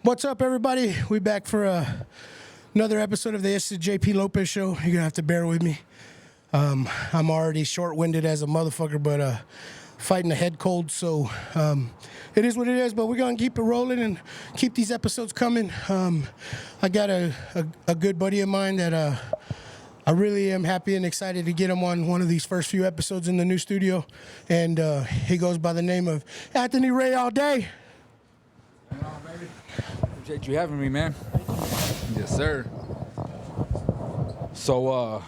What's up, everybody? We back for another episode of the JP Lopez Show. You're going to have to bear with me. I'm already short-winded as a motherfucker, but fighting a head cold, so it is what it is, but we're going to keep it rolling and keep these episodes coming. I got a good buddy of mine that I really am happy and excited to get him on one of these first few episodes in the new studio, and he goes by the name of Anthony Ray All Day. Appreciate you having me, man. Yes, sir. So,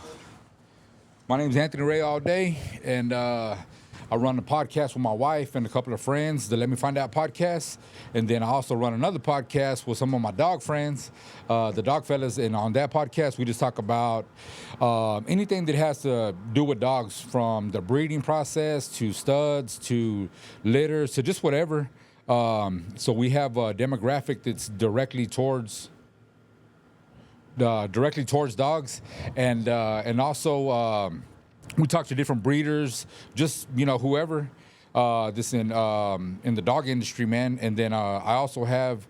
my name's Anthony Ray All Day, and I run a podcast with my wife and a couple of friends, the Let Me Find Out podcast, and then I also run another podcast with some of my dog friends, the Dog Fellas, and on that podcast, we just talk about anything that has to do with dogs, from the breeding process to studs to litters to just whatever. So we have a demographic that's directly towards dogs, and also we talk to different breeders, just whoever this in the dog industry, man. And then I also have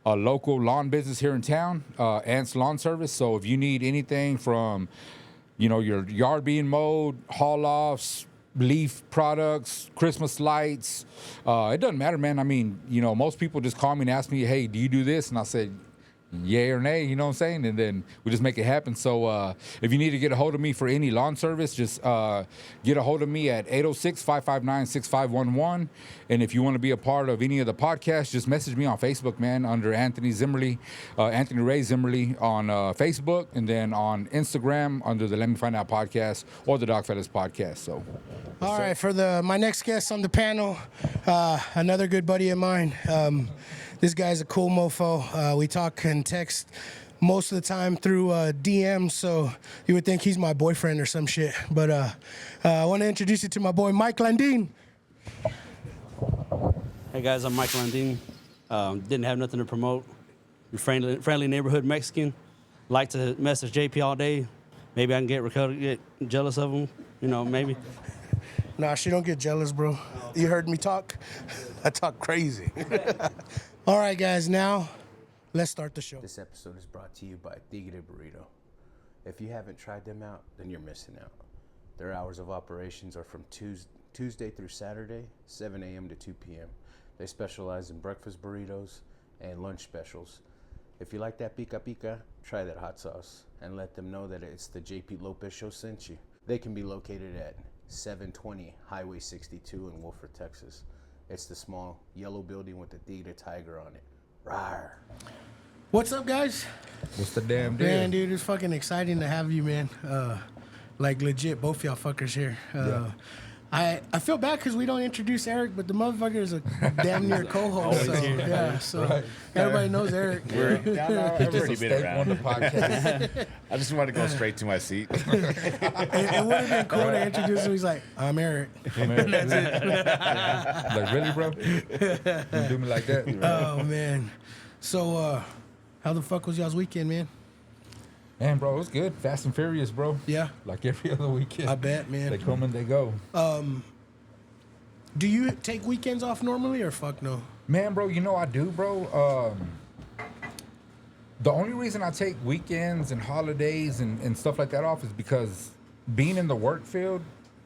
a local lawn business here in town, Ant's Lawn Service. So if you need anything from your yard being mowed, haul offs, leaf products, Christmas lights, it doesn't matter, man. I mean, most people just call me and ask me, hey, do you do this? And I said, yay or nay, you know what I'm saying? And then we just make it happen. So if you need to get a hold of me for any lawn service, just get a hold of me at 806-559-6511. And if you want to be a part of any of the podcasts, just message me on Facebook, man, under Anthony Zimmerly, Anthony Ray Zimmerly on Facebook, and then on Instagram under the Let Me Find Out podcast or the Dog Fellas podcast. So, all right, for my next guest on the panel, another good buddy of mine. This guy's a cool mofo. We talk and text most of the time through DMs, so you would think he's my boyfriend or some shit. But I want to introduce you to my boy, Mike Landine. Hey guys, I'm Mike Landine. Didn't have nothing to promote. You're friendly neighborhood Mexican. Like to message JP all day. Maybe I can get jealous of him. Maybe. Nah, she don't get jealous, bro. You heard me talk? I talk crazy. All right, guys, now let's start the show. This episode is brought to you by Tigre Burrito. If you haven't tried them out, then you're missing out. Their hours of operations are from Tuesday through Saturday, 7 a.m. to 2 p.m. They specialize in breakfast burritos and lunch specials. If you like that pica pica, try that hot sauce and let them know that it's the JP Lopez Show sent you. They can be located at 720 Highway 62 in Wolford, Texas. It's the small yellow building with the Tigre tiger on it. Rawr. What's up, guys? what's the damn deal? Man, dude, it's fucking exciting to have you, man. Like, legit, both y'all fuckers here. Yeah. I feel bad because we don't introduce Eric, but the motherfucker is a damn near co-host. So, yeah, so Right. Everybody knows Eric. I've already been On around. the podcast. I just want to go straight to my seat. It would have been cool to introduce him. He's like, I'm Eric. That's it. Like, really, bro? You do me like that? Oh, man. So, how the fuck was y'all's weekend, man? Man, bro, it was good. Fast and Furious, bro. Yeah. Like every other weekend. I bet, man. They come and they go. Do you take weekends off normally or fuck no? Man, bro, I do, bro. The only reason I take weekends and holidays and stuff like that off is because being in the work field,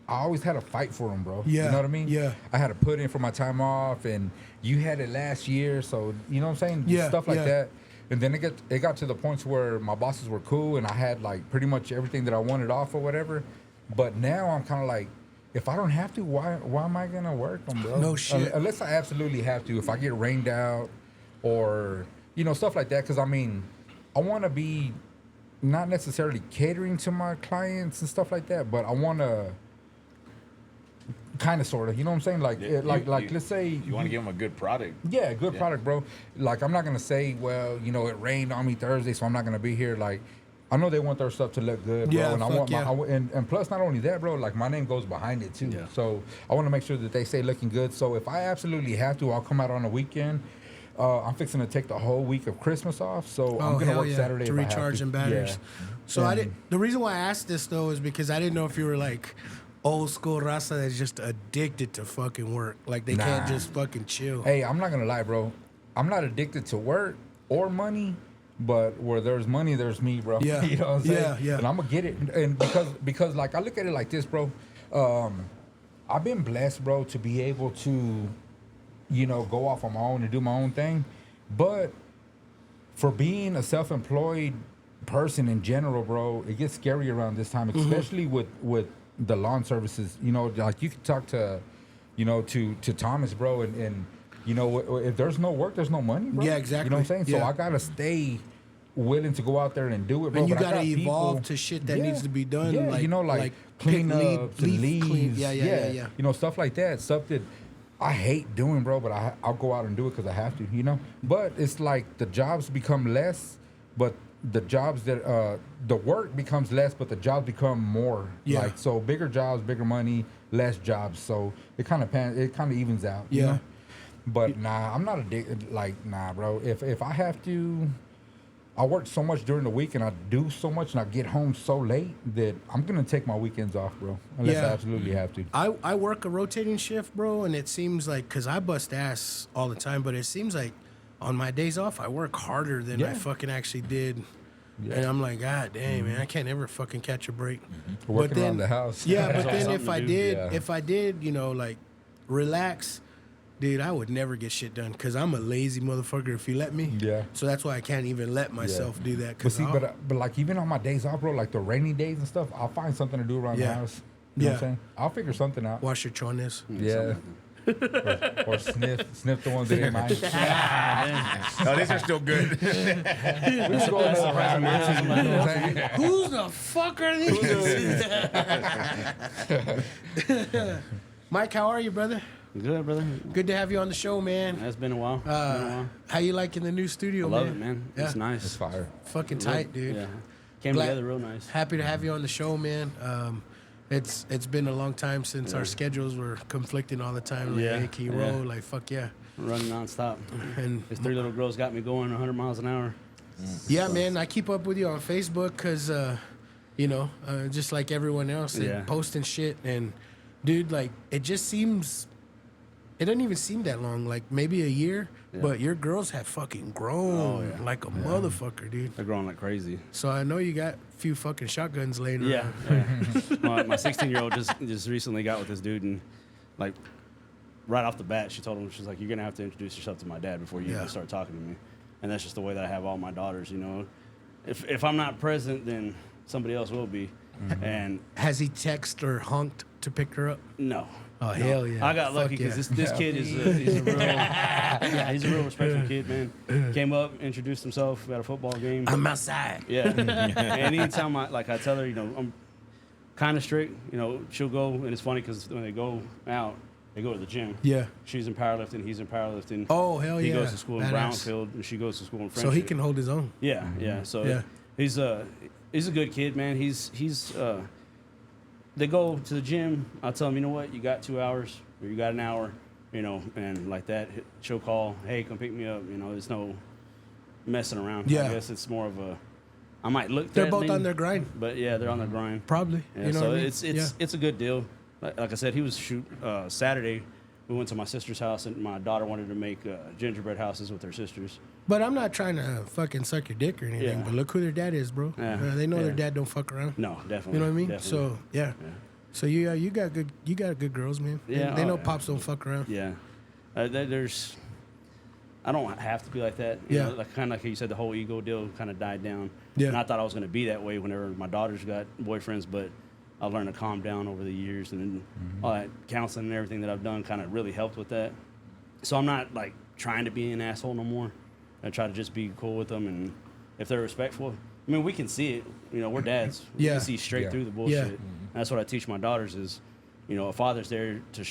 I always had to fight for them, bro. Yeah. You know what I mean? Yeah. I had to put in for my time off, and you had it last year, so you know what I'm saying? Yeah, Stuff like yeah. that. And then it got to the points where my bosses were cool, and I had like pretty much everything that I wanted off or whatever. But now I'm kind of like, if I don't have to, why am I gonna work them, bro? No shit. Unless I absolutely have to. If I get rained out, or stuff like that. Because I mean, I want to be not necessarily catering to my clients and stuff like that, but I want to kind of, sort of, you know what I'm saying? Like, let's say You want to give them a good product. yeah, good product, bro. Like, I'm not gonna say, well, it rained on me Thursday, so I'm not gonna be here. Like, I know they want their stuff to look good, bro. Yeah, And I fuck want yeah. and plus, not only that, bro. Like, my name goes behind it too. Yeah. So I want to make sure that they stay looking good. So if I absolutely have to, I'll come out on a weekend. I'm fixing to take the whole week of Christmas off, so I'm gonna hell work yeah, Saturday to if I have recharge to. them batteries. Yeah. So the reason why I asked this though is because I didn't know if you were like old school raza that's just addicted to fucking work. Like they can't Nah. just fucking chill. Hey, I'm not gonna lie, bro. I'm not addicted to work. or money, but where there's money, there's me, bro. Yeah. You know what I'm saying? Yeah, yeah. And I'm gonna get it, and because like I look at it like this, bro. I've been blessed, bro, to be able to, go off on my own and do my own thing, but for being a self-employed person in general, bro, it gets scary around this time, especially with the lawn services. Like you could talk to, to Thomas, bro, and if there's no work, there's no money, bro. Yeah, exactly. You know what I'm saying? So Yeah. I gotta stay willing to go out there and do it, bro. And you But I gotta got evolve people- to shit that needs to be done. Yeah, like clean pick up, leaf clean. leaves. Yeah. Stuff like that. Stuff that I hate doing, bro, but I'll go out and do it because I have to, But it's like the jobs become less, but the jobs that, the work becomes less, but the jobs become more. Yeah. Like, so bigger jobs, bigger money, less jobs. So it kind of evens out. You Yeah. know? But nah, I'm not nah, bro. If I have to, I work so much during the week and I do so much and I get home so late that I'm gonna take my weekends off, bro. Unless I absolutely have to. I work a rotating shift, bro, and it seems like, because I bust ass all the time, but it seems like on my days off, I work harder than I Yeah. fucking actually did. Yeah. And I'm like, God damn, man, I can't ever fucking catch a break. Working around the house. Yeah, but There's then always something to do. if I did, like relax, dude, I would never get shit done because I'm a lazy motherfucker if you let me. Yeah. So that's why I can't even let myself do that. But Cause see, but like even on my days off, bro, like the rainy days and stuff, I'll find something to do around the Yeah. house. You know what I'm Yeah. saying? I'll figure something out. wash your chones. Yeah. or sniff the ones that ain't mine. No, these are still good. We just go in there, you know what I'm saying? Who the fuck are these? Mike, how are you, brother? Good, brother. Good to have you on the show, man. It's been a while. How you liking the new studio, I man? love it, man. Yeah. It's nice. It's fire. Fucking tight, dude. Yeah. Came Glad- together real nice. Happy to have you on the show, man. It's been a long time since our schedules were conflicting all the time. Like, Yeah, hey, can you yeah. roll? Like, fuck yeah. Running nonstop. And His 3 little girls got me going 100 miles an hour. yeah, man, I keep up with you on Facebook because, just like everyone else, Yeah. and posting shit. And, dude, like, it just seems, it doesn't even seem that long, like maybe a year, but your girls have fucking grown like a motherfucker, dude. They're growing like crazy. So I know you got a few fucking shotguns laying Yeah. around. My 16-year-old just recently got with this dude, and like right off the bat, she told him, she's like, "You're gonna have to introduce yourself to my dad before you even start talking to me." And that's just the way that I have all my daughters. If I'm not present, then somebody else will be. And Has he texted or honked to pick her up? no. Oh, hell yeah. I got Fuck lucky because yeah. this kid he's a real respectful kid, man. Came up, introduced himself at a football game. I'm outside. Yeah. And anytime I tell her, I'm kind of strict, she'll go, and it's funny because when they go out, they go to the gym. Yeah. She's in powerlifting, he's in powerlifting. Oh, hell He yeah. goes to school in Badass. Brownfield, and she goes to school in So Friendship. he can hold his own. Yeah, yeah. So Yeah. he's a good kid, man. He's they go to the gym. I'll tell him, you know what, you got 2 hours or you got an hour, and like that. She'll call, hey, come pick me up. There's no messing around. Yeah. I guess it's more of a. I might look. They're both threatening, on their grind. But yeah, they're on their grind. Probably. Yeah, You know so what I mean? it's a good deal. Like I said, he was Saturday. We went to my sister's house, and my daughter wanted to make gingerbread houses with her sisters. But I'm not trying to fucking suck your dick or anything. Yeah. But look who their dad is, bro. Yeah. They know their Yeah. dad don't fuck around. No, definitely. You know what I mean? Definitely. So yeah. So you got good girls, man. Yeah, They know oh, yeah. pops don't fuck around. Yeah, there's. I don't have to be like that. Yeah. Like kind of like you said, the whole ego deal kind of died down. Yeah. And I thought I was going to be that way whenever my daughters got boyfriends, but I learned to calm down over the years, and then all that counseling and everything that I've done kind of really helped with that. So I'm not like trying to be an asshole no more. I try to just be cool with them, and if they're respectful, I mean, we can see it. We're dads. We Yeah. can see straight Yeah. through the bullshit. Yeah. And that's what I teach my daughters is, a father's there to.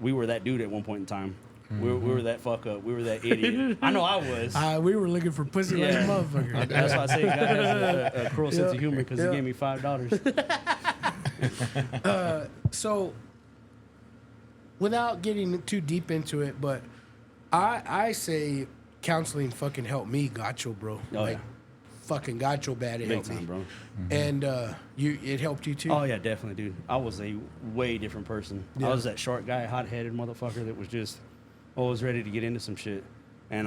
We were that dude at one point in time. We were that fuck up. We were that idiot. I know I was. We were looking for pussy like a motherfucker. That's why I say God has a cruel sense of humor because Yeah. he gave me $5. So, without getting too deep into it, but I say counseling fucking helped me, gacho, bro. Oh, like, yeah. fucking gacho bad. It Big helped time, me, bro. And it helped you too. Oh yeah, definitely, dude. I was a way different person. Yeah. I was that short guy, hot-headed motherfucker that was just always ready to get into some shit. And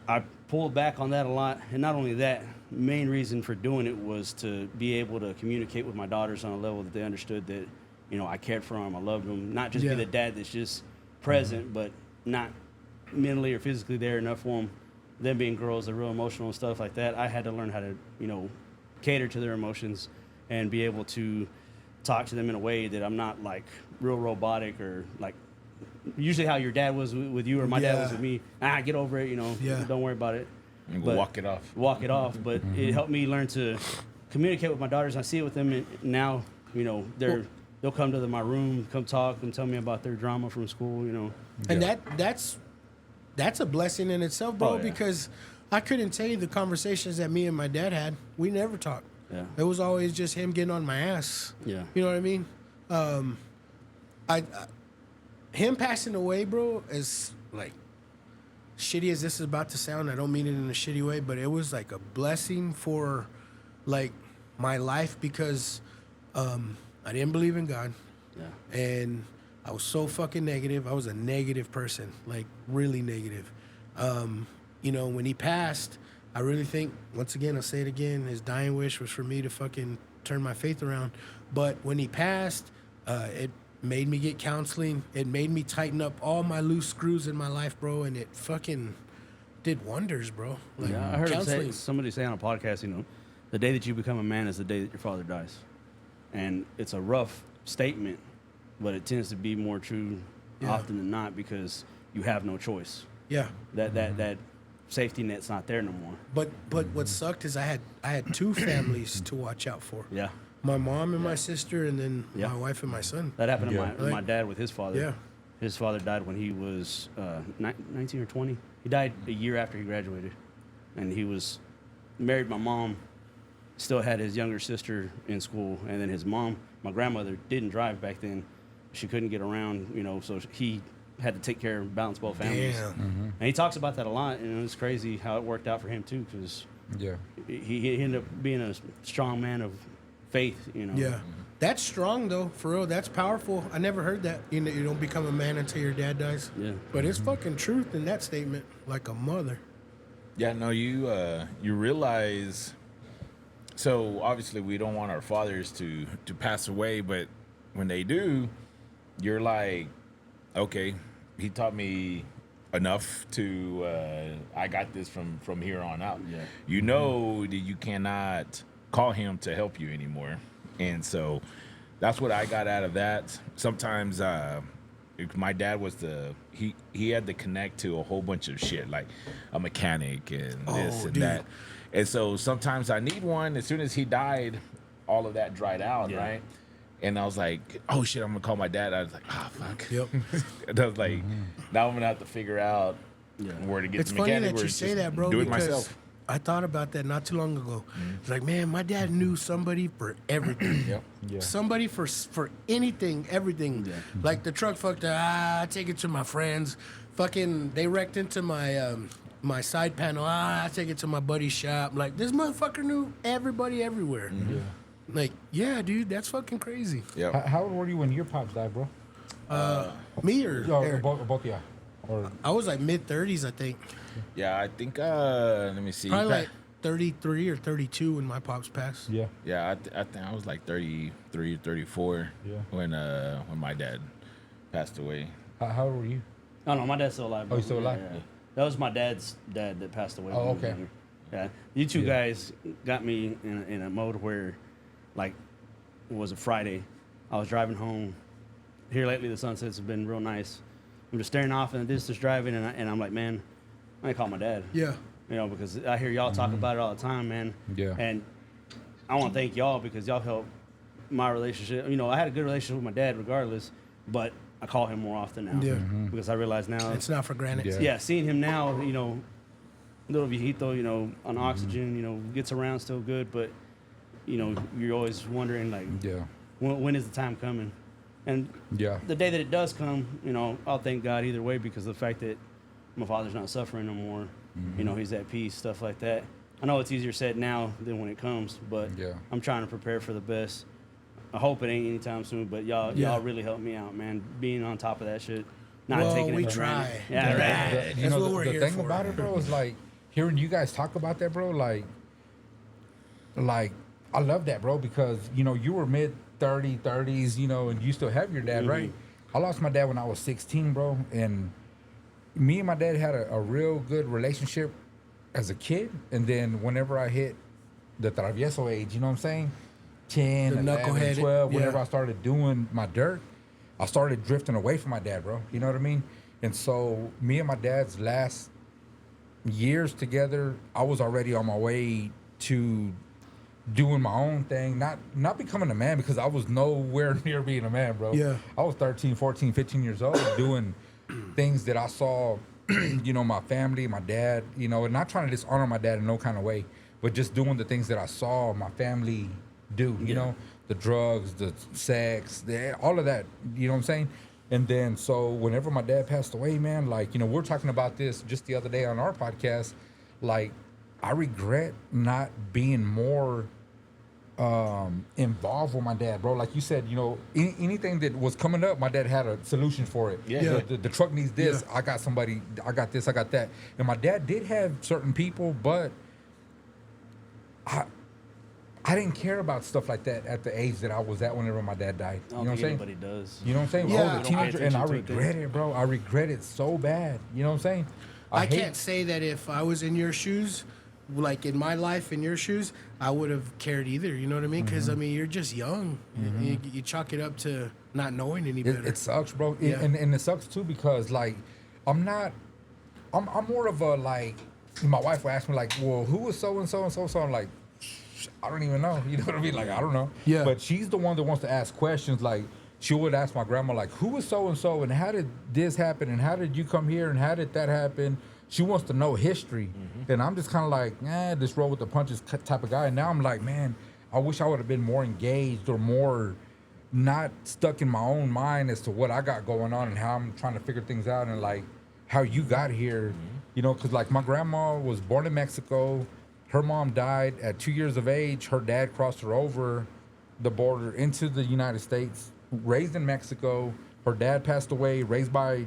I pulled back on that a lot, and not only that, main reason for doing it was to be able to communicate with my daughters on a level that they understood that, I cared for them, I loved them, not just Yeah. be the dad that's just present, but not mentally or physically there enough for them. Them being girls, they're real emotional and stuff like that. I had to learn how to, cater to their emotions and be able to talk to them in a way that I'm not like real robotic or like usually how your dad was with you or my dad was with me. Get over it, Yeah. don't worry about it. And But- walk it off. Walk it off. But it helped me learn to communicate with my daughters. I see it with them and now, they'll come to my room, come talk and tell me about their drama from school, And that's a blessing in itself, bro, Oh, yeah. because I couldn't tell you the conversations that me and my dad had. We never talked. Yeah. It was always just him getting on my ass. Yeah. You know what I mean? Him passing away, bro, is like shitty as this is about to sound. I don't mean it in a shitty way, but it was like a blessing for like my life because I didn't believe in God. Yeah. And I was so fucking negative. I was a negative person, like really negative. When he passed, I really think, once again, I'll say it again, his dying wish was for me to fucking turn my faith around. But when he passed, it made me get counseling. It made me tighten up all my loose screws in my life, bro. And it fucking did wonders, bro. Like, Yeah, I heard counseling. somebody say on a podcast, the day that you become a man is the day that your father dies. And it's a rough statement, but it tends to be more true Yeah. often than not because you have no choice. Yeah. That safety net's not there no more. But what sucked is I had two families to watch out for. Yeah. My mom and my sister, and then Yeah. my wife and my son. That happened Yeah. to my dad with his father. Yeah. His father died when he was 19 or 20. He died a year after he graduated. And he was married my mom, still had his younger sister in school. And then his mom, my grandmother, didn't drive back then. She couldn't get around, so he had to take care of balance both families. Damn. And he talks about that a lot. And it's crazy how it worked out for him, too, because Yeah. he ended up being a strong man of faith, Yeah. That's strong, though, for real. That's powerful. I never heard that. You don't become a man until your dad dies. Yeah. But it's fucking truth in that statement, like a mother. Yeah, no, you realize. So obviously, we don't want our fathers to pass away, but when they do, you're like, okay, he taught me enough to. I got this from here on out. Yeah. You know that you cannot call him to help you anymore, and so that's what I got out of that. Sometimes. My dad was he had to connect to a whole bunch of shit, like a mechanic and this and dude. that. And so sometimes I need one. As soon as he died, all of that dried out, Yeah. right? And I was like, oh shit, I'm gonna call my dad. I was like, fuck. Yep. And I was like, now I'm gonna have to figure out where to get It's the funny mechanic. that or you say just that, bro, Do it because myself. I thought about that not too long ago. It's like, man, my dad knew somebody for everything. Yep. Yeah. Somebody for anything, everything. Yeah. Like the truck fucked up. I take it to my friends. Fucking, they wrecked into my my side panel. I take it to my buddy's shop. Like, this motherfucker knew everybody everywhere. Yeah. Like, yeah, dude, that's fucking crazy. Yep. How old were you when your pops died, bro? Me or Yeah, Eric? both, yeah. Or I was like mid-30s, I think. Yeah, I think. Let me see. Probably like 33 or 32 when my pops passed. yeah. Yeah, I think I was like 33, 34 Yeah. when my dad passed away. How old were you? Oh, no, my dad's still alive. Oh, he's still alive? Yeah. That was my dad's dad that passed away. Oh, when he was okay. younger. Yeah. You two Yeah. guys got me in a mode where, like, it was a Friday. I was driving home. Here lately, the sunsets have been real nice. I'm just staring off in the distance driving, and I'm like, man, I'm going to call my dad. Yeah. Because I hear y'all talk about it all the time, man. Yeah. And I want to thank y'all because y'all helped my relationship. I had a good relationship with my dad regardless, but I call him more often now. Yeah. Because I realize now. It's not for granted. Yeah. Yeah, seeing him now, little viejito, on oxygen, gets around still good, but, you're always wondering, like, Yeah. when is the time coming? And Yeah. the day that it does come, I'll thank God either way because of the fact that my father's not suffering no more. He's at peace, stuff like that. I know it's easier said now than when it comes, but Yeah. I'm trying to prepare for the best. I hope it ain't anytime soon, but y'all really helped me out, man. Being on top of that shit, not Well, taking we it for try. granted. Yeah, right. That's what we're the here thing for. about it, bro, is like hearing you guys talk about that, bro, like I love that, bro, because you were mid 30s, and you still have your dad, right? I lost my dad when I was 16, bro, and me and my dad had a real good relationship as a kid, and then whenever I hit the travieso age, you know what I'm saying, 10, The 11, knucklehead, 12, whenever yeah. I started doing my dirt, I started drifting away from my dad, bro. You know what I mean? And so me and my dad's last years together, I was already on my way to doing my own thing, not becoming a man, because I was nowhere near being a man, bro. Yeah. I was 13, 14, 15 years old doing things that I saw, my family, my dad, and not trying to dishonor my dad in no kind of way, but just doing the things that I saw my family do, the drugs, the sex, all of that, you know what I'm saying? And then, so whenever my dad passed away, man, like, we're talking about this just the other day on our podcast, like, I regret not being more involved with my dad, bro. Like you said, anything that was coming up, my dad had a solution for it. Yeah. The truck needs this. I got somebody. I got this. I got that. And my dad did have certain people, but I didn't care about stuff like that at the age that I was at whenever my dad died. I You don't know what I'm think saying? anybody does. You know what I'm saying? Yeah. I We was a don't pay teenager, and I attention to it, regret it, bro. I regret it so bad. You know what I'm saying? I hate- can't say that if I was in your shoes, like in my life, in your shoes, I would have cared either. You know what I mean? Because I mean, you're just young. You chalk it up to not knowing any better. It sucks, bro. Yeah. And it sucks too because like I'm more of a like. My wife will ask me like, well, who was so and so and so so. I'm like, I don't even know. You know what I mean? Like I don't know. Yeah. But she's the one that wants to ask questions. Like she would ask my grandma like, who was so and so and how did this happen and how did you come here and how did that happen? She wants to know history, and I'm just kind of like, this roll with the punches type of guy. And now I'm like, man, I wish I would have been more engaged or more not stuck in my own mind as to what I got going on and how I'm trying to figure things out and like how you got here, because like my grandma was born in Mexico. Her mom died at 2 years of age. Her dad crossed her over the border into the United States, raised in Mexico. Her dad passed away, raised by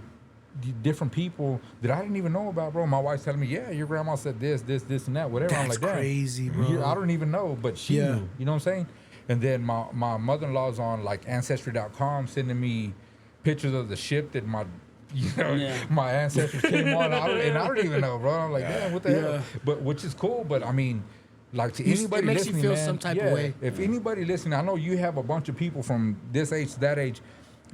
different people that I didn't even know about, bro. My wife's telling me, yeah, your grandma said this, and that, whatever. I'm That's like, damn, crazy, bro. I don't even know, but she Yeah. knew. You know what I'm saying? And then my mother-in-law's on like Ancestry.com sending me pictures of the ship that my my ancestors came on. And I don't even know, bro. I'm like, damn, what the hell? But which is cool. But I mean, like to anybody it makes you listening, feel man, some type of way. If anybody listening, I know you have a bunch of people from this age to that age.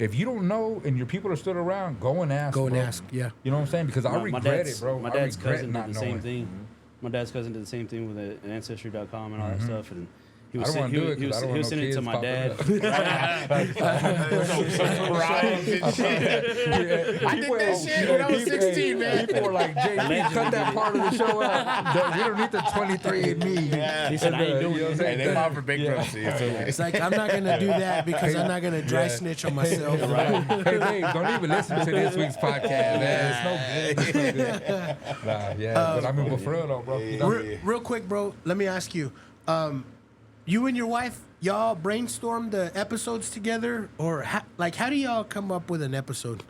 If you don't know and your people are still around, go and ask. Go and bro. ask, yeah. You know what I'm saying? Because I regret it, bro. My I dad's regret cousin not did the knowing. same thing. My dad's cousin did the same thing with Ancestry.com and all that stuff. And he I was don't want to do it because I don't want no send it kids to my popping dad. up. I did that shit when I was 16, man. People were like, JP, cut that part of the show out. We don't need the 23andMe. He said, I ain't doing it. And they offer bankruptcy. It's like I'm not gonna do that because I'm not gonna dry snitch on myself. Hey, Dave, don't even listen to this week's podcast, man. It's no good. It's no good. But I mean, but for real though, bro. Real quick, bro. Let me ask you. You and your wife, y'all brainstorm the episodes together, or how do y'all come up with an episode?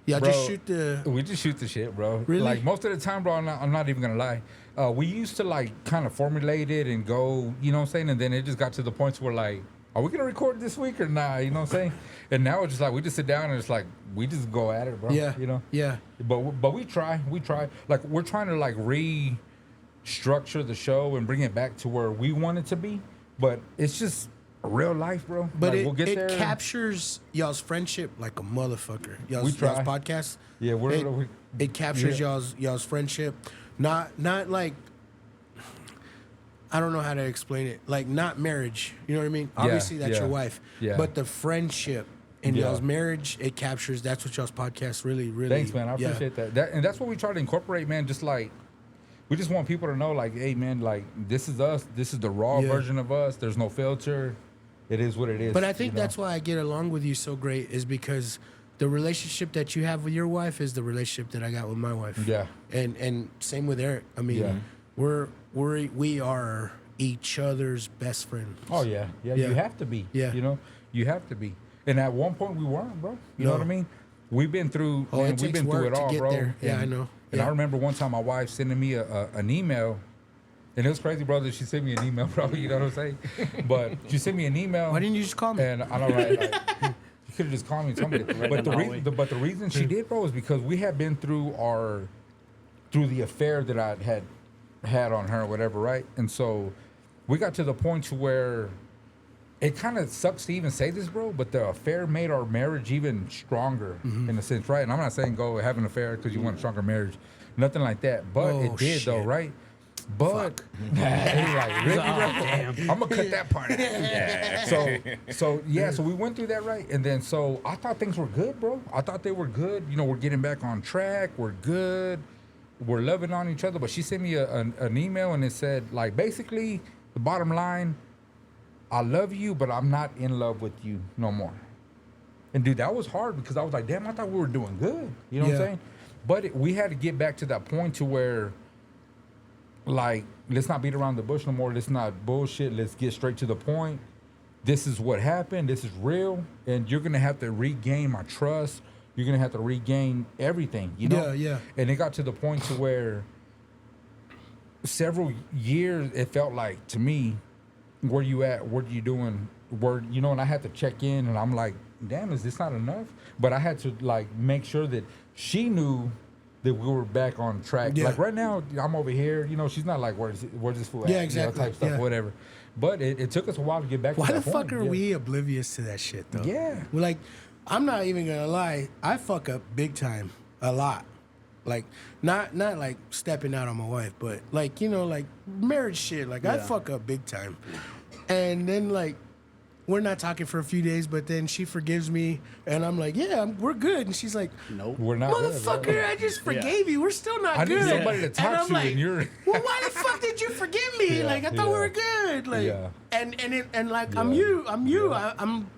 Y'all Bro, just shoot the. We just shoot the shit, bro. Really? Like most of the time, bro. I'm not even gonna lie. We used to like kind of formulate it and go, you know what I'm saying, and then it just got to the points where like, are we gonna record this week or not? You know what I'm saying? And now it's just like we just sit down and it's like we just go at it, bro. Yeah. You know. Yeah. But we try. Like we're trying to like restructure the show and bring it back to where we want it to be. But it's just real life, bro. But like, we'll get it there. captures y'all's friendship like a motherfucker. Y'all's try. podcast. Yeah, it captures y'all's friendship. Not like I don't know how to explain it. Like not marriage. You know what I mean? Obviously that's yeah, your wife. yeah. But the friendship in Yeah. y'all's marriage, it captures. That's what y'all's podcast really. Thanks, man. I yeah. appreciate that. And that's what we try to incorporate, man. Just like we just want people to know, like, hey, man, like this is us. This is the raw Yeah. version of us. There's no filter. It is what it is. But I think you know? that's why I get along with you so great is because the relationship that you have with your wife is the relationship that I got with my wife. Yeah. And same with Eric. I mean, Yeah. we are each other's best friends. Oh yeah. Yeah. You have to be. Yeah. You know, you have to be. And at one point we weren't, bro. You know No. what I mean? We've been through. Oh, man, it we've takes been through work it to all, get bro. there. Yeah, And I know. And I remember one time my wife sending me an email, and it was crazy, brother. She sent me an email, bro. You know what I'm saying? But she sent me an email. Why didn't you just call me? And I know, right? Like, you could have just called me and told me that. But the reason she did, bro, is because we had been through the affair that I had on her, or whatever, right? And so we got to the point to where it kind of sucks to even say this, bro, but the affair made our marriage even stronger in a sense, right? And I'm not saying go have an affair because you want a stronger marriage, nothing like that. But it did, though, right? But he's like, really, bro? I'm gonna cut that part out. So we went through that, right? And then so I thought things were good, bro. I thought they were good. You know, we're getting back on track. We're good. We're loving on each other. But she sent me an email, and it said, like, basically the bottom line, I love you, but I'm not in love with you no more. And dude, that was hard because I was like, damn, I thought we were doing good. You know what I'm saying? But we had to get back to that point to where, like, let's not beat around the bush no more. Let's not bullshit. Let's get straight to the point. This is what happened. This is real. And you're going to have to regain my trust. You're going to have to regain everything, you know? Yeah. And it got to the point to where several years, it felt like, to me, where you at? What are you doing? You know, and I had to check in, and I'm like, damn, is this not enough? But I had to, like, make sure that she knew that we were back on track. Yeah. Like, right now, I'm over here. You know, she's not like, where's this fool at? Yeah, exactly. You know, type stuff, Yeah. whatever. But it took us a while to get back Why to the that fuck point. are we oblivious to that shit, though? Yeah. We're like, I'm not even gonna lie. I fuck up big time, a lot. Like, not like stepping out on my wife, but like, you know, like marriage shit. Like, I fuck up big time. And then, like, we're not talking for a few days, but then she forgives me, and I'm like, yeah, we're good. And she's like, Nope. We're not good, motherfucker, bro. I just forgave you. We're still not I good. need somebody to And talk I'm to, like, and you're... well, why the fuck did you forgive me? Yeah, Like, I thought we were good. Like, Yeah. and like, I'm you. I'm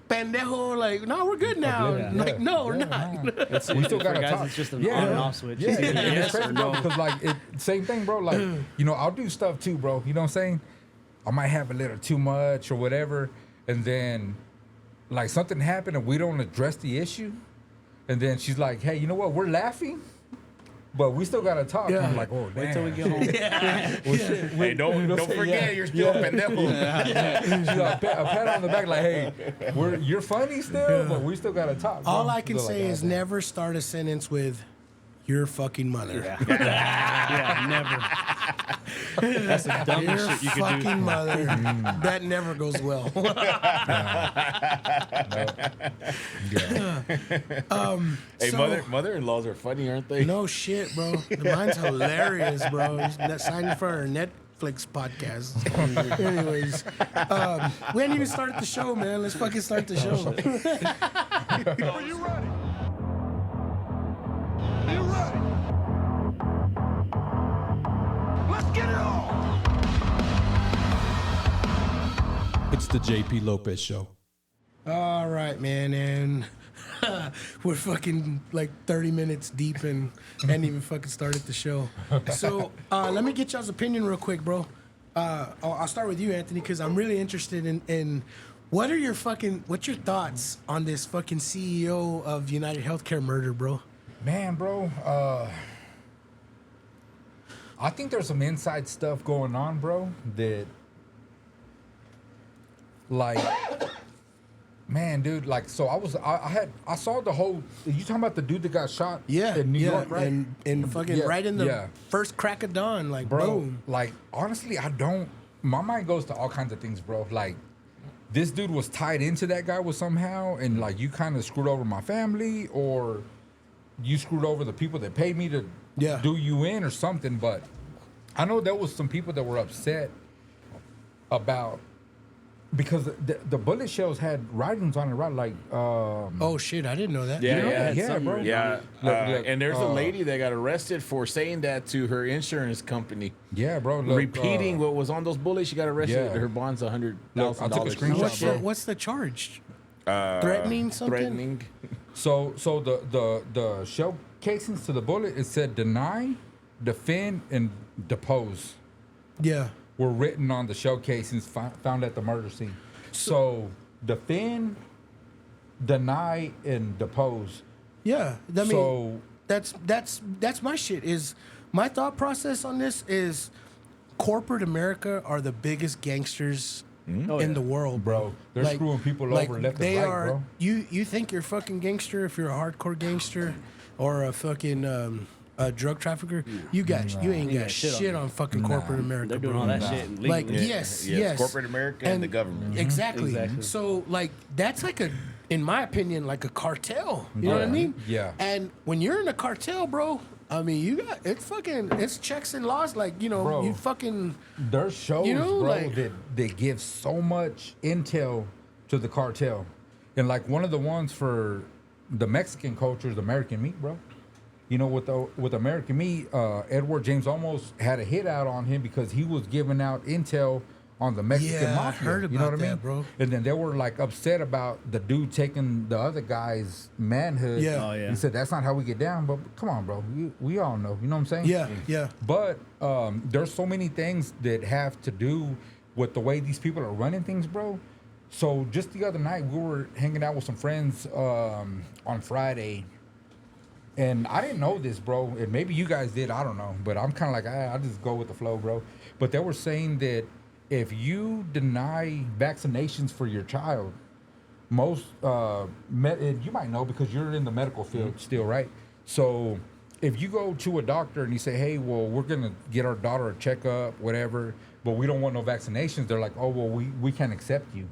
pendejo. Like, no, we're good now. Yeah. Like, no, we're Yeah, not. nah. We still For gotta guys, talk. it's just an on and off switch. Yeah, It's either and yes it's crazy, or bro, no. because like same thing, bro. Like, you know, I'll do stuff too, bro. You know what I'm saying? I might have a little too much or whatever, and then like something happened and we don't address the issue, and then she's like, "Hey, you know what? We're laughing, but we still gotta talk." Yeah. And I'm like, "Oh, damn." Wait till we get home. Well, shit, Hey, don't forget, you're still a pendejo. She's like, a pat on the back, like, "Hey, you're funny still, but we still gotta talk." All bro. I can She's like, say "God is damn." never start a sentence with "your fucking mother." Yeah, never. That's the Your dumbest shit you could do. fucking mother. That never goes well. Hey, So- mother-in-laws are funny, aren't they? No shit, bro. Mine's hilarious, bro. He's not signing for our Netflix podcast. Anyways, we hadn't even started the show, man. Let's fucking start the show. Are you ready? Are you ready? Let's get it on! It's the JP Lopez Show. All right, man, and we're fucking like 30 minutes deep and hadn't even fucking started the show. So let me get y'all's opinion real quick, bro. I'll start with you, Anthony, because I'm really interested in what's your thoughts on this fucking CEO of United Healthcare murder, bro? Man, bro, I think there's some inside stuff going on, bro, that, like, man, dude, like, so I saw the whole, you talking about the dude that got shot in New York, right? And fucking Yeah, right in the yeah. first crack of dawn, like, Bro, boom. like, honestly, my mind goes to all kinds of things, bro. Like, this dude was tied into that guy with somehow, and, like, you kind of screwed over my family, or you screwed over the people that paid me to do you in or something. But I know there was some people that were upset about, because the bullet shells had writings on it, right? Like, Oh shit, I didn't know that. Yeah, You know yeah, that? Yeah, bro. Yeah, Look, and there's a lady that got arrested for saying that to her insurance company. yeah, bro. Look, Repeating what was on those bullets, she got arrested. yeah. Her bond's $100,000. Look, I took a screenshot. What's the charge? Threatening something? Threatening. So the shell casings to the bullet, it said deny, defend, and depose Yeah. were written on the shell casings found at the murder scene. So defend, deny, and depose. Yeah. I mean, So that's my shit. Is my thought process on this is corporate America are the biggest gangsters in the world, Bro, they're screwing people over left they and right, are, bro. You think you're fucking gangster if you're a hardcore gangster or a fucking a drug trafficker? You ain't got shit on fucking corporate America. They're doing bro. all that shit legally. Like Yes, yes, corporate America and the government. Exactly. Exactly. So like that's like in my opinion, like a cartel. You know what I mean? Yeah. And when you're in a cartel, bro, I mean it's checks and laws. Like Bro. you fucking There's shows, bro, like- that give so much intel to the cartel. And like one of the ones for the Mexican culture is American meat, bro. You know, with American meat, Edward James almost had a hit out on him because he was giving out intel on the Mexican Yeah, I mafia. heard You know about what I mean, that, bro. And then they were like upset about the dude taking the other guy's manhood. Yeah. Oh, yeah. He said that's not how we get down. But come on, bro, we all know. You know what I'm saying? yeah. But there's so many things that have to do with the way these people are running things, bro. So just the other night, we were hanging out with some friends on Friday, and I didn't know this, bro. And maybe you guys did, I don't know. But I'm kind of like, I just go with the flow, bro. But they were saying that if you deny vaccinations for your child, most, and you might know because you're in the medical field still, right? So if you go to a doctor and you say, hey, well, we're going to get our daughter a checkup, whatever, but we don't want no vaccinations, they're like, oh, well, we can't accept you.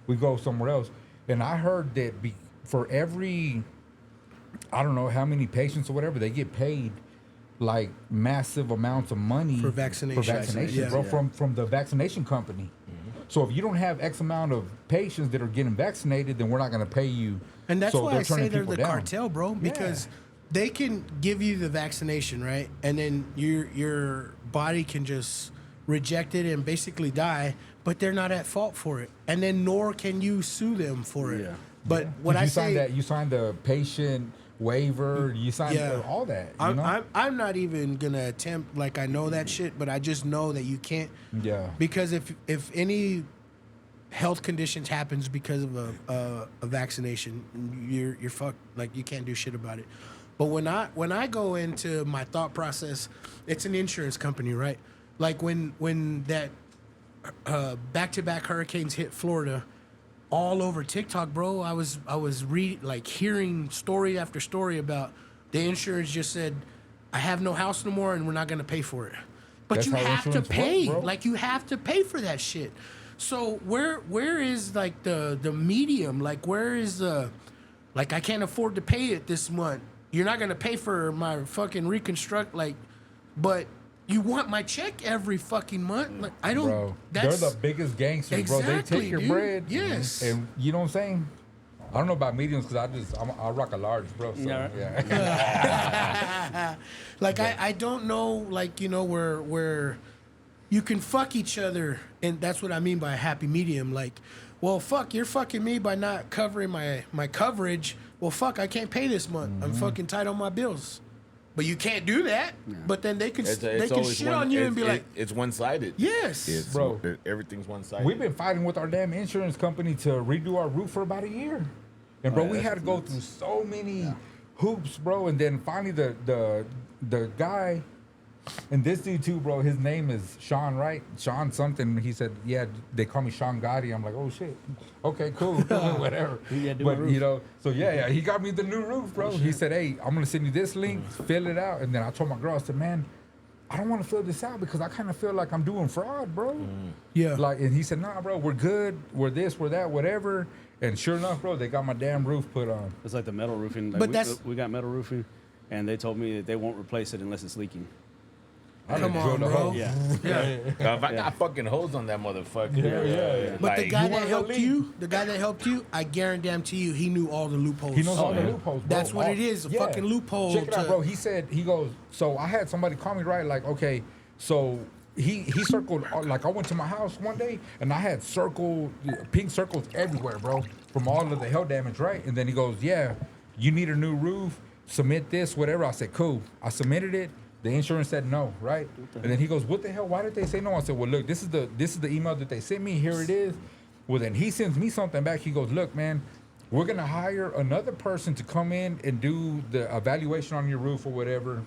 We go somewhere else. And I heard that for every, I don't know how many patients or whatever, they get paid like massive amounts of money For vaccination. bro, Yeah. from the vaccination company. So if you don't have X amount of patients that are getting vaccinated, then we're not going to pay you. And that's So why I say turning they're people the down. cartel, bro, because they can give you the vaccination, right? And then your body can just reject it and basically die, but they're not at fault for it. And then nor can you sue them for it. Yeah. But what Did I you say, signed that you signed the patient waiver, you signed all that. You know? I'm not even gonna attempt, like I know that shit, but I just know that you can't. Yeah. Because if any health conditions happens because of a vaccination, you're fucked. Like you can't do shit about it. But when I go into my thought process, it's an insurance company, right? Like when that back-to-back hurricanes hit Florida, all over TikTok, bro. I was hearing story after story about the insurance just said, I have no house no more and we're not gonna pay for it. But That's you how have to insurance pay. work, bro. Like you have to pay for that shit. So where is like the medium? Like where is the like I can't afford to pay it this month. You're not gonna pay for my fucking reconstruct, like, but you want my check every fucking month. Like I don't. Bro, That's they're the biggest gangsters, bro. They Exactly, take your dude. bread. Yes. And you know what I'm saying? I don't know about mediums because I rock a large, bro. So, Yeah. yeah. Like I don't know, like where you can fuck each other, and that's what I mean by a happy medium. Like, well, fuck, you're fucking me by not covering my coverage. Well, fuck, I can't pay this month. I'm fucking tight on my bills. But you can't do that. But then they can always shit on you and be like, it's one-sided. yes, It's, Bro. everything's one-sided. We've been fighting with our damn insurance company to redo our roof for about a year. And bro, yeah, we had to that's go nuts. through so many hoops, bro. And then finally the guy, and this dude too, bro, his name is Sean, right? Sean something. He said, yeah, they call me Sean Gotti. I'm like, oh shit. Okay, cool. Whatever. Yeah, do my But roof. you know, so yeah, he got me the new roof, bro. He said, hey, I'm gonna send you this link, fill it out. And then I told my girl, I said, man, I don't want to fill this out because I kind of feel like I'm doing fraud, bro. yeah. Like, and he said, nah, bro, we're good. We're this, we're that, whatever. And sure enough, bro, they got my damn roof put on. It's like the metal roofing. Like But that's- we got metal roofing, and they told me that they won't replace it unless it's leaking. I Come done on, drilled a bro. hole. Yeah. If I got fucking hose on that motherfucker. Yeah. But the like, guy you that wanna helped leave. you, I guarantee you, he knew all the loopholes. He knows all the yeah. loopholes, bro. That's what it is, a fucking loophole Check it out, to- bro. He said, he goes, so I had somebody call me, right? Like, okay, so he circled, like I went to my house one day and I had pink circles everywhere, bro, from all of the hail damage, right? And then he goes, yeah, you need a new roof, submit this, whatever. I said, cool. I submitted it. The insurance said no, right? And then he goes, what the hell? Why did they say no? I said, well, look, this is the email that they sent me. Here it is. Well, then he sends me something back. He goes, look, man, we're gonna hire another person to come in and do the evaluation on your roof or whatever.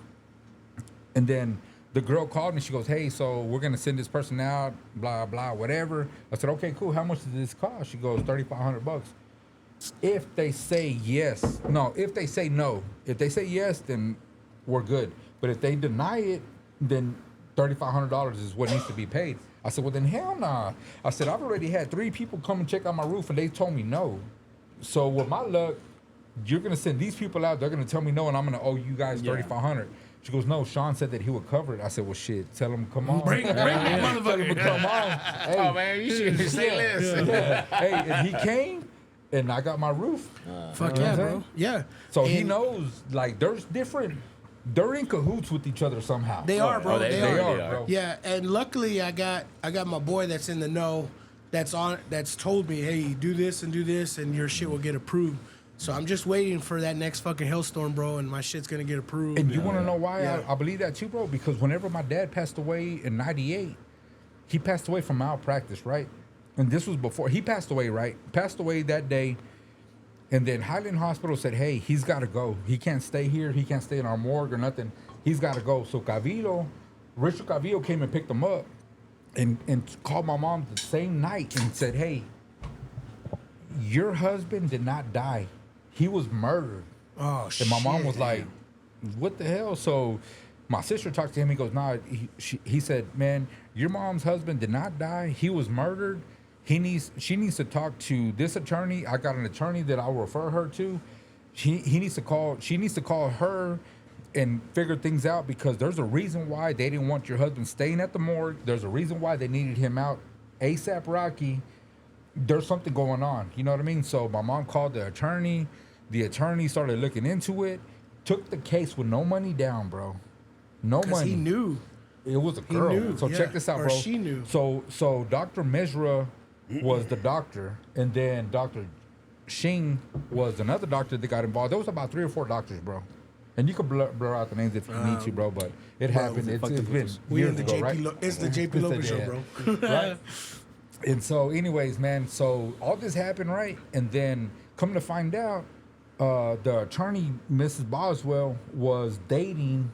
And then the girl called me. She goes, hey, so we're gonna send this person out, blah blah, whatever. I said, okay, cool. How much does this cost? She goes, $3,500. If they say yes, no. If they say no, if they say yes, then we're good. But if they deny it, then $3,500 is what needs to be paid. I said, well then hell nah. I said, I've already had 3 people come and check out my roof and they told me no. So with my luck, you're gonna send these people out. They're gonna tell me no, and I'm gonna owe you guys $3,500. She goes, no, Sean said that he would cover it. I said, well, shit, tell him come on. Bring Tell him motherfucker. come on. Hey, Oh man, you should say less. yeah. Hey, and he came, and I got my roof. Fuck You know yeah, what I'm bro. saying? Yeah. So he And knows, like, there's different. They're in cahoots with each other somehow. They are, bro. Oh, they they are. are. bro. Yeah, and luckily I got my boy that's in the know, that's told me, hey, do this, and your shit will get approved. So I'm just waiting for that next fucking hailstorm, bro, and my shit's gonna get approved. And you want to know why Yeah. I believe that too, bro? Because whenever my dad passed away in '98, he passed away from malpractice, right? And this was before he passed away, right? Passed away that day. And then Highland Hospital said, hey, he's got to go. He can't stay here. He can't stay in our morgue or nothing. He's got to go. So Richard Cavillo came and picked him up and called my mom the same night and said, hey, your husband did not die. He was murdered. Oh shit. And my mom was like, what the hell? So my sister talked to him. He goes, nah. He said, man, your mom's husband did not die. He was murdered. She needs to talk to this attorney. I got an attorney that I'll refer her to. She needs to call her and figure things out, because there's a reason why they didn't want your husband staying at the morgue. There's a reason why they needed him out ASAP Rocky. There's something going on. You know what I mean? So my mom called the attorney. The attorney started looking into it, took the case with no money down, bro. No 'Cause money. he knew. It was a girl. knew, So yeah. check this out, Or bro. she knew. So Dr. Mesra was the doctor, and then Dr. Shing was another doctor that got involved. There was about 3 or 4 doctors, bro. And you can blur out the names if you need to, bro. But it happened. It's been We in years the ago, JP. right? It's the JP Lopez show, Yeah. bro. Right. And so, anyways, man. So all this happened, right? And then come to find out, the attorney, Mrs. Boswell, was dating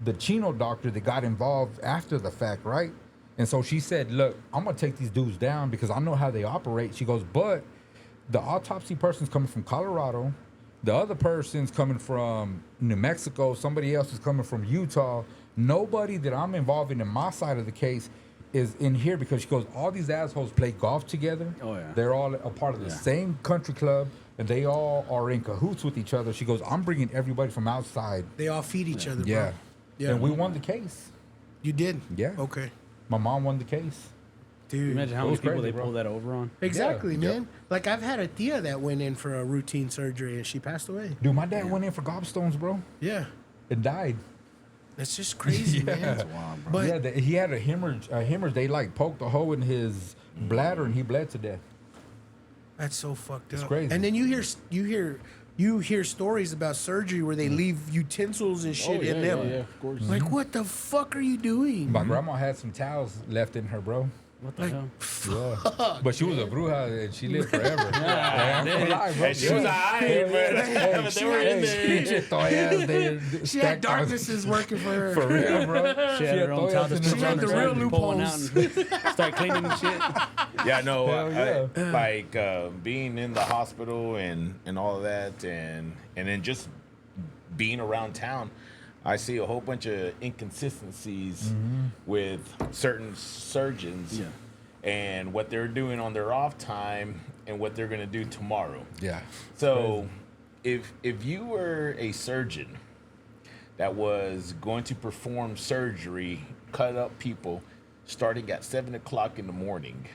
the Chino doctor that got involved after the fact, right? And so she said, look, I'm going to take these dudes down because I know how they operate. She goes, but the autopsy person's coming from Colorado. The other person's coming from New Mexico. Somebody else is coming from Utah. Nobody that I'm involving in my side of the case is in here, because she goes, all these assholes play golf together. Oh, yeah. They're all a part of the same country club, and they all are in cahoots with each other. She goes, I'm bringing everybody from outside. They all feed each other, bro. Yeah. Yeah. And we won the case. You did? Yeah. Okay. My mom won the case. Dude. Imagine how It many was people crazy, they bro. pulled that over on. Exactly, Yeah. man. Like, I've had a tia that went in for a routine surgery and she passed away. Dude, my dad went in for gobstones, bro, Yeah. and died. That's just crazy, man. But Yeah, he had a hemorrhage. They like poked a hole in his bladder and he bled to death. that's so fucked up. It's crazy. And then you hear stories about surgery where they leave utensils and shit in them. of course. Like, what the fuck are you doing? My grandma had some towels left in her, bro. What the hell? Yeah. But she was a bruja and she lived forever. Yeah, I'm gonna lie, bro. And she was alright, but they were in there. She had darknesses working for her. For real, bro. She had her own towel toilets in dispenser She had on the her real side, pulling out loopholes. and start cleaning and shit. Yeah, no, Hell yeah. like being in the hospital and all of that, and then just being around town, I see a whole bunch of inconsistencies with certain surgeons and what they're doing on their off time and what they're gonna do tomorrow. Yeah. So, if you were a surgeon that was going to perform surgery, cut up people, starting at 7 o'clock in the morning,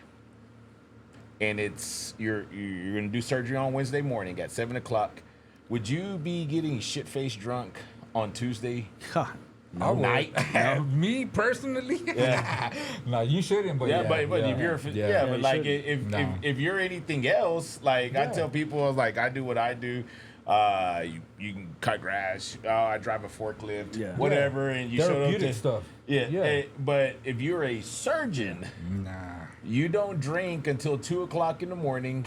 and you're gonna do surgery on Wednesday morning at 7 o'clock, would you be getting shit faced drunk on Tuesday? I would. Night. Me personally? Yeah. No, you shouldn't. But Yeah, but if you're but you like shouldn't. if you're anything else, like I tell people, like I do what I do. You can cut grass. I drive a forklift, whatever, and you show up therapeutic to stuff. Yeah, but if you're a surgeon, Nah. you don't drink until 2 o'clock in the morning.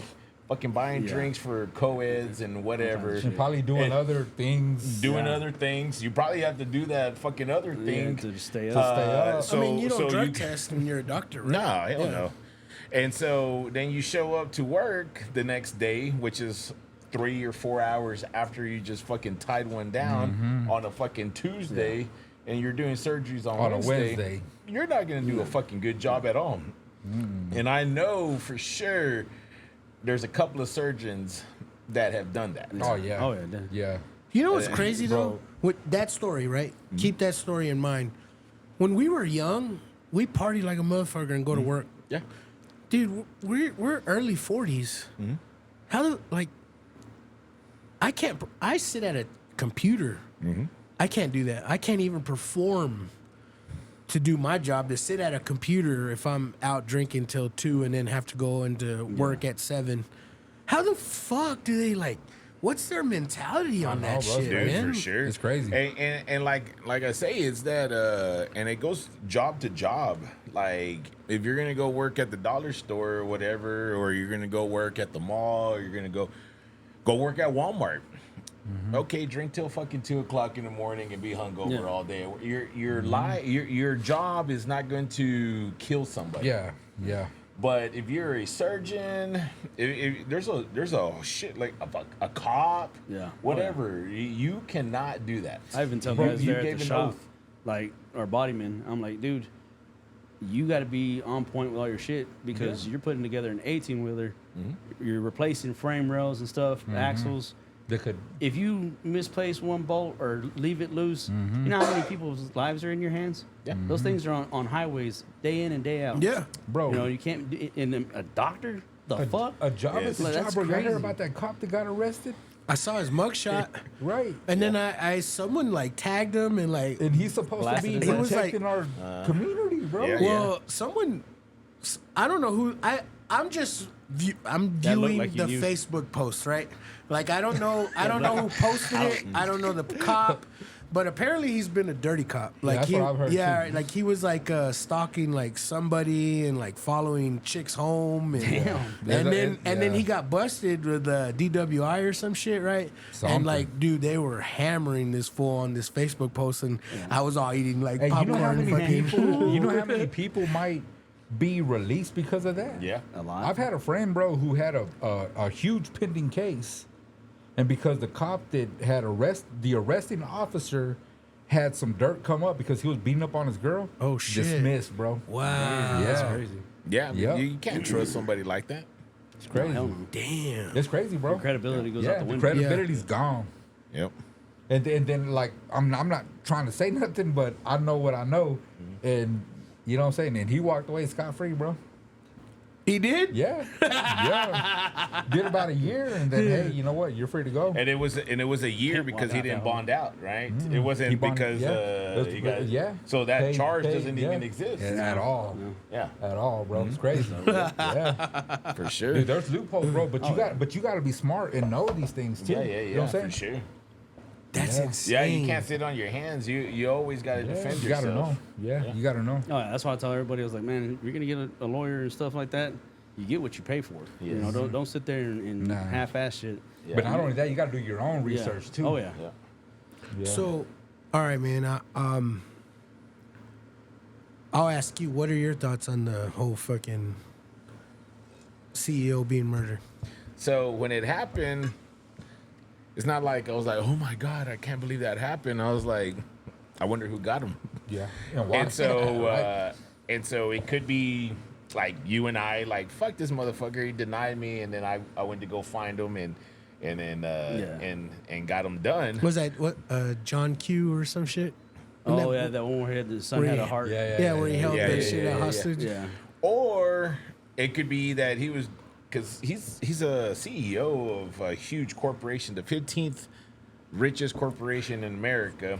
fucking buying drinks for co-eds and whatever. And probably doing other things. Doing other things. You probably have to do that fucking other thing. to stay up. stay up. So, I mean, you don't so drug test when you're a doctor, right? No, hell no. And so then you show up to work the next day, which is 3 or 4 hours after you just fucking tied one down on a fucking Tuesday, and you're doing surgeries on a Wednesday. Wednesday. You're not going to do a fucking good job at all. And I know for sure there's a couple of surgeons that have done that. Oh yeah. Oh, yeah, definitely. Yeah. You know what's crazy bro. though? With that story, right? Keep that story in mind. When we were young, we partied like a motherfucker and go to work. Yeah. Dude, we're early 40s. How do I sit at a computer. I can't do that. I can't even perform to do my job, to sit at a computer if I'm out drinking till 2 and then have to go into work at 7. How the fuck do they what's their mentality on that bro, shit, Dude, man? for sure. It's crazy. And like I say, it's that and it goes job to job. Like if you're gonna go work at the dollar store or whatever, or you're gonna go work at the mall, or you're gonna go work at Walmart. Okay, drink till fucking 2 o'clock in the morning and be hungover all day. Your job is not going to kill somebody. Yeah. Yeah. But if you're a surgeon, if there's a shit like a cop, Yeah. whatever, you cannot do that. I even tell Bro, guys you there at gave the an shop, oath. like our bodymen, I'm like, dude, you got to be on point with all your shit because you're putting together an 18-wheeler. You're replacing frame rails and stuff, axles. They could. If you misplace one bolt or leave it loose, you know how many people's lives are in your hands? Yeah. Those things are on highways day in and day out. Yeah. Bro. You know, you can't, and a doctor, the fuck? A job is a Like, job, that's bro. You heard crazy. about that cop that got arrested? I saw his mugshot, Right. and then I someone tagged him and And he's supposed Blasted to be his ass. protecting our community, bro. Yeah. well, someone, I don't know who I'm just I'm That looked viewing like you the knew. Facebook post, right? Like I don't know who posted it. I don't know the cop, but apparently he's been a dirty cop. Like that's he, what I've heard, yeah, too. like he was stalking somebody and following chicks home. And, There's and a- then yeah. he got busted with DWI or some shit, right? Something. And dude, they were hammering this fool on this Facebook post, and I was all eating Hey, popcorn. you know how many fucking- people? You know how many people might be released because of that? Yeah. A lot. I've had a friend, bro, who had a huge pending case, and because the cop that had the arresting officer had some dirt come up because he was beating up on his girl. Oh, shit. Dismissed, bro. Wow, Yeah. that's crazy. Yeah, I mean, Yeah. you can't trust somebody like that. It's crazy. Hell no. Damn. It's crazy, bro. Credibility goes out Yeah, the the window. credibility's gone. Yep. And then I'm not trying to say nothing, but I know what I know, and you know what I'm saying. And he walked away scot free, bro. He did? Yeah, yeah. Did about a year, and then hey, you know what? You're free to go. And it was a year Can't because walk he out didn't that bond out, right? It He wasn't bonded- because yeah. you guys. Yeah. So that Paid- charge paid, doesn't yeah. even exist. At all. Yeah, At all, bro. It's crazy. Yeah. for sure. Dude, there's loopholes, bro. But you got to be smart and know these things too. Yeah, yeah, yeah, You know what I'm for saying? sure. That's insane. Yeah, you can't sit on your hands. You always got to Yeah, defend you yourself. gotta know. Yeah, you gotta know. Oh, yeah, that's why I tell everybody, I was like, man, you're gonna get a lawyer and stuff like that. You get what you pay for. You know, don't sit there and Nah. half-ass shit. Yeah. But not only that, you got to do your own Yeah. research too. Oh yeah. Yeah. Yeah. So, all right, man. I'll ask you, what are your thoughts on the whole fucking CEO being murdered? So when it happened, it's not like I was like, oh my God, I can't believe that happened. I was like, I wonder who got him. yeah. And why? And so, Right? and so it could be like you and I, like, fuck this motherfucker. He denied me, and then I went to go find him and then and got him done. Was that what John Q or some shit? Oh that- yeah, that one where he had the son where had he- a heart. Yeah, where he held yeah, that yeah, shit yeah, at yeah. hostage. Yeah. Or it could be that he was, because he's a CEO of a huge corporation, the 15th richest corporation in America.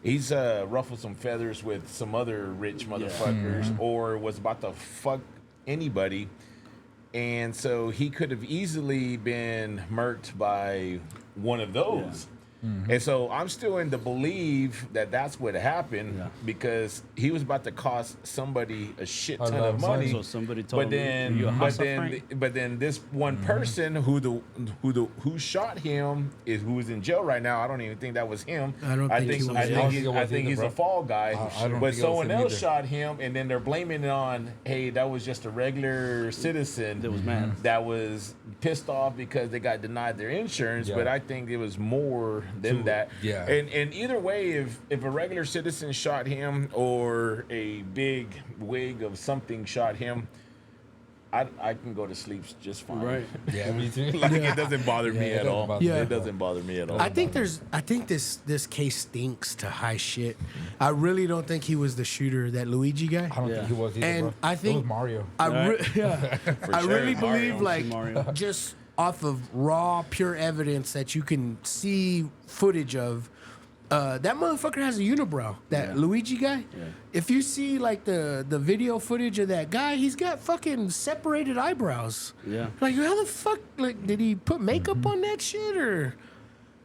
He's ruffled some feathers with some other rich motherfuckers, or was about to fuck anybody, and so he could have easily been murked by one of those. And so I'm still in the belief that that's what happened because he was about to cost somebody a shit ton of money. So somebody told But then, him, "You a hostile, Frank?" but then this one person who shot him who is in jail right now. I don't even think that was him. I don't think he was. I think he's a fall guy. I don't But think it was someone him else either. shot him, and then they're blaming it on, hey, that was just a regular citizen That was mad. that was pissed off because they got denied their insurance. Yeah. But I think it was more than that. yeah. And either way, if a regular citizen shot him or a big wig of something shot him, I can go to sleep just fine. Right. Yeah, me too. Like it doesn't bother me it at doesn't all. bother me at It all. doesn't bother me at all. I think this case stinks to high shit. I really don't think he was the shooter, that Luigi guy. I don't Yeah. think he was either, And bro. I It think was Mario. I sure, really Mario. believe like Mario. just off of raw, pure evidence that you can see footage of. That motherfucker has a unibrow. That Yeah. Luigi guy. Yeah. If you see like the video footage of that guy, he's got fucking separated eyebrows. Yeah. Like how the fuck? Like did he put makeup on that shit or?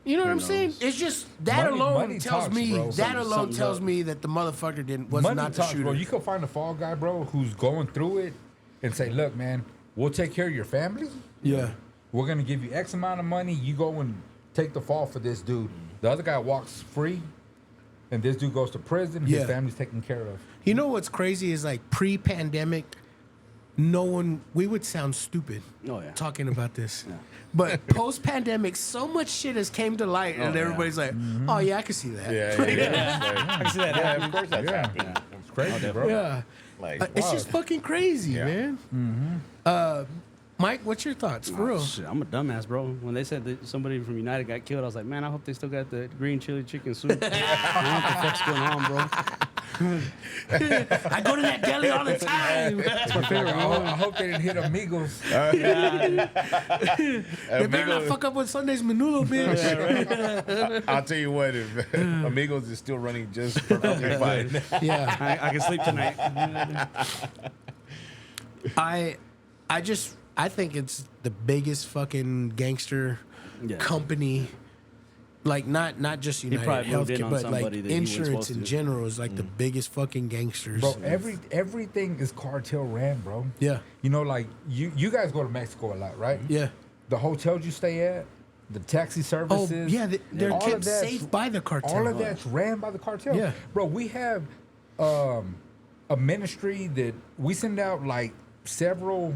You know what I'm saying? knows? It's just that Money- alone money tells talks, me. bro. That alone Something's tells up. me that the motherfucker was Money not the talks, shooter. bro. You can find a fall guy, bro, who's going through it and say, look, man, we'll take care of your family. yeah. We're going to give you X amount of money. You go and take the fall for this dude. The other guy walks free, and this dude goes to prison. Yeah. His family's taken care of. You know what's crazy is like pre-pandemic, we would sound stupid Oh, yeah. talking about this. But post-pandemic, so much shit has came to light, and yeah. everybody's like, "Oh yeah, I can see that." Yeah, I can see that happening. of course that's happening. It's crazy, bro. Yeah. Like, It's just fucking crazy, Yeah. man. Mike, what's your thoughts for real? Shit, I'm a dumbass, bro. When they said that somebody from United got killed, I was like, man, I hope they still got the green chili chicken soup. I don't know what the fuck's going on, bro. I go to that deli all the time. That's my favorite. I hope they didn't hit Amigos. They better not fuck up with Sunday's Menudo, bitch. I'll tell you what, if Amigos is still running just perfectly fine. Yeah. I can sleep tonight. I think it's the biggest fucking gangster Yeah. company. Like not just United probably moved in Healthcare, on but like somebody that he wasn't insurance supposed in to. general is like the biggest fucking gangsters. Bro, everything is cartel ran, bro. Yeah. You know, like, you guys go to Mexico a lot, right? Yeah. The hotels you stay at, the taxi Oh services. yeah, they're all of kept that's- safe by the cartel. All of that's ran by the cartel. Yeah. Bro, we have a ministry that we send out like several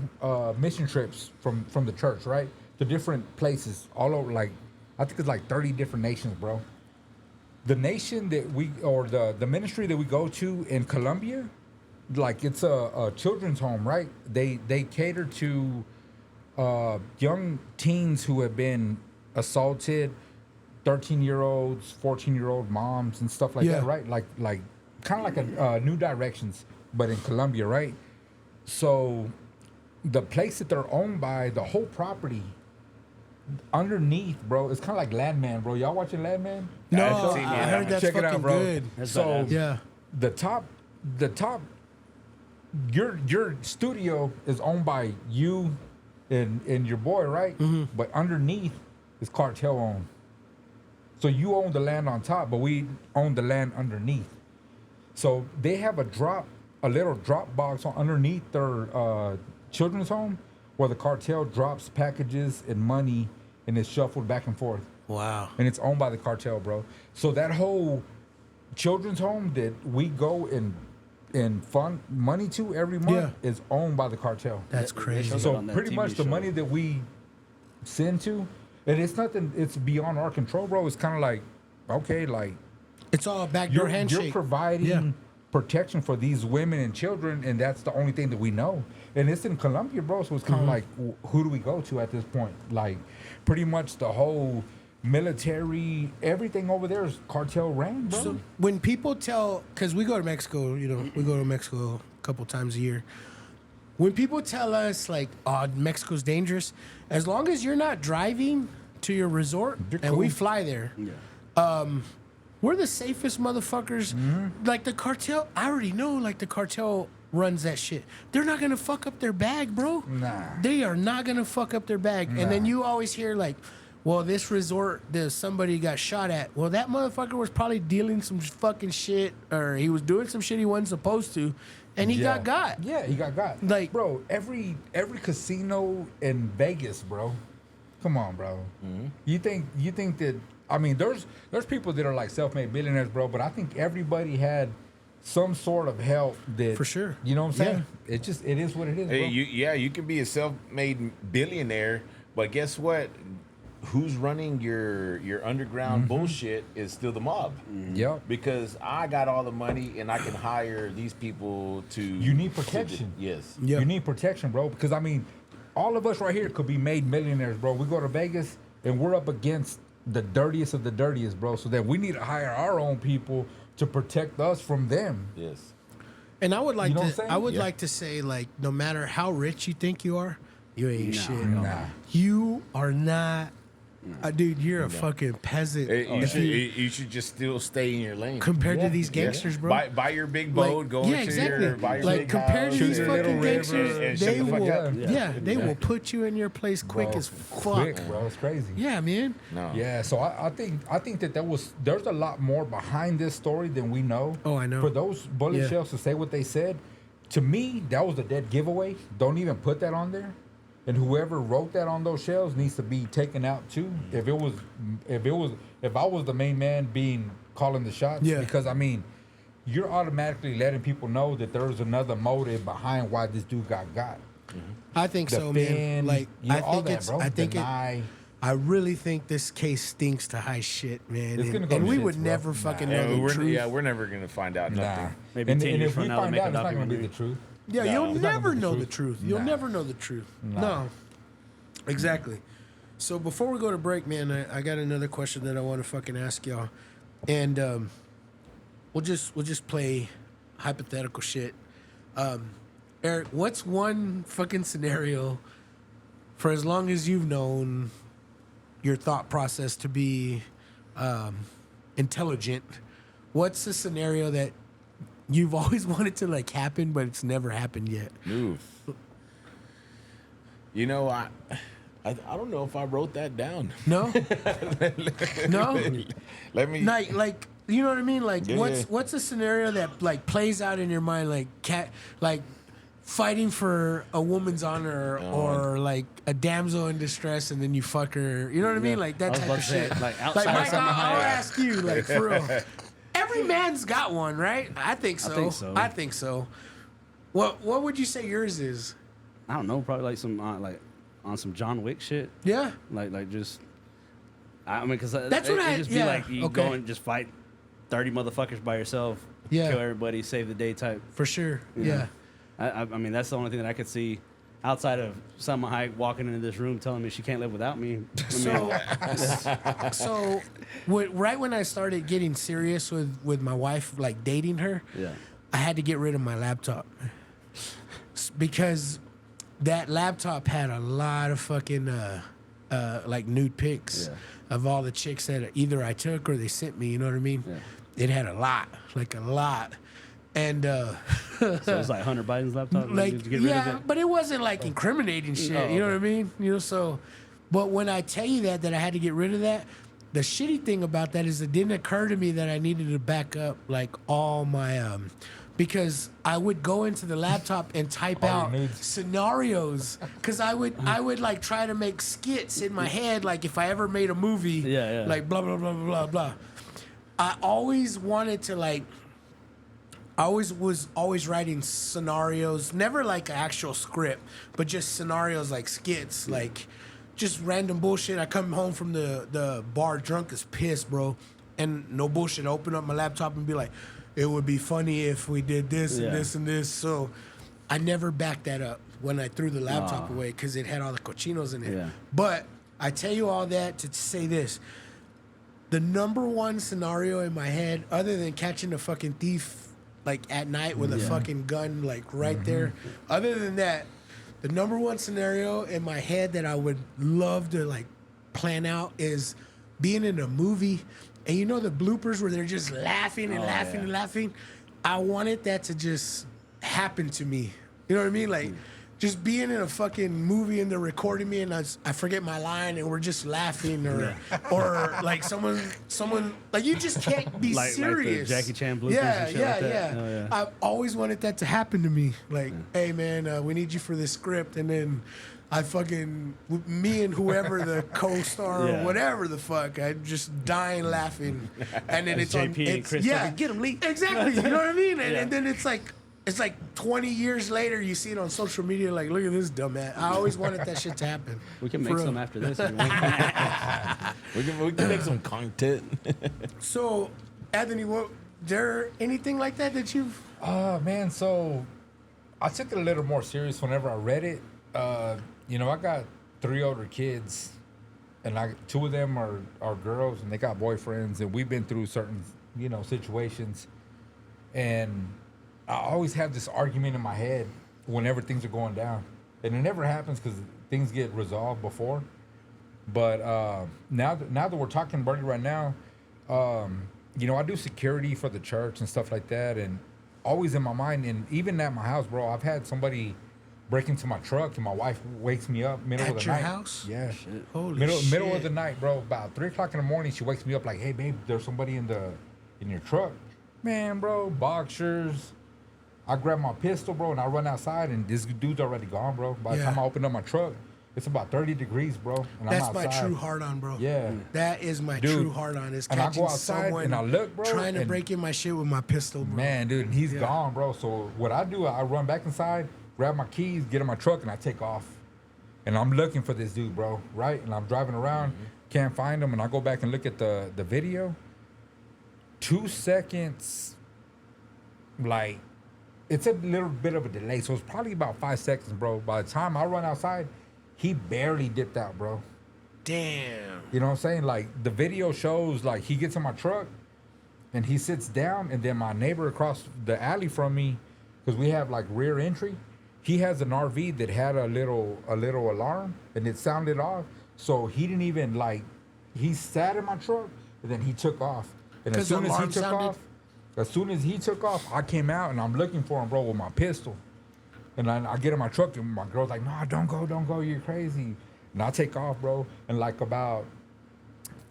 mission trips from the church, right? To different places all over, like, I think it's like 30 different nations, bro. The nation that the ministry that we go to in Colombia, like, it's a children's home, right? They cater to young teens who have been assaulted, 13-year-olds, 14-year-old moms and stuff like Yeah. that, right? Like kind of like a New Directions, but in Colombia, right? So the place that they're owned by, the whole property underneath, bro, it's kind of like Landman, bro. Y'all watching Landman? No, I haven't seen I it. heard that's Check it fucking out, bro. good. That's So badass. Yeah. the top, your studio is owned by you and your boy, right? Mm-hmm. But underneath is cartel owned. So you own the land on top, but we own the land underneath. So they have a little drop box on underneath their children's home where the cartel drops packages and money and it's shuffled back and forth. Wow. And it's owned by the cartel, bro. So that whole children's home that we go and fund money to every month Yeah. is owned by the cartel. That's crazy. shows So on that pretty TV much the show. money that we send to, and it's nothing, it's beyond our control, bro. It's kind of like, okay, like, It's all backdoor you're handshake. providing Yeah. protection for these women and children, and that's the only thing that we know. And it's in Colombia, bro. So it's kind of like, who do we go to at this point? Like, pretty much the whole military, everything over there is cartel ran, bro. So when people tell, because we go to Mexico, we go to Mexico a couple times a year. When people tell us like, "Oh, Mexico's dangerous," as long as you're not driving to your resort You're and we cool. fly there, we're the safest motherfuckers. Like the cartel, I already know. Like the cartel runs that shit. They're not gonna fuck up their bag, bro. Nah. They are not gonna fuck up their bag. And then you always hear like, well, this resort, somebody got shot at. Well, that motherfucker was probably dealing some fucking shit, or he was doing some shit he wasn't supposed to, and he got. Yeah, he got. Like- bro, every casino in Vegas, bro. Come on, bro. You think that? I mean, there's people that are like self-made billionaires, bro. But I think everybody had some sort of help that, For sure. You know what I'm saying? It is what it is, bro. Hey, you can be a self-made billionaire, but guess what? Who's running your underground bullshit is still the mob. Yep. Because I got all the money and I can hire these people to. You need protection. Yes. Yeah. You need protection, bro. Because I mean, all of us right here could be made millionaires, bro. We go to Vegas and we're up against the dirtiest of the dirtiest, bro. So that we need to hire our own people to protect us from them. Yes. And I would like You know what I'm to, saying? I would Yeah. like to say, like, no matter how rich you think you are, you ain't shit. Nah. You are not, dude. You're a fucking peasant. If You should just still stay in your lane. compared to these gangsters, bro. Buy your big boat, go yeah, into exactly. your buy your Like big compared house, to these shoot fucking your little gangsters, river, and they shut the fuck will, up. they will put you in your place quick Bro, as fuck. Quick, bro. It's crazy. Yeah, man. No. Yeah, so I think that there's a lot more behind this story than we know. Oh, I know. For those bullet Yeah. shells to say what they said, to me that was a dead giveaway. Don't even put that on there. And whoever wrote that on those shells needs to be taken out too. If I was the main man calling the shots, Yeah. because I mean, you're automatically letting people know that there's another motive behind why this dude got. I think so, man. Defend, Like, you know, I all think that, it's, bro. I think Deny. I really think this case stinks to high shit, man. It's And, gonna go and to we shits, would bro. never fucking know And the we're, truth. yeah, we're never gonna find out nothing. Nah. Maybe and 10 and years if we from now, they'll find make a out, it's not gonna be the documentary. truth. Yeah, No, you'll it's not gonna never be know the the truth. truth. You'll Nah. never know the truth. Nah. No. Exactly. So before we go to break, man, I got another question that I want to fucking ask y'all, and we'll just play hypothetical shit. Eric, what's one fucking scenario for as long as you've known your thought process to be intelligent? What's the scenario that you've always wanted to like happen, but it's never happened yet? Ooh. You know, I don't know if I wrote that down. No, no. Let me. Like you know what I mean? Like Yeah, yeah. what's a scenario that like plays out in your mind, like fighting for a woman's honor or like a damsel in distress and then you fuck her. You know what I mean? Like that was type about of to say, shit. like, outside of Mike, Summer I'll High. ask you, like for real. Every man's got one, right? I think so. I think so. What would you say yours is? I don't know, probably like some on some John Wick shit. Yeah. Like just. I mean, because That's what I- just yeah, be like you okay. go and just fight 30 motherfuckers by yourself. Yeah. Kill everybody, save the day type. For sure. you Yeah. know? I mean, that's the only thing that I could see outside of Salma Hayek walking into this room telling me she can't live without me. So right when I started getting serious with my wife, like dating her, Yeah. I had to get rid of my laptop because that laptop had a lot of fucking like nude pics of all the chicks that either I took or they sent me. You know what I mean? Yeah. It had a lot, and So it's like Hunter Biden's laptop. like just get rid of yeah, it. but it wasn't like incriminating shit. Oh, You know okay. what I mean? You know, so. But when I tell you that I had to get rid of that, the shitty thing about that is it didn't occur to me that I needed to back up like all my because I would go into the laptop and type All out your nudes. scenarios because I would like try to make skits in my head like if I ever made a movie Yeah, yeah. like blah blah blah blah blah blah. I always wanted to like I was always writing scenarios, never like an actual script, but just scenarios like skits, like just random bullshit. I come home from the bar drunk as piss, bro, and no bullshit. I open up my laptop and be like, it would be funny if we did this Yeah. and this and this. So I never backed that up when I threw the laptop away because it had all the cochinos in it. Yeah. But I tell you all that to say this. The number one scenario in my head, other than catching a fucking thief like at night with a fucking gun like right there, other than that, the number one scenario in my head that I would love to like plan out is being in a movie and you know the bloopers where they're just laughing and laughing yeah. and laughing. I wanted that to just happen to me. You know what I mean? Like just being in a fucking movie and they're recording me and I forget my line and we're just laughing or like someone like you just can't be Like the serious. Jackie Chan bloopers Yeah, and shit yeah, like that? yeah. Oh, yeah. I've always wanted that to happen to me. Like, hey man, we need you for this script, and then I fucking me and whoever the co-star Yeah. or whatever the fuck, I just dying laughing, and then it's on. JP and It's, Chris yeah, talking, "Get 'em, Lee." Exactly. You know what I mean? And, Yeah. and then it's like 20 years later, you see it on social media. Like, look at this dumbass. I always wanted that shit to happen. We can For make real. some after this. If you want. We can make some content. So, Anthony, there anything like that you've? Man, so I took it a little more serious whenever I read it. You know, I got 3 older kids, and 2 of them are girls, and they got boyfriends, and we've been through certain, you know, situations. And I always have this argument in my head whenever things are going down. And it never happens because things get resolved before. But now that we're talking about it right now, you know, I do security for the church and stuff like that. And always in my mind, and even at my house, bro, I've had somebody break into my truck and my wife wakes me up middle of the At your night. house? Yeah. Holy Middle of shit. the night, bro. About 3 o'clock in the morning, she wakes me up like, "Hey, babe, there's somebody in your truck." Man, bro, boxers. I grab my pistol, bro, and I run outside, and this dude's already gone, bro. By the Yeah. time I open up my truck, it's about 30 degrees, bro. And That's I'm my outside. true hard on, bro. Yeah. That is my Dude, true hard on. Is and I go catching outside someone and I look, bro, trying to and- break in my shit with my pistol, bro. Man, dude, and he's Yeah. gone, bro. So what I do, I run back inside, grab my keys, get in my truck, and I take off. And I'm looking for this dude, bro, right? And I'm driving around, can't find him, and I go back and look at the video. 2 seconds, like, it's a little bit of a delay, so it's probably about 5 seconds, bro. By the time I run outside, he barely dipped out, bro. Damn. You know what I'm saying? Like, the video shows, like, he gets in my truck and he sits down, and then my neighbor across the alley from me, because we have, like, rear entry, he has an RV that had a little alarm, and it sounded off. So he didn't even, like, he sat in my truck, and then he took off. And as 'Cause the soon as he alarm took sounded? off, I came out, and I'm looking for him, bro, with my pistol. And I get in my truck, and my girl's like, "No, don't go, you're crazy." And I take off, bro. And like about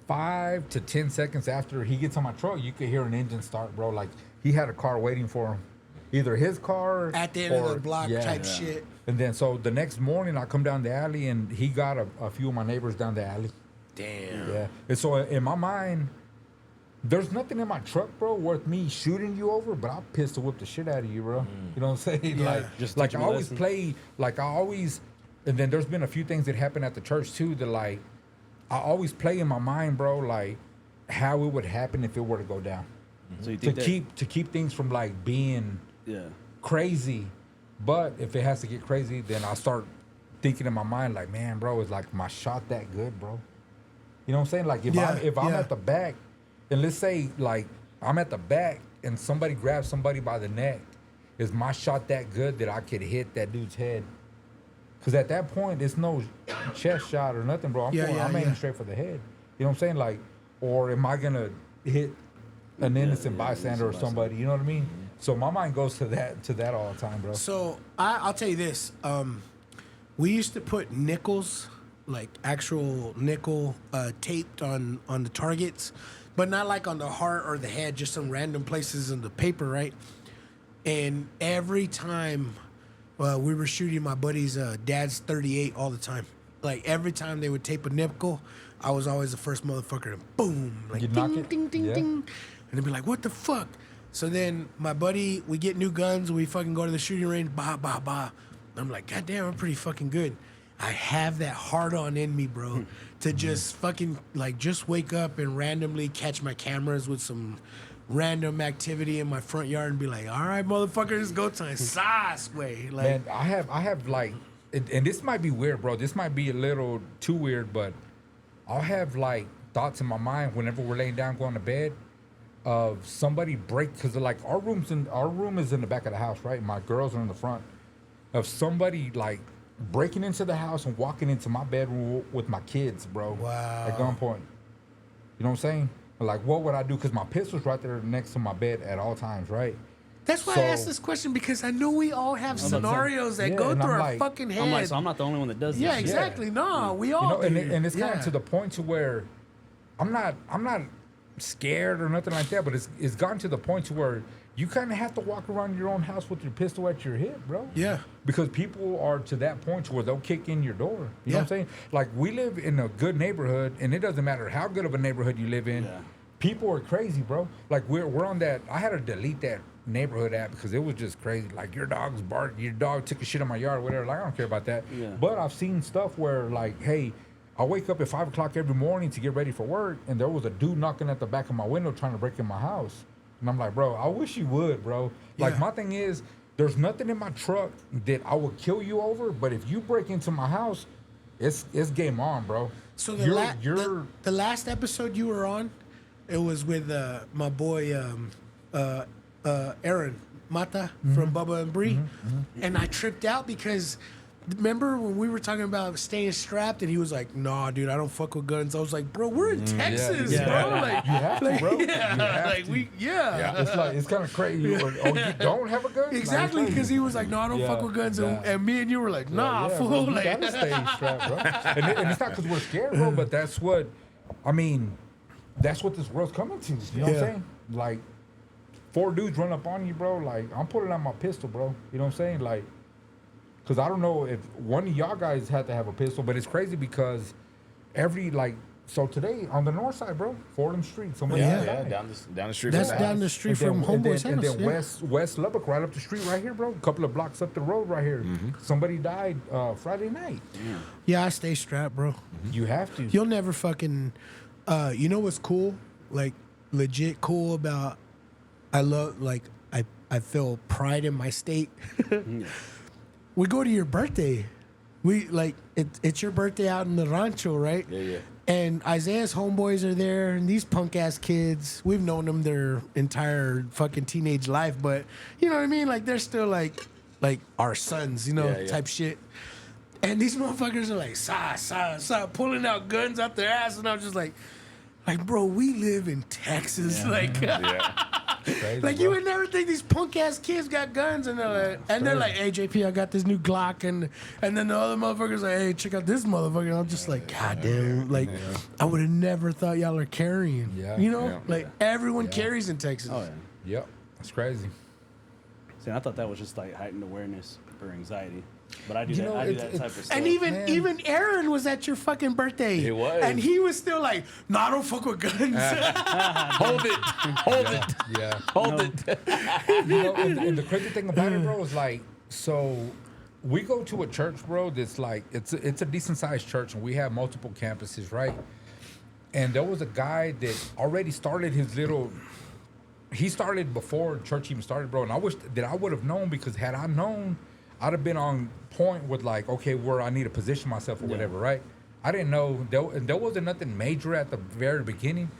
5 to 10 seconds after he gets on my truck, you could hear an engine start, bro. Like he had a car waiting for him, either his car At the end of the block type shit. And then so the next morning, I come down the alley, and he got a few of my neighbors down the alley. Damn. Yeah. And so in my mind, there's nothing in my truck, bro, worth me shooting you over, but I'll pistol whip the shit out of you, bro. You know what I'm saying? Yeah. Like, Just like teach I 'em a always lesson. and then there's been a few things that happen at the church too that like, I always play in my mind, bro, like how it would happen if it were to go down. So you To think that, keep things from like being yeah. crazy, but if it has to get crazy, then I start thinking in my mind like, man, bro, is like my shot that good, bro? You know what I'm saying? Like if I'm Yeah. at the back, and let's say like I'm at the back and somebody grabs somebody by the neck, is my shot that good that I could hit that dude's head? Because at that point, it's no chest shot or nothing, bro. I'm aiming straight for the head. You know what I'm saying? Like, or am I gonna hit an innocent bystander or somebody? You know what I mean? So my mind goes to that all the time, bro. So I'll tell you this. We used to put nickels, like actual nickel, taped on the targets, but not like on the heart or the head, just some random places in the paper, right? And every time we were shooting my buddy's dad's 38 all the time. Like every time they would tape a nickel, I was always the first motherfucker to boom, like You'd knock ding, it? ding, ding, Yeah. ding. And they'd be like, what the fuck? So then my buddy, we get new guns, we fucking go to the shooting range, bah, bah, bah. I'm like, God damn, I'm pretty fucking good. I have that hard on in me, bro, to just fucking like just wake up and randomly catch my cameras with some random activity in my front yard and be like, all right, motherfuckers, go time. Sauce way. Like, Man, I have like, and this might be weird, bro. This might be a little too weird, but I'll have like thoughts in my mind whenever we're laying down going to bed of somebody because like our room is in the back of the house, right? My girls are in the front. Of somebody like breaking into the house and walking into my bedroom with my kids, bro. Wow. At gunpoint. You know what I'm saying? Like, what would I do? Because my pistol's right there next to my bed at all times, right? That's why I asked this question, because I know we all have scenarios that go and through I'm our like- fucking head. I'm like, so I'm not the only one that does this. Yeah, exactly. No, we all do. And it's gotten Yeah. to the point to where I'm not scared or nothing like that, but it's gotten to the point to where you kind of have to walk around your own house with your pistol at your hip, bro. Yeah. Because people are to that point to where they'll kick in your door. You know what I'm saying? Like, we live in a good neighborhood, and it doesn't matter how good of a neighborhood you live in. Yeah. People are crazy, bro. Like, we're on that. I had to delete that neighborhood app because it was just crazy. Like, your dog's barking, your dog took a shit in my yard, whatever. Like, I don't care about that. Yeah. But I've seen stuff where, like, hey, I wake up at 5 o'clock every morning to get ready for work, and there was a dude knocking at the back of my window trying to break in my house. And I'm like, bro, I wish you would, bro. Like, Yeah. my thing is, there's nothing in my truck that I would kill you over, but if you break into my house, it's game on, bro. So the last episode you were on, it was with my boy Aaron Mata from Bubba and Bree, and I tripped out because remember when we were talking about staying strapped, and he was like, "Nah, dude, I don't fuck with guns." I was like, "Bro, we're in Texas, bro. Like, You have to, bro. You have like to. yeah." It's like, it's kind of crazy. You don't have a gun? Exactly, Like, because he was like, "No, I don't fuck with guns," and me and you were like, "Nah, yeah, fool." bro, you Like, gotta stay strapped, bro. And it's not because we're scared, bro, but that's what, I mean, that's what this world's coming to. You know what I'm saying? Like, 4 dudes run up on you, bro. Like, I'm pulling out my pistol, bro. You know what I'm saying? Like, because I don't know if one of y'all guys had to have a pistol, but it's crazy because so today on the north side, bro, Fordham Street, somebody died. down the street. that's from the down the house. street from Homeboy's house. And then yeah. West Lubbock, right up the street, right here, bro. A couple of blocks up the road, right here. Somebody died Friday night. Yeah, I stay strapped, bro. You have to. You'll never fucking. You know what's cool? Like, legit cool about. I love, like, I feel pride in my state. We go to your birthday. We, like, it's your birthday out in the rancho, right? Yeah. And Isaiah's homeboys are there, and these punk ass kids, we've known them their entire fucking teenage life, but you know what I mean? Like, they're still like our sons, you know, Yeah. type shit. And these motherfuckers are like, sa, pulling out guns out their ass, and I'm just like, bro, we live in Texas, like. Crazy, Like, bro. you would never think these punk ass kids got guns, and they're like, "Hey, JP, I got this new Glock," and then the other motherfuckers like, "Hey, check out this motherfucker." And I'm just like, God damn, like, I would have never thought y'all are carrying. Yeah. You know, Yeah. like everyone carries in Texas. Oh, yeah. Yep, that's crazy. See, I thought that was just like heightened awareness for anxiety. But I do You that. know, I do it's- that type of stuff. And even Aaron was at your fucking birthday. He was. and he was still like, "No, I don't fuck with guns." Hold it. Yeah. Hold it. You know, and the crazy thing about it, bro, is like, so we go to a church, bro, that's like, it's a decent sized church, and we have multiple campuses, right? And there was a guy that already started his little. He started before church even started, bro. And I wish that I would have known, because had I known, I'd have been on point with, like, okay, where I need to position myself or whatever, right? I didn't know. There wasn't nothing major at the very beginning,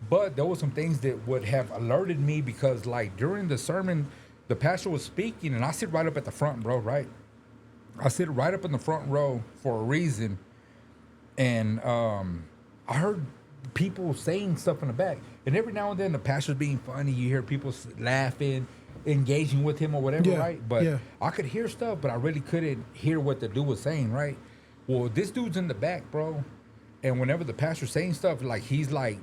but there was some things that would have alerted me, because, like, during the sermon, the pastor was speaking, and I sit right up at the front row, right? I sit right up in the front row for a reason. And I heard people saying stuff in the back. And every now and then the pastor's being funny. You hear people laughing, engaging with him or whatever, Yeah, right? But yeah. I could hear stuff, but I really couldn't hear what the dude was saying, right? Well, this dude's in the back, bro. And whenever the pastor's saying stuff, like, he's like,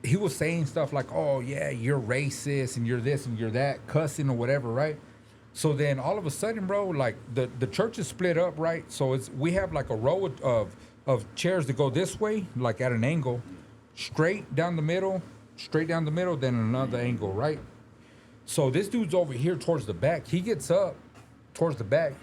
he was saying stuff like, "Oh, yeah, you're racist and you're this and you're that," cussing or whatever, right? So then all of a sudden, bro, like, the church is split up, right? So we have like a row of chairs that go this way, like at an angle, straight down the middle, then another angle, right? So this dude's over here towards the back. He gets up towards the back.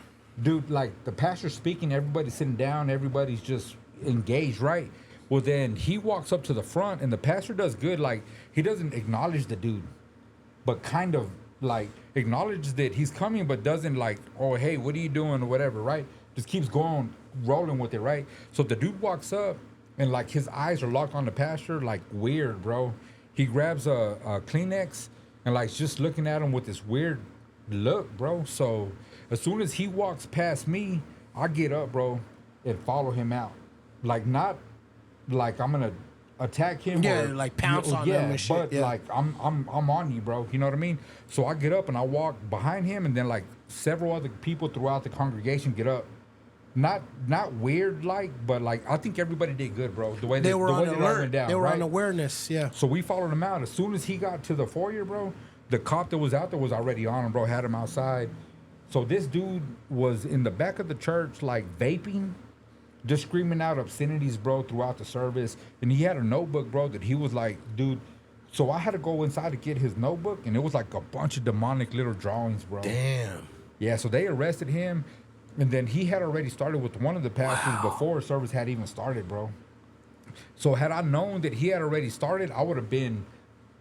Dude, like, the pastor's speaking, everybody's sitting down, everybody's just engaged, right? Well, then he walks up to the front, and the pastor does good. Like, he doesn't acknowledge the dude, but kind of, like, acknowledges that he's coming, but doesn't, like, "Oh, hey, what are you doing?" or whatever, right? Just keeps going, rolling with it, right? So the dude walks up, and, like, his eyes are locked on the pastor, like, weird, bro. He grabs a Kleenex and, like, just looking at him with this weird look, bro. So as soon as he walks past me, I get up, bro, and follow him out. Like, not like I'm gonna attack him. Yeah, or, like pounce on them and shit, But yeah. like I'm on you, bro. You know what I mean? So I get up and I walk behind him, and then like several other people throughout the congregation get up. Not weird like, but like I think everybody did good, bro. The way They were the on way that all alert. went down, They were right? on awareness. Yeah. So we followed him out. As soon as he got to the foyer, bro, the cop that was out there was already on him, bro. Had him outside. So this dude was in the back of the church, like vaping, just screaming out obscenities, bro, throughout the service. And he had a notebook, bro, that he was like, dude. So I had to go inside to get his notebook, and it was like a bunch of demonic little drawings, bro. Damn. Yeah, so they arrested him, and then he had already started with one of the pastors before service had even started, bro. So had I known that he had already started, I would have been,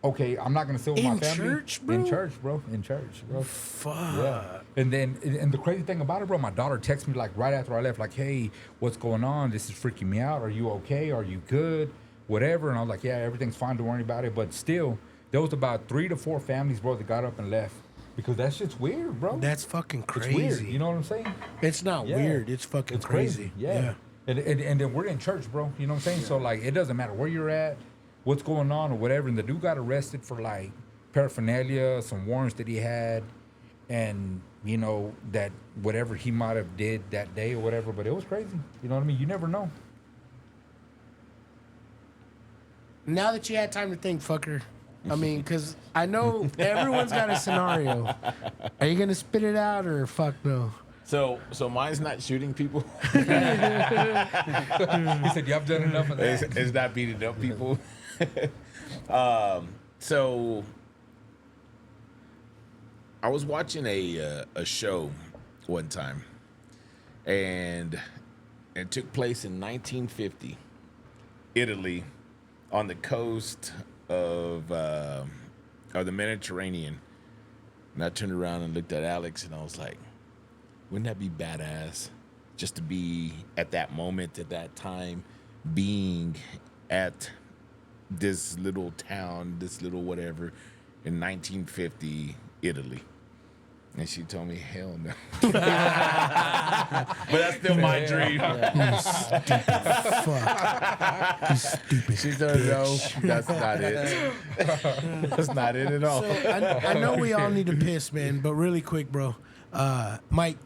okay, I'm not going to sit with my In family. church, bro? In church, bro. In church, bro. Fuck. Yeah. And then, and the crazy thing about it, bro, my daughter texted me like right after I left, like, hey, what's going on? This is freaking me out. Are you okay? Are you good? Whatever. And I was like, yeah, everything's fine. Don't worry about it. But still, there was about 3 to 4 families, bro, that got up and left. Because that shit's weird, bro. That's fucking It's crazy. weird. You know what I'm saying? It's not Yeah. weird. It's fucking It's crazy. Yeah. And then we're in church, bro. You know what I'm saying? So, like, it doesn't matter where you're at, what's going on, or whatever. And the dude got arrested for, like, paraphernalia, some warrants that he had, and, you know, that whatever he might have did that day or whatever. But it was crazy. You know what I mean? You never know. Now that you had time to think, fucker. I mean, because I know everyone's got a scenario. Are you going to spit it out or fuck no? So mine's not shooting people. He said, yeah, I've done enough of that. It's not beating up people. So I was watching a show one time, and it took place in 1950, Italy, on the coast of the Mediterranean. And I turned around and looked at Alex, and I was like, wouldn't that be badass just to be at that moment, at that time, being at this little town, this little whatever, in 1950 Italy? And she told me, hell no. But that's still my dream. Fuck. You stupid. She said, no, that's not it. That's not it at all. So I know we all need to piss, man, but really quick, bro. Mike,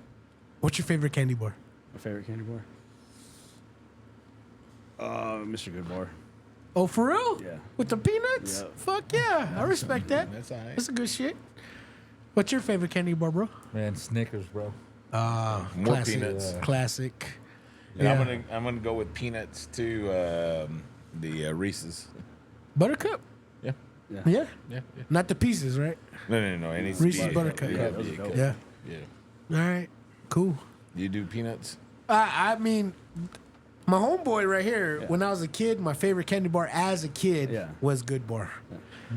what's your favorite candy bar? My favorite candy bar? Mr. Good Bar. Oh, for real? Yeah. With the peanuts? Yep. Fuck yeah. I respect that. That's all right. That's a good shit. What's your favorite candy bar, bro? Man, Snickers, bro. More Classic. peanuts. Classic. And Yeah. I'm gonna go with peanuts too. The Reese's. Buttercup? Yeah. Yeah. Yeah. Yeah. Not the pieces, right? No. It needs to Reese's be Buttercup. Yeah. those are dope. Yeah. Yeah. All right. Cool. You do peanuts? I mean, my homeboy right here, when I was a kid, my favorite candy bar as a kid Yeah. was Good Bar.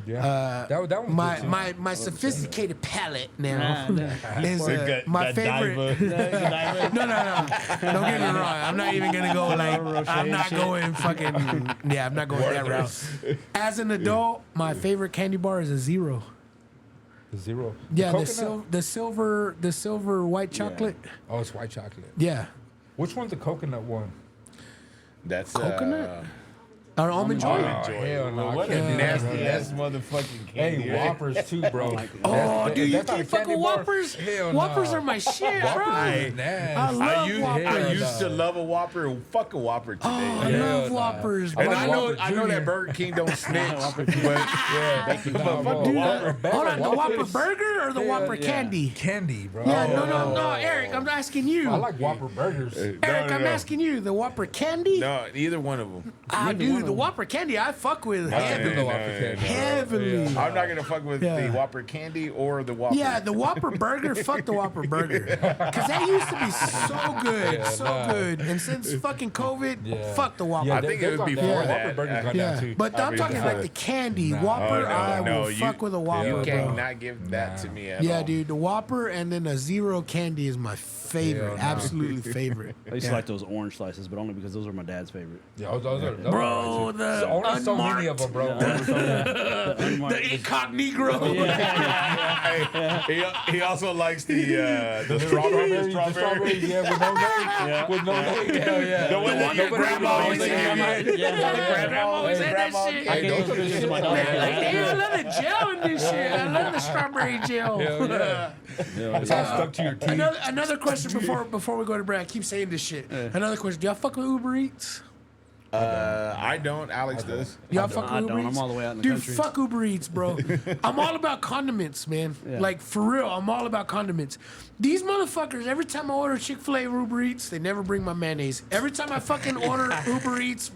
Yeah. that was My good, too. my sophisticated palate now is Good- my good favorite. diver. No. Don't get me wrong. I'm not even gonna go like. I'm not going fucking. Yeah, I'm not going that route. As an adult, my favorite candy bar is a Zero. The Zero. Yeah, coconut? the silver white chocolate. Oh, it's white chocolate. Yeah. Which one's the coconut one? That's Coconut? Or almond joy. Almond Joy. hell no, I What a can't do that, nasty bro. ass motherfucking candy. Hey, Whoppers too, bro. Oh, dude, you That's not a can't fuck candy with bar. Whoppers. Hell Whoppers no. are my shit, Whoppers bro. is nasty. I love Whoppers. I used to love a Whopper and fuck a Whopper today. Oh, I Hell love nah. Whoppers, I bro. And like Whopper I know that Jr. Burger King don't snitch, but Yeah, but fuck bro. a Whopper. Hold on, the Whopper Whoppers- burger or the Whopper yeah. candy? Candy, bro. Yeah, no, Eric, I'm asking you. I like Whopper burgers. Eric, I'm asking you, the Whopper candy? No, either one of them. Dude, the Whopper candy I fuck with heavily. the Whopper candy. Heavily. I'm not gonna fuck with Yeah. the Whopper candy or the Whopper. Yeah, the Whopper burger, fuck the Whopper burger. Because that used to be so good, so good. And since fucking COVID, fuck the Whopper. I think it was before Whopper that. burgers gone Yeah, down too. but I'm talking like the candy Whopper. I will fuck with a Whopper, You bro. cannot give that to me at all. Yeah, dude, the Whopper and then a Zero candy is my favorite, Hell no. absolutely favorite. I used to like those orange slices, but only because those are my dad's favorite. Yeah, those are Bro, know, the only so many of unmarked, them, bro. Only so many. the incognito. He also likes the strawberries. Strawberries, yeah, with no name. With no name. Hell yeah. The one that your grandma always had. Grandma always had that shit. I can't even this to my dog. Like, damn, I love the gel in this shit. I love the strawberry gel. Hell yeah. It's all stuck to your teeth. Another question before we go to break. I keep saying this shit. Another question. Do y'all fuck with Uber Eats? I don't. Alex does. Y'all fuck with I Uber don't. Eats? I'm all the way out in the Dude, country. fuck Uber Eats, bro. I'm all about condiments, man. Yeah. Like, for real, I'm all about condiments. These motherfuckers, every time I order Chick-fil-A or Uber Eats, they never bring my mayonnaise. Every time I fucking order Uber Eats,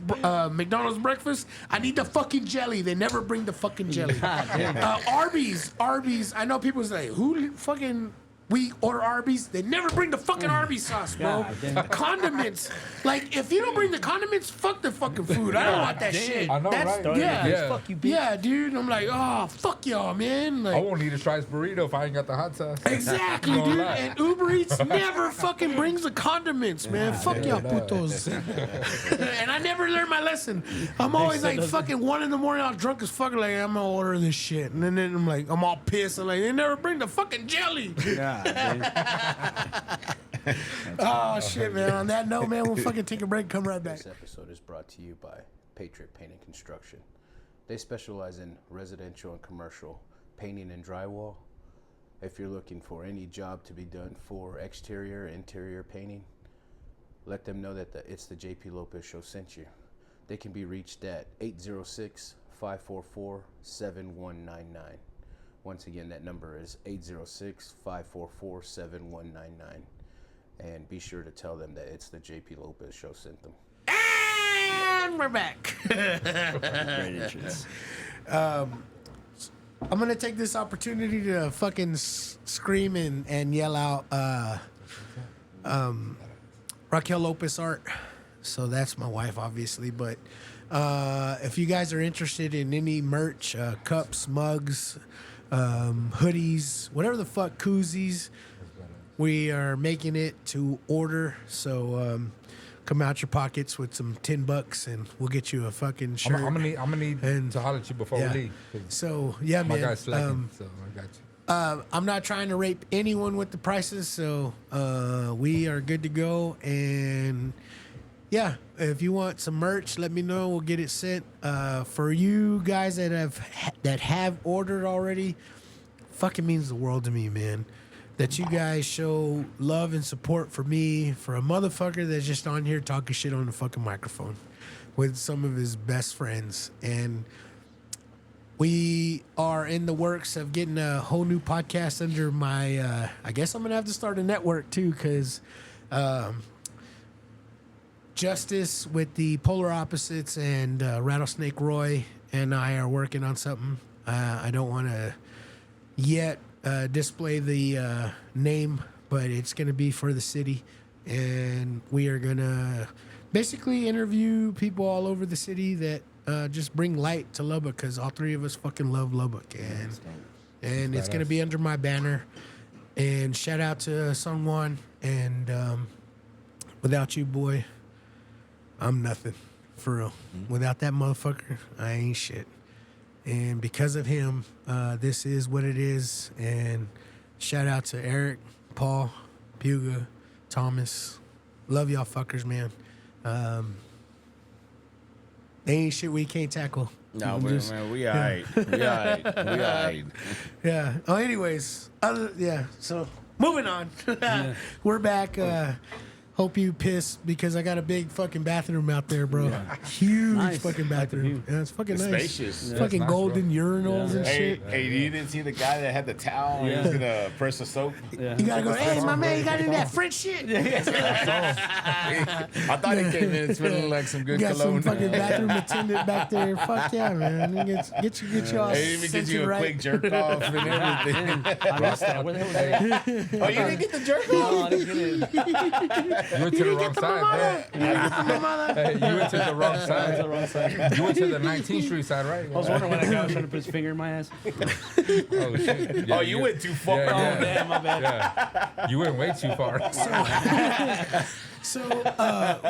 McDonald's breakfast, I need the fucking jelly. They never bring the fucking jelly. Arby's. I know people say, who fucking... We order Arby's. They never bring the fucking Arby's sauce, bro. Condiments. Like, if you don't bring the condiments, fuck the fucking food. I don't want that shit. I know, right? Yeah. Fuck you, bitch. Yeah, dude. I'm like, oh, fuck y'all, man. I Like, won't eat a Stripes burrito if I ain't got the hot sauce. exactly, Gonna dude. lie. And Uber Eats never fucking brings the condiments, man. Fuck y'all putos. And I never learned my lesson. I'm always like fucking 1 a.m. all drunk as fuck. Like, I'm gonna order this shit. And then I'm like, I'm all pissed. I'm like, they never bring the fucking jelly. Oh, shit, man. On that note, man, we'll fucking take a break. Come right back. This episode is brought to you by Patriot Paint and Construction. They specialize in residential and commercial painting and drywall. If you're looking for any job to be done for exterior, interior painting, let them know that it's the JP Lopez Show sent you. They can be reached at 806-544-7199. Once again, that number is 806-544-7199. And be sure to tell them that it's the JP Lopez Show sent them. And we're back. Great entrance. I'm going to take this opportunity to fucking scream and yell out Raquel Lopez art. So that's my wife, obviously. But if you guys are interested in any merch, cups, mugs, hoodies, whatever the fuck, koozies, we are making it to order. So come out your pockets with some $10 and we'll get you a fucking shirt. I'm gonna need to holler at you before we leave. 'Cause So yeah, my man. guy's slacking, so I got you. I'm not trying to rape anyone with the prices, so we are good to go. And yeah, if you want some merch, let me know. We'll get it sent. For you guys that have ordered already, fucking means the world to me, man. That you guys show love and support for me, for a motherfucker that's just on here talking shit on the fucking microphone with some of his best friends. And we are in the works of getting a whole new podcast under my, I guess I'm going to have to start a network too, because Justice with the Polar Opposites and Rattlesnake Roy and I are working on something. I don't want to yet display the name, but it's going to be for the city. And we are going to basically interview people all over the city that just bring light to Lubbock, because all three of us fucking love Lubbock. And it's going to be under my banner. And shout out to someone. And without you, boy, I'm nothing. For real. Without that motherfucker, I ain't shit. And because of him, this is what it is. And shout out to Eric, Paul, Puga, Thomas. Love y'all fuckers, man. Ain't shit we can't tackle. No, but man, we alright. We alright. Yeah. Oh, anyways. So moving on. We're back. Hope you piss, because I got a big fucking bathroom out there, bro. Huge Nice. fucking bathroom. Yeah, it's fucking nice. Spacious. It's fucking nice, golden urinals and Hey, shit. you didn't see the guy that had the towel and he was gonna press the soap? Yeah. You gotta go, hey, my man, you got in that French shit. I thought he came in smelling like some good You got cologne. some fucking bathroom attendant back there. Fuck yeah, man. Get you all Hey, even get you a right. quick jerk off and everything. I missed that. Where the hell was that? Oh, you didn't get the jerk No, off? I didn't get it. You went to the wrong side, bro. Hey, you went to the wrong side. You went to the 19th Street side, right? I was wondering when that guy was trying to put his finger in my ass. Oh shit! Oh, you went too far. Yeah, yeah. Oh, damn, my bad. Yeah. You went way too far. So,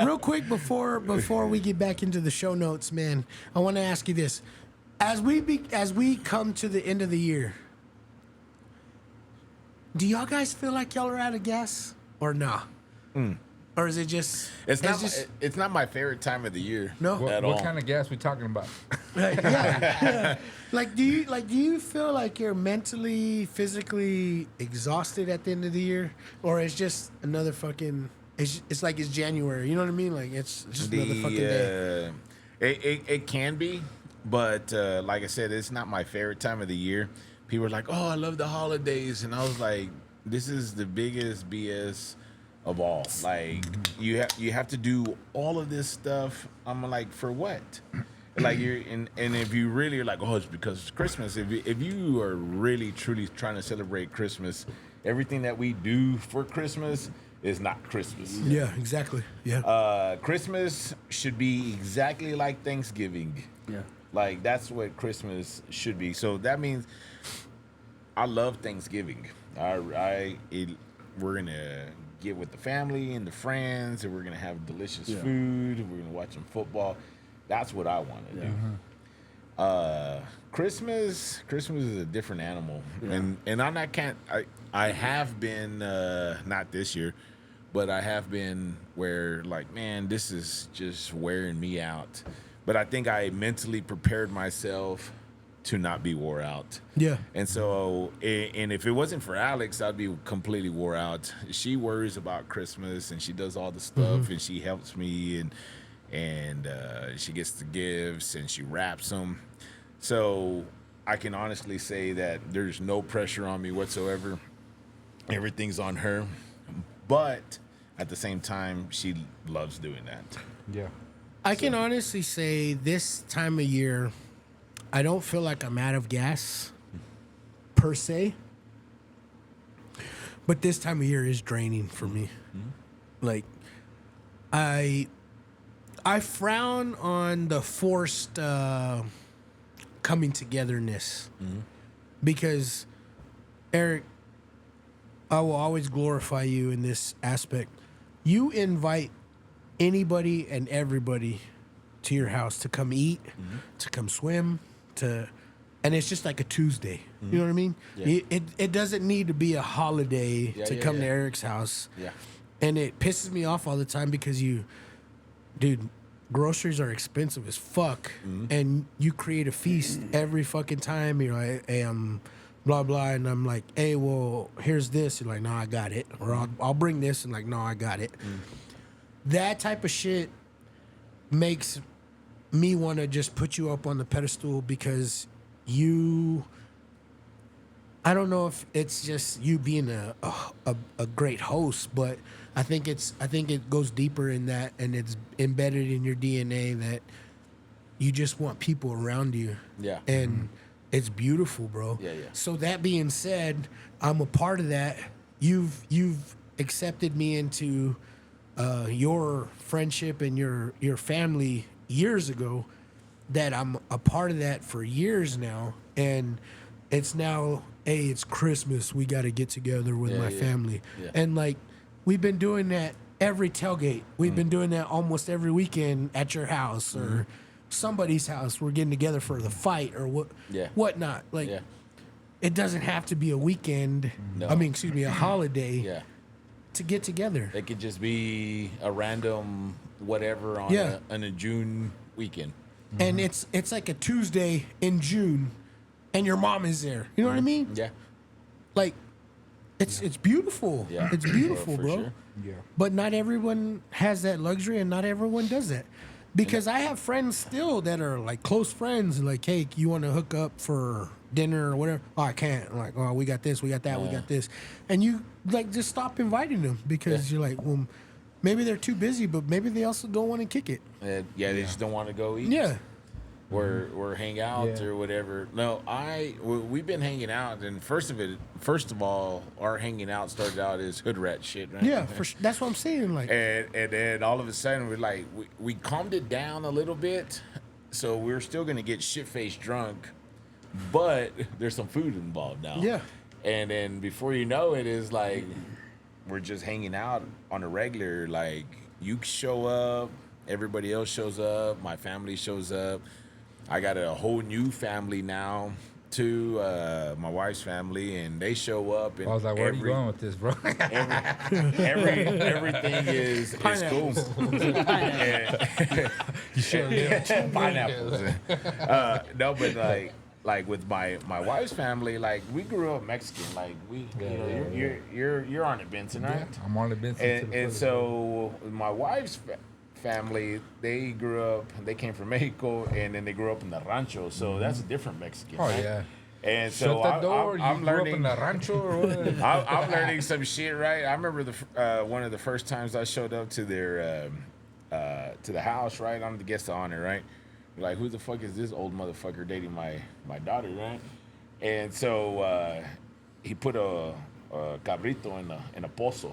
real quick before we get back into the show notes, man, I want to ask you this: as we come to the end of the year, do y'all guys feel like y'all are out of gas or nah? Or is it just? It's not my favorite time of the year. No? What, at what all. kind of gas we talking about? Yeah. Like, do you feel like you're mentally, physically exhausted at the end of the year, or it's just another fucking? It's like it's January. You know what I mean? Like it's just another fucking day. It can be, but like I said, it's not my favorite time of the year. People are like, "Oh, I love the holidays," and I was like, "This is the biggest BS of all. Like, you have to do all of this stuff." I'm like, "For what?" Like you're and if you really are like, "Oh, it's because it's Christmas." If you are really truly trying to celebrate Christmas, everything that we do for Christmas is not Christmas. Yeah, exactly. Yeah. Christmas should be exactly like Thanksgiving. Yeah. Like that's what Christmas should be. So that means I love Thanksgiving. We're gonna get with the family and the friends, and we're gonna have delicious food. We're gonna watch some football. That's what I want to do. Christmas is a different animal, and I have been not this year, but I have been where like, man, this is just wearing me out. But I think I mentally prepared myself to not be wore out. Yeah. And so, and if it wasn't for Alex, I'd be completely wore out. She worries about Christmas and she does all the stuff and she helps me and she gets the gifts and she wraps them. So I can honestly say that there's no pressure on me whatsoever. Everything's on her. But at the same time, she loves doing that. Yeah. I can honestly say this time of year, I don't feel like I'm out of gas per se, but this time of year is draining for me. Like I frown on the forced coming togetherness because Eric, I will always glorify you in this aspect. You invite anybody and everybody to your house to come eat, to come swim, and it's just like a Tuesday. You know what I mean? Yeah. It doesn't need to be a holiday to come to Eric's house. Yeah. And it pisses me off all the time because dude, groceries are expensive as fuck, and you create a feast every fucking time. You're like, hey, I'm blah blah, and I'm like, hey, well, here's this. You're like, no, I got it, or I'll bring this, and like, no, I got it. That type of shit makes me want to just put you up on the pedestal because I don't know if it's just you being a great host, but I think it goes deeper in that, and it's embedded in your DNA that you just want people around you. Yeah. And it's beautiful, bro. Yeah. So that being said, I'm a part of that. You've accepted me into your friendship and your family years ago, that I'm a part of that for years now, and it's now, hey, it's Christmas, we got to get together with my family. Yeah. And like we've been doing that every tailgate. We've been doing that almost every weekend at your house or somebody's house. We're getting together for the fight or whatnot. Like it doesn't have to be a weekend. No. A holiday. Yeah. To get together. It could just be a random whatever on a June weekend. And it's like a Tuesday in June, and your mom is there. You know what I mean? Yeah. Like, it's beautiful. Yeah. It's beautiful, For bro. sure. Yeah. But not everyone has that luxury, and not everyone does that. Because I have friends still that are like close friends, like, hey, you want to hook up for dinner or whatever? Oh, I can't. I'm like, oh, we got this, we got that, we got this. And you like just stop inviting them because you're like, well, maybe they're too busy, but maybe they also don't want to kick it. They just don't want to go eat. Yeah. or hang out Yeah. or whatever. No, we've been hanging out, and first of all, our hanging out started out as hood rat shit, right? Yeah, that's what I'm saying. Like, And then all of a sudden we're like we calmed it down a little bit, so we're still gonna get shit faced drunk, but there's some food involved now. Yeah. And then before you know it, is like we're just hanging out on a regular. Like you show up, everybody else shows up, my family shows up. I got a whole new family now too, my wife's family, and they show up. And I was like, where are you going with this, bro? everything is cool. You should have Pineapples. No, but like with my wife's family, like we grew up Mexican. Like you're on it, Benson, right? I'm on the Benson. And so my wife's family, they grew up. They came from Mexico, and then they grew up in the rancho. So that's a different Mexican. Oh right? yeah. And so Shut the door. I'm you grew learning. up in the rancho or what? I'm learning some shit, right? I remember one of the first times I showed up to their to the house, right? I'm the guest of honor, right? Like, who the fuck is this old motherfucker dating my daughter, right? And so he put a cabrito in a pozo,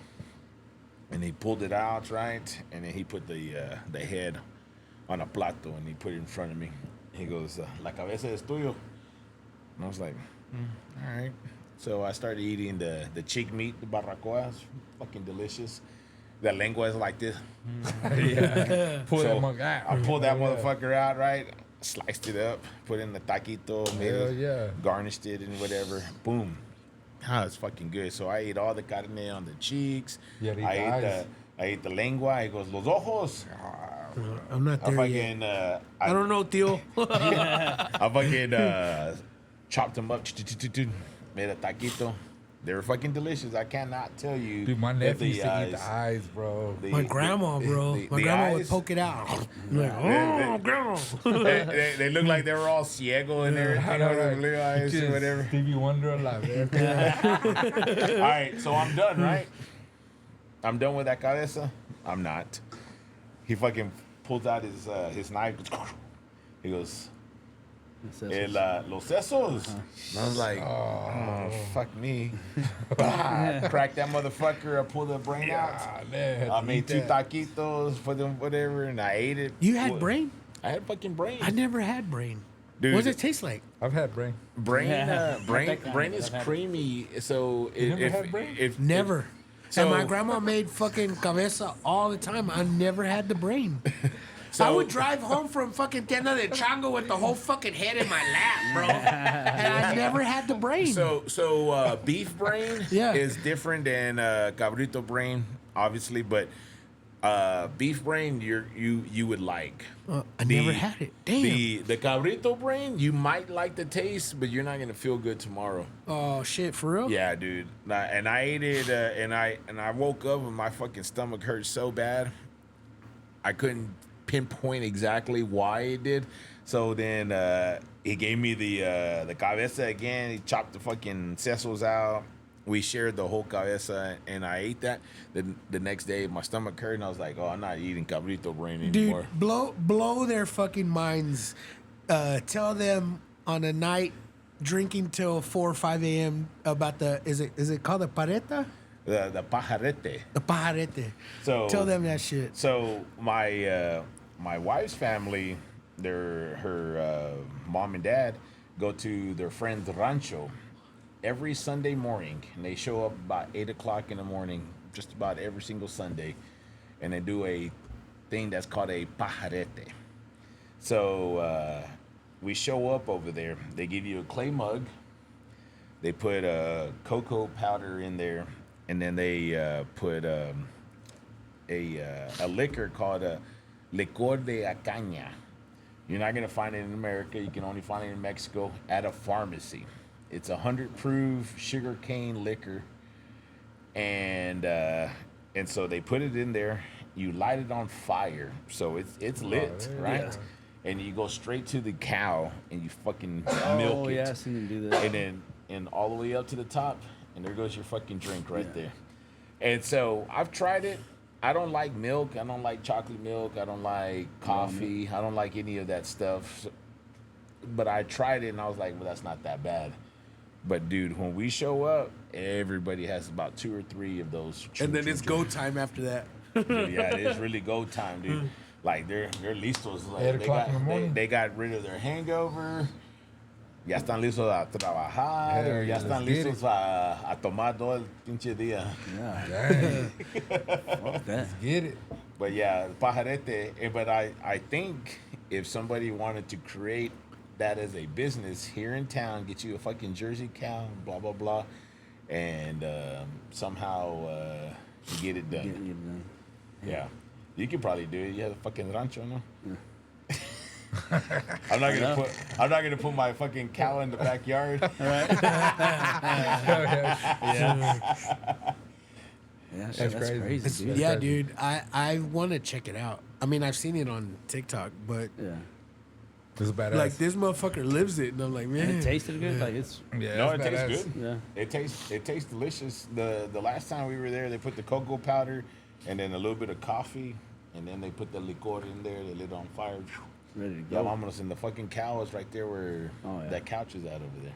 and he pulled it out, right? And then he put the head on a plato, and he put it in front of me. He goes, "La cabeza es tuyo." And I was like, all right. So I started eating the cheek meat, the barbacoa. It's fucking delicious. The lengua is like this. Yeah. Pull So that mug out. I pulled that motherfucker out, right? Sliced it up, put it in the taquito, made Hell it, yeah. garnished it and whatever. Boom. Ah, it's fucking good. So I ate all the carne on the cheeks. Yeah, the I eyes. ate the lengua. He goes, los ojos. I'm not I there yet. fucking, I don't know, Theo. I fucking chopped them up, made a taquito. They were fucking delicious. I cannot tell you. Dude, my that nephew used to eat the eyes, bro. the- My grandma, bro. the- My the grandma would eyes, poke it out. I'm like, oh, grandma. they look like they were all ciego and everything. I know, with right? blue eyes or Just whatever. Stevie Wonder alive, man. All right, so I'm done, right? I'm done with that cabeza. I'm not. He fucking pulls out his knife. He goes, los sesos. And I was like, oh, fuck me. Crack that motherfucker. I pulled the brain out. Ah, man, I to made eat 2 that. taquitos for them, whatever, and I ate it. You had brain? I had fucking brain. I never had brain. Dude, What does it taste like? I've had brain. brain, Yeah. brain is creamy. So never had brain? Never. So- and my grandma made fucking cabeza all the time. I never had the brain. I would drive home from fucking Tienda de Chango with the whole fucking head in my lap, bro. And I never had the brain. So beef brain Yeah. is different than cabrito brain, obviously, but beef brain you would like. I never had it. Damn. The cabrito brain you might like the taste, but you're not gonna feel good tomorrow. Oh shit, for real? Yeah, dude. And I ate it, and I woke up and my fucking stomach hurt so bad, I couldn't pinpoint exactly why it did. So then he gave me the cabeza again. He chopped the fucking sesos out. We shared the whole cabeza, and I ate that. The next day, my stomach hurt, and I was like, "Oh, I'm not eating cabrito brain anymore." Dude, blow their fucking minds. Tell them on a night drinking till 4 or 5 a.m. about is it called the pareta? The pajarete. The pajarete. So Tell them that shit. So my wife's family, her mom and dad go to their friend's rancho every Sunday morning, and they show up about 8 o'clock in the morning, just about every single Sunday, and they do a thing that's called a pajarete. So we show up over there. They give you a clay mug. They put cocoa powder in there, and then they put a liquor called a licor de acaña. You're not gonna find it in America. You can only find it in Mexico at a pharmacy. It's 100 proof sugar cane liquor, and so they put it in there. You light it on fire, so it's lit, right? Yeah. And you go straight to the cow and you fucking Oh, milk it. yeah, I seen him do that. And all the way up to the top, and there goes your fucking drink right there. And so I've tried it. I don't like milk. I don't like chocolate milk. I don't like coffee. I don't like any of that stuff. but I tried it and I was like, well, that's not that bad. But dude, when we show up, everybody has about 2 or 3 of those. And then it's go time after that. Dude, yeah, it is really go time, dude. Like they're listos. Like 8 o'clock in the morning. They got rid of their hangover. Ya están listos a trabajar. Yeah, Ya let's están get listos a tomar todo el pinche día. Dang, Fuck that. get it. But yeah, pajarete. But I think if somebody wanted to create that as a business here in town, get you a fucking Jersey cow, blah blah blah, and somehow you get it done. Yeah, you could probably do it. You have a fucking rancho, no? I'm not gonna put my fucking cow in the backyard. Yeah, That's crazy. crazy, dude. Yeah, dude. I want to check it out. I mean, I've seen it on TikTok, but Yeah. It's badass. like this motherfucker lives it, and I'm like, man. And it tasted good. Like it's. yeah, No, it's it badass. tastes good. Yeah. It tastes delicious. The last time we were there, they put the cocoa powder and then a little bit of coffee, and then they put the liquor in there. They lit it on fire. Ready to Yeah, go. vámonos. And the fucking cow is right there where Oh, yeah. that couch is at over there.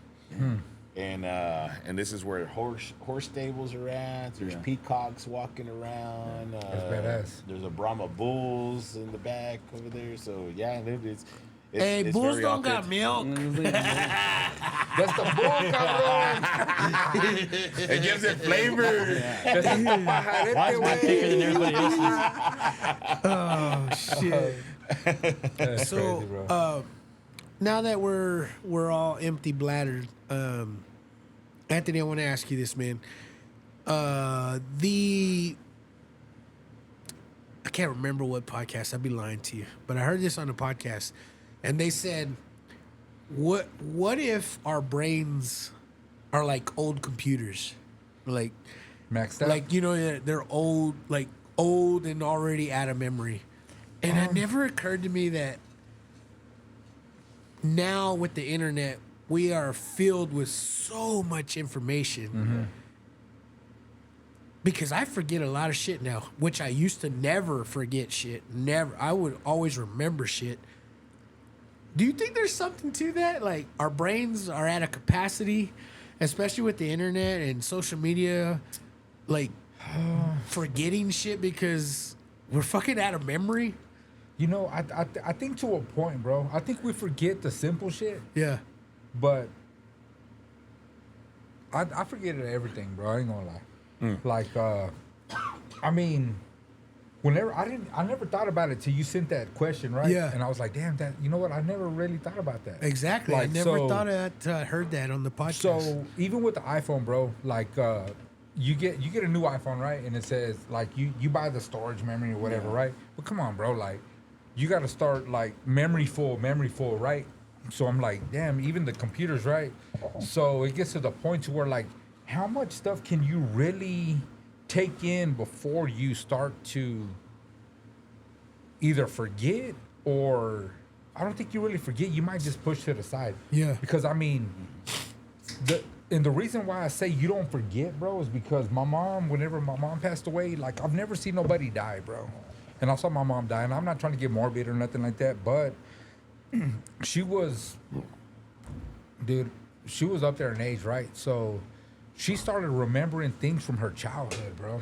And this is where horse stables are at. There's Yeah. peacocks walking around. That's badass. There's a Brahma bulls in the back over there. So yeah, dude, it's Hey, it's bulls very don't got authentic. milk. That's the bull, cabrón. It gives it flavor. That's the pajarete, Way thicker than güey. everybody else's. Shit. That's So, crazy, bro. Now that we're all empty bladdered, Anthony, I want to ask you this, man. I can't remember what podcast. I'd be lying to you, but I heard this on a podcast, and they said, "What if our brains are like old computers, like Maxed out. like you know they're old, like old and already out of memory?" And it never occurred to me that now with the internet, we are filled with so much information. Because I forget a lot of shit now, which I used to never forget shit. Never. I would always remember shit. Do you think there's something to that? Like our brains are at a capacity, especially with the internet and social media, like forgetting shit because we're fucking out of memory? You know, I think to a point, bro. I think we forget the simple shit, Yeah. but I forget everything, bro. I ain't gonna lie. Like, I mean, whenever I never thought about it till you sent that question, right? Yeah. And I was like, damn, that. You know what? I never really thought about that. Exactly. I Like, never so- thought of that. Heard that on the podcast. So even with the iPhone, bro, like you get a new iPhone, right? And it says like you buy the storage memory or whatever, right? But come on, bro, like you got to start like memory full, right? So I'm like, damn, even the computers, right? So it gets to the point to where like, how much stuff can you really take in before you start to either forget or I don't think you really forget. You might just push to the side. Yeah. Because I mean, the reason why I say you don't forget, bro, is because my mom, whenever my mom passed away, like I've never seen nobody die, bro. And I saw my mom die, and I'm not trying to get morbid or nothing like that, but she was up there in age, right? So she started remembering things from her childhood, bro.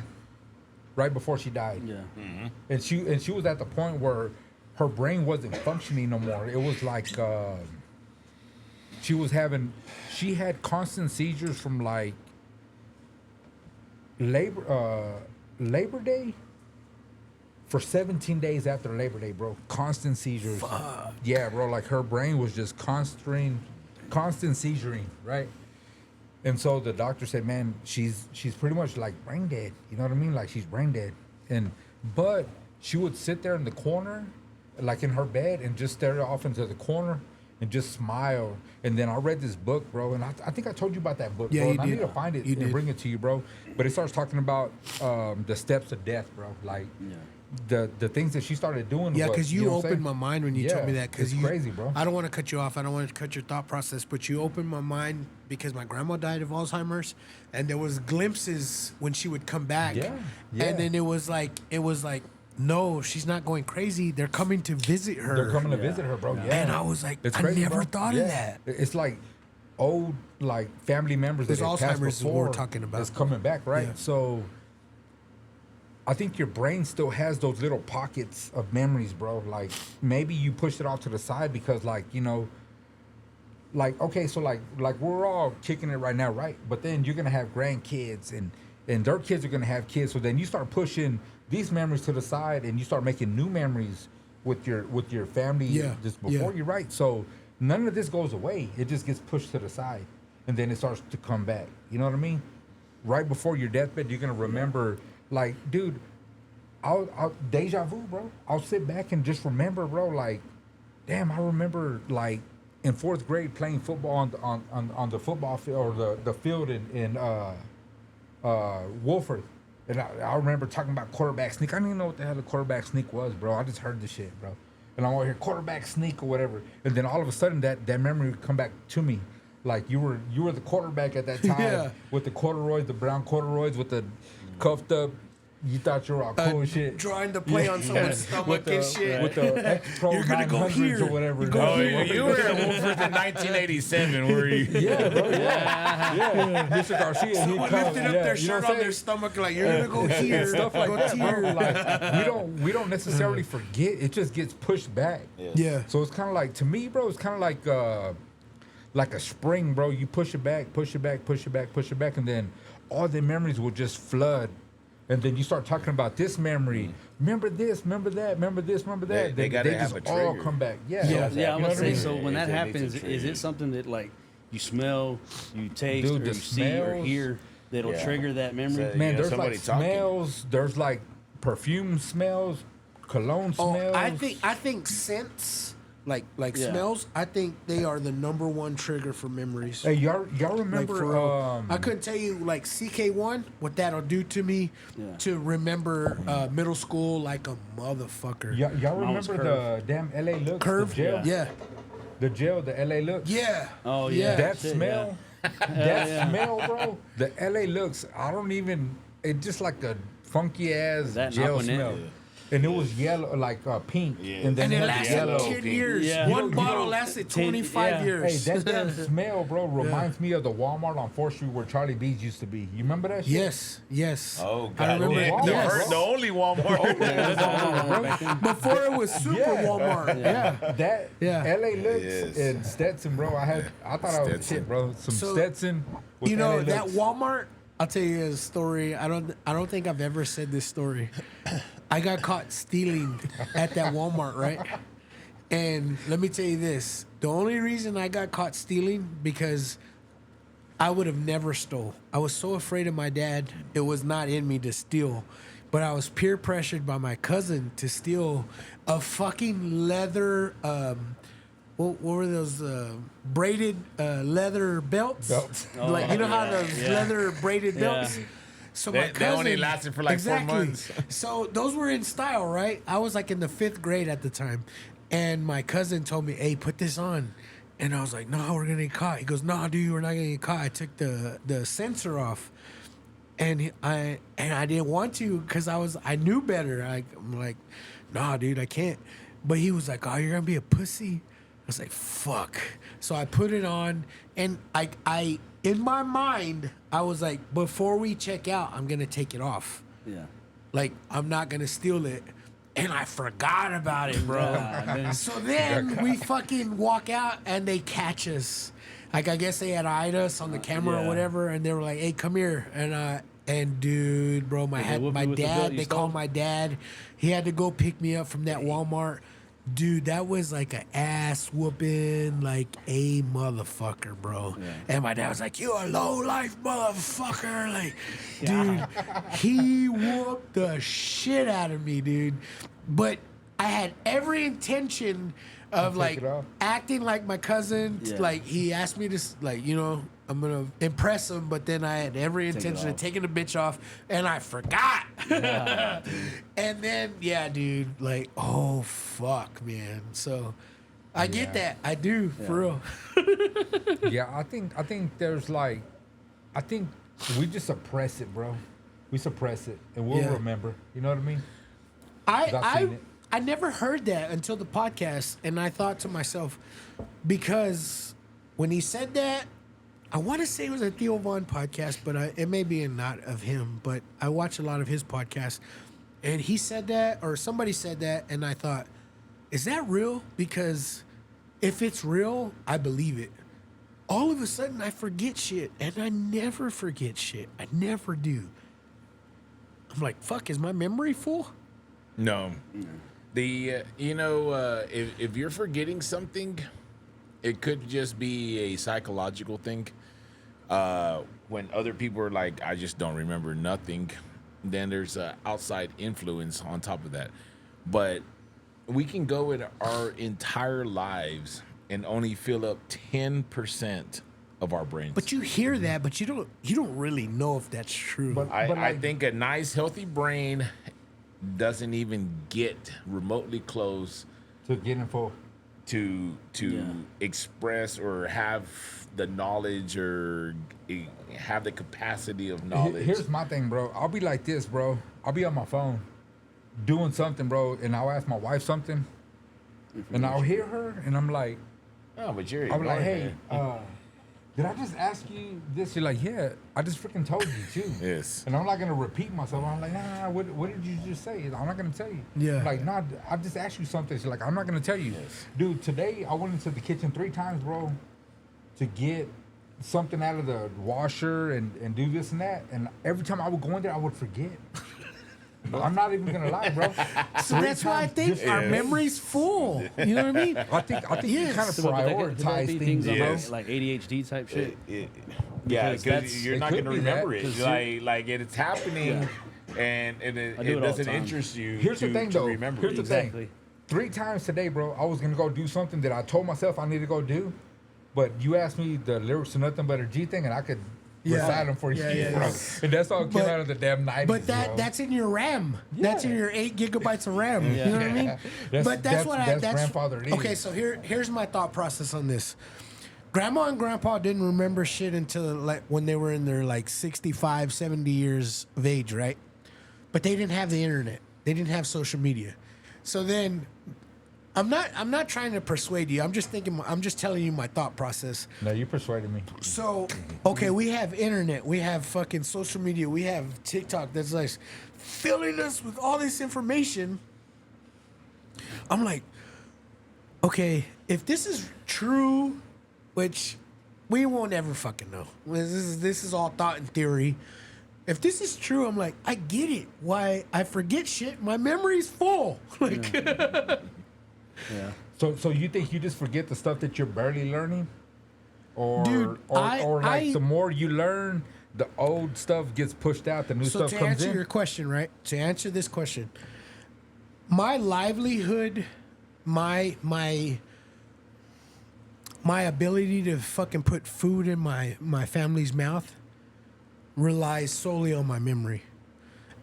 Right before she died. Yeah. And she was at the point where her brain wasn't functioning no more. It was like she had constant seizures from like Labor Day for 17 days after Labor Day, bro. Constant seizures. Fuck. Yeah, bro. Like her brain was just constant seizuring, right? And so the doctor said, man, she's pretty much like brain dead. You know what I mean? Like she's brain dead. But she would sit there in the corner, like in her bed, and just stare off into the corner and just smile. And then I read this book, bro, and I think I told you about that book, Yeah, bro. you And I did. need to find it You and did. bring it to you, bro. But it starts talking about the steps of death, bro. Like the things that she started doing. Yeah, was- because you know what I'm opened my saying? mind when you told me that. Because it's crazy, bro. I don't want to cut you off. I don't want to cut your thought process, but you opened my mind because my grandma died of Alzheimer's, and there was glimpses when she would come back. Yeah, yeah. And then it was like no, she's not going crazy. They're coming to visit her. They're coming to visit her, bro. Yeah. And I was like, It's I crazy, never bro. thought Yeah. of that. It's like old like family members There's that had passed Alzheimer's is what we're before talking about. is coming back, right? Yeah. So I think your brain still has those little pockets of memories, bro. Like maybe you pushed it off to the side because like, you know, like okay, so like we're all kicking it right now, right? But then you're gonna have grandkids and their kids are gonna have kids. So then you start pushing these memories to the side and you start making new memories with your family just before you, right? So none of this goes away. It just gets pushed to the side. And then it starts to come back. You know what I mean? Right before your deathbed, you're gonna remember, like, dude, I'll deja vu, bro. I'll sit back and just remember, bro, like, damn, I remember like in 4th grade playing football on the football field or the field in Wolford. And I remember talking about quarterback sneak. I didn't even know what the hell the quarterback sneak was, bro. I just heard the shit, bro. And I'm over here, quarterback sneak or whatever. And then all of a sudden that memory would come back to me. Like you were the quarterback at that time with the corduroys, the brown corduroys with the cuffed up. You thought you were all cool and shit. Trying to play on someone's stomach and shit. With the X-Pro You're gonna go 900s here. or whatever. You go Oh, here. you were at Wolford in 1987, were you? Yeah, bro. Yeah. Mr. Garcia. Someone lifted up their shirt on their stomach like, you're gonna go here. And stuff like go that, bro. here. Like we don't necessarily forget. It just gets pushed back. Yeah. So it's kind of like, to me, bro, it's kind of like a spring, bro. You push it back, push it back, push it back, push it back, and then all the memories will just flood. And then you start talking about this memory. Remember this, remember that, remember this, remember that. They gotta have just a all trigger. come back. Yeah, You I know was what gonna say. mean? So when that It needs a happens, is trigger. it something that like you smell, you taste, Dude, or the you see or smells. hear that'll Yeah. trigger that memory? So- Man, You know, there's somebody like talking. smells. There's like perfume smells, cologne smells. Oh, I think scents, like Yeah. smells, I think they are the number one trigger for memories. Hey, y'all Like remember? for real. I couldn't tell you like CK1 what that'll do to me Yeah. to remember middle school like a motherfucker. y'all Mine was remember the damn LA looks? Curve, The jail, yeah, the jail, the LA looks. yeah. Oh yeah, That shit, smell, that smell, bro. The LA looks. I don't even. It's just like a funky ass That jail Aquanet? smell. And it was yellow, like pink, and then And it had lasted yellow. 10 years. Yeah. One You know- bottle lasted 25 yeah. Hey, years. that damn smell, bro, reminds me of the Walmart on 4th Street where Charlie B's used to be. You remember that shit? Yes, yes. Oh, I God. remember. Walmart, The, Yes. first, the only Walmart. Before it was Super Walmart. Yeah. That Yeah. LA looks Yes. and Stetson, bro. I thought I was Stetson. shit, bro. Some So, Stetson. With You know LA that looks. Walmart. I'll tell you a story. I don't think I've ever said this story. I got caught stealing at that Walmart, right? And let me tell you this: the only reason I got caught stealing because I would have never stole. I was so afraid of my dad; it was not in me to steal. But I was peer pressured by my cousin to steal a fucking leather. What were those braided leather belts? Like you know how those leather braided Yeah. belts. So my They cousin only lasted for like 4 months. So those were in style, right? I was like in the 5th grade at the time, and my cousin told me, "Hey, put this on," and I was like, "No, we're gonna get caught." He goes, "No, dude, we're not gonna get caught." I took the sensor off, and I didn't want to because I knew better. I'm like, "Nah, dude, I can't." But he was like, "Oh, you're gonna be a pussy." I was like, "Fuck!" So I put it on, and I in my mind I was like, before we check out, I'm gonna take it off. Yeah. Like I'm not gonna steal it, and I forgot about it, bro. So then we fucking walk out, and they catch us. Like I guess they had eyed us on the camera or Yeah. whatever, and they were like, "Hey, come here," and dude, bro, Did they whoop my you with the belt dad. you They stole? called my dad. He had to go pick me up from that Walmart. Dude, that was like an ass whooping, like a motherfucker, bro. And my dad was like, "You a low life motherfucker!" Like, dude, he whooped the shit out of me, dude. But I had every intention of like it off. acting like my cousin. Yeah. Like he asked me to, like, you know, I'm gonna impress him. But then I had every intention of off. taking the bitch off, and I forgot. And then, yeah, dude, like, oh fuck, man. So I get that. I do, for real. Yeah, I think there's like, I think we just suppress it, bro. We suppress it, and we'll Yeah. remember. You know what I mean? I seen it. I never heard that until the podcast, and I thought to myself, because when he said that, I want to say it was a Theo Vaughn podcast, but it may be not of him. But I watch a lot of his podcasts, and he said that, or somebody said that, and I thought, is that real? Because if it's real, I believe it. All of a sudden, I forget shit, and I never forget shit. I never do. I'm like, fuck, is my memory full? No. The if you're forgetting something, it could just be a psychological thing. When other people are like, I just don't remember nothing, then there's an outside influence on top of that. But we can go in our entire lives and only fill up 10% of our brains. But you hear that, but you don't really know if that's true. I think a nice, healthy brain doesn't even get remotely close To get info. to express or have the knowledge or have the capacity of knowledge. Here's my thing, bro. I'll be like this, bro. I'll be on my phone doing something, bro, and I'll ask my wife something, and I'll hear her, and I'm like, Oh, but you're I'm like, ignoring hey, that. did I just ask you this? You're like, yeah, I just freaking told you too. Yes. And I'm not gonna repeat myself. I'm like, nah, what did you just say? I'm not gonna tell you. Yeah. I'm like, nah, I just asked you something. She's like, I'm not gonna tell you. Dude, today I went into the kitchen 3 times, bro, to get something out of the washer and do this and that. And every time I would go in there, I would forget. I'm not even gonna lie, bro. So that's why I think our memory's full. You know what I mean? I think you Yes. kind of So, but that could prioritize be things, on, bro. Yes. like ADHD type shit. Yeah, Because because that's- you're it not could going to be that, remember it. 'cause Like it's happening, and I do it it all the doesn't time. interest you. Here's to, the thing, to though. remember Here's it. the Exactly. thing. 3 times today, bro, I was gonna go do something that I told myself I need to go do, but you asked me the lyrics to Nothing But a G thing, and I could recite them for you, Yeah. and that's all came But- out of the damn 90s. But bro. that's in your RAM. That's in your 8 gigabytes of RAM. You know what I mean? But that's grandfathered in. Okay, so here's my thought process on this. Grandma and grandpa didn't remember shit until like when they were in their like 65, 70 years of age, right? But they didn't have the internet. They didn't have social media. So then I'm not trying to persuade you. I'm just telling you my thought process. No, you persuaded me. So, okay, we have internet, we have fucking social media, we have TikTok that's like filling us with all this information. I'm like, okay, if this is true, which we won't ever fucking know. This is all thought and theory. If this is true, I'm like, I get it. Why I forget shit. My memory's full. Like, Yeah. So you think you just forget the stuff that you're barely learning, or Dude, or like I- the more you learn, the old stuff gets pushed out, the new so stuff to comes answer in. your question, right? To answer this question, my livelihood, my ability to fucking put food in my family's mouth relies solely on my memory.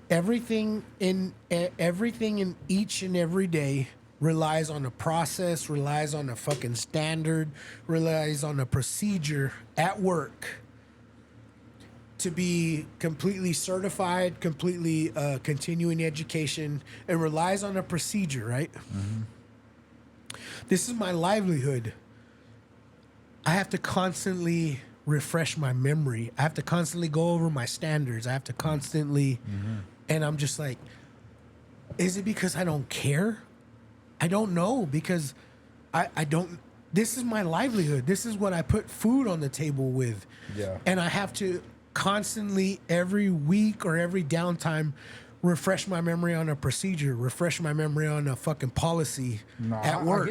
Everything in each and every day relies on a process, relies on a fucking standard, relies on a procedure at work to be completely certified, completely continuing education, and relies on a procedure, right? This is my livelihood. I have to constantly refresh my memory. I have to constantly go over my standards. I have to constantly, and I'm just like, is it because I don't care? I don't know, because I don't, this is my livelihood. This is what I put food on the table with. Yeah. And I have to constantly, every week or every downtime, refresh my memory on a procedure, refresh my memory on a fucking policy at work.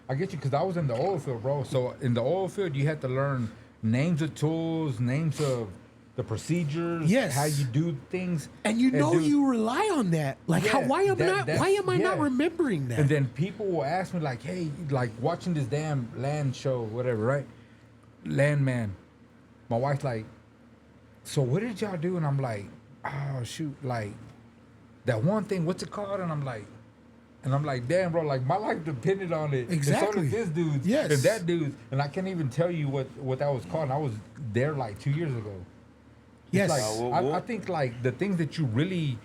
I get you, because I was in the oil field, bro. So in the oil field, you had to learn names of tools, names of the procedures, Yes. how you do things. And you know dude, you rely on that. Like, Yeah, why am I not yeah. remembering that? And then people will ask me like, hey, like watching this damn land show, whatever, right? Landman. My wife's like, so what did y'all do? And I'm like, oh shoot, like that one thing, what's it called? And I'm like, damn, bro, like my life depended on it. Exactly. And so did this dude's. Yes. And that dude's. And I can't even tell you what that was called. And I was there like 2 years ago. Yes. Like, I think like the things that you really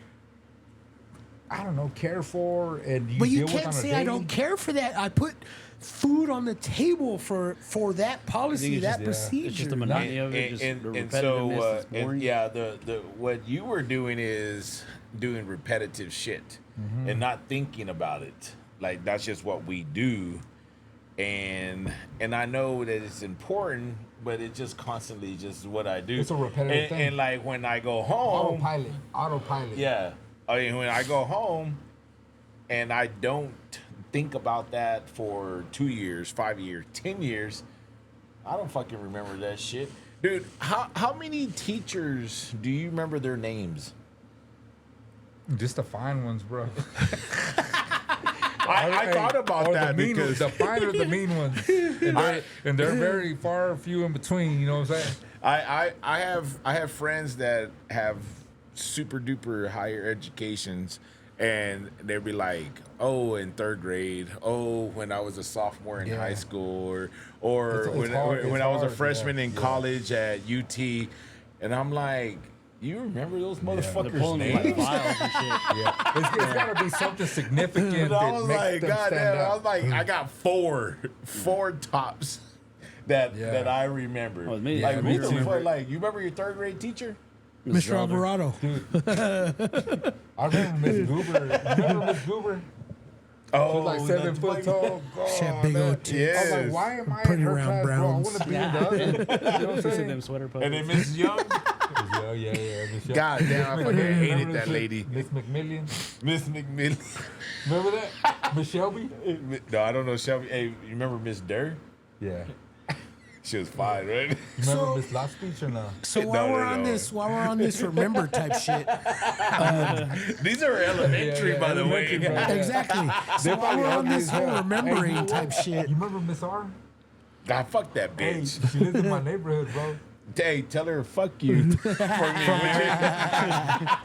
I don't know, care for and you But you deal with can't on a say daily? I don't care for that. I put food on the table for that policy, it's that just- procedure. It's just the monotony of it, just the repetitiveness is boring. the what you were doing is doing repetitive shit and not thinking about it. Like that's just what we do, and I know that it's important, but it's just constantly just what I do. It's a repetitive thing. And like when I go home, autopilot. yeah. I mean, when I go home and I don't think about that for 2 years, 5 years, 10 years, I don't fucking remember that shit. Dude, how many teachers do you remember their names? Just the fine ones, bro. I thought about or that the mean because ones, the fine or the mean ones, and they're very far few in between. You know what I'm saying? I have friends that have super duper higher educations, and they'd be like, "Oh, in third grade. Oh, when I was a sophomore in high school, or It's hard, when I was a hard, freshman yeah, in yeah. college at UT," and I'm like, "You remember those They're motherfuckers' pulling like names?" files and shit. Yeah, it's got to be something significant. And I that was makes like, them God stand damn! I out. was like, I got four tops that Yeah. that I remember. Oh, me- like, yeah, who me the too. fuck? Like, you remember your third grade teacher? Mr. Alvarado. I remember Miss Goober. Remember Miss Goober? Oh, She was like 7 foot tall. She had God, big man. old tits. Yes. I was like, why am I Pretty in her round class, bro? I browns. want to be in the other. You know what I'm See saying? them sweater puppets. And then Miss Young. Yeah. Miss Young. God damn, I Miss fucking McMillan. hated Remember that lady. Miss McMillian. Miss McMillan. Remember that? Miss Shelby? No, I don't know Shelby. Hey, you remember Miss Durr? Yeah. She was fine, right? You remember So- Miss Last Speech or no? So while No, we're no, on no. while we're on this remember type shit, These are elementary, Yeah, by the way. elementary, bro. exactly. So They're while probably we're on ugly this as whole hell. remembering Hey, type shit, You remember Miss R? God, fuck that Hey, bitch. she lives in my neighborhood, bro. Hey, tell her fuck you. For me. hey,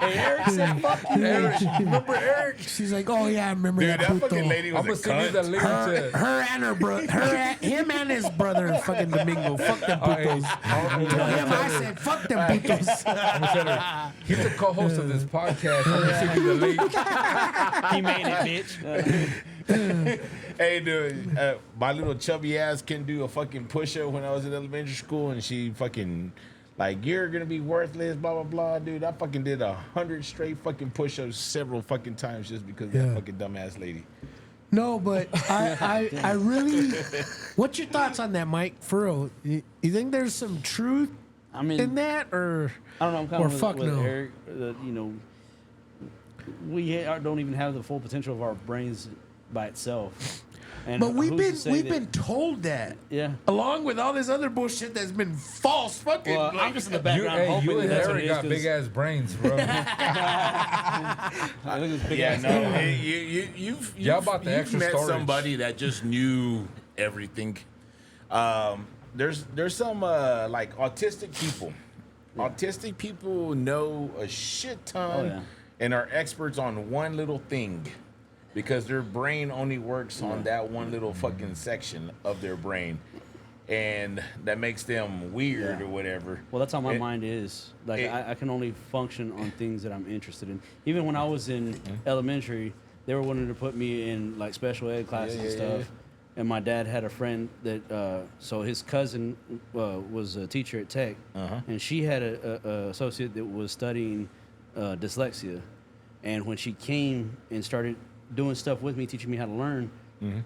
Eric said, "Fuck you." Eric, remember Eric? She's like, "Oh yeah, I remember Dude, that that fucking puto." lady I'm was gonna a send you the cunt. link to. Her and her brother, him and his brother in fucking Domingo. Fuck them Oh, hey, putos. Tell him I said, "Fuck them putos." I'm gonna tell her. He's the co-host of this podcast. I'm gonna send you the link. He made it, bitch. Hey, dude, my little chubby ass couldn't do a fucking push-up when I was in elementary school, and she fucking like, "You're gonna be worthless," blah blah blah. Dude, I fucking did 100 straight fucking push-ups several fucking times just because of Yeah. that fucking dumbass lady. No, but I really. What's your thoughts on that, Mike? For real, you think there's some truth I mean, in that, or I don't know. I'm kind or of fuck with no? Eric. You know, we don't even have the full potential of our brains by itself. And But we've who's to been say we've that- been told that. Yeah. Along with all this other bullshit that's been false. Fucking. Well, like, I'm just in the You, background hey, hoping you that and that's what Eric it is. got big ass brains, bro. I think it's big Yeah, ass. no, hey, you've Y'all about the extra met storage. somebody that just knew everything. There's some like autistic people. Autistic people know a shit ton Oh, yeah. and are experts on one little thing because their brain only works on that one little fucking section of their brain, and that makes them weird Yeah. or whatever. Well, that's how my It- mind is. Like, it- I can only function on things that I'm interested in. Even when I was in elementary, they were wanting to put me in like special ed classes and yeah, stuff. yeah. And my dad had a friend that, so his cousin was a teacher at Tech, and she had a associate that was studying dyslexia. And when she came and started doing stuff with me, teaching me how to learn,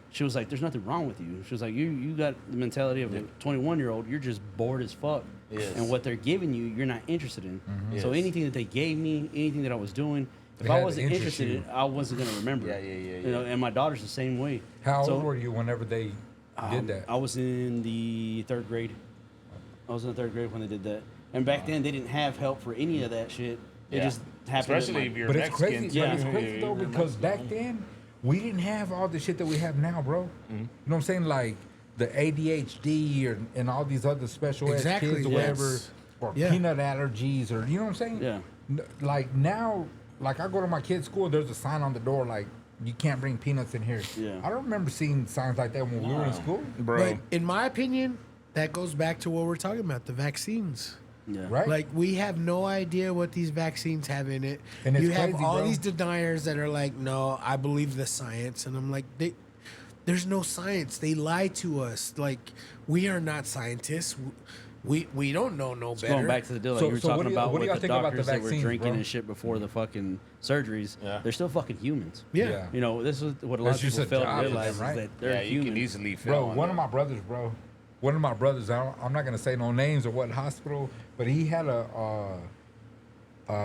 she was like, "There's nothing wrong with you." She was like, "You got the mentality of a 21-year-old. You're just bored as fuck, Yes. and what they're giving you, you're not interested in. So Yes. anything that they gave me, anything that I was doing, if They I had to wasn't interest interested in you. it, I wasn't gonna remember. Yeah, it. yeah, yeah, You know, yeah. and my daughter's the same way. How So, old were you whenever they did that? I was in the third grade. I was in the third grade when they did that. And back then, they didn't have help for any of that shit. It Yeah. just happened. Especially if you're But it's Mexican. crazy. Yeah. But it's crazy though You're because back Mexican. then we didn't have all the shit that we have now, bro. You know what I'm saying? Like the ADHD and all these other special ed Exactly, kids or yes. whatever, or Yeah. peanut allergies, or you know what I'm saying? Yeah. Like now, like I go to my kid's school, there's a sign on the door like you can't bring peanuts in here. Yeah. I don't remember seeing signs like that when we were in school. Bro. But in my opinion, that goes back to what we're talking about, the vaccines. Yeah. right? Like, we have no idea what these vaccines have in it. And it's you have crazy, all bro. these deniers that are like, no, I believe the science. And I'm like, there's no science. They lie to us. Like, we are not scientists. We don't know no better. Going back to the deal, like So- you were so what talking do y'all- about what do with y'all the think about the doctors that were vaccines, drinking bro? and shit before the fucking surgeries. Yeah. They're still fucking humans. Yeah. You know, this is what a lot That's of just people a fail job to for them, realize right? is that they're Yeah, you human. can easily feel. Bro, on one of that. my brothers, bro. One of my brothers. I'm not gonna say no names or what hospital, but he had a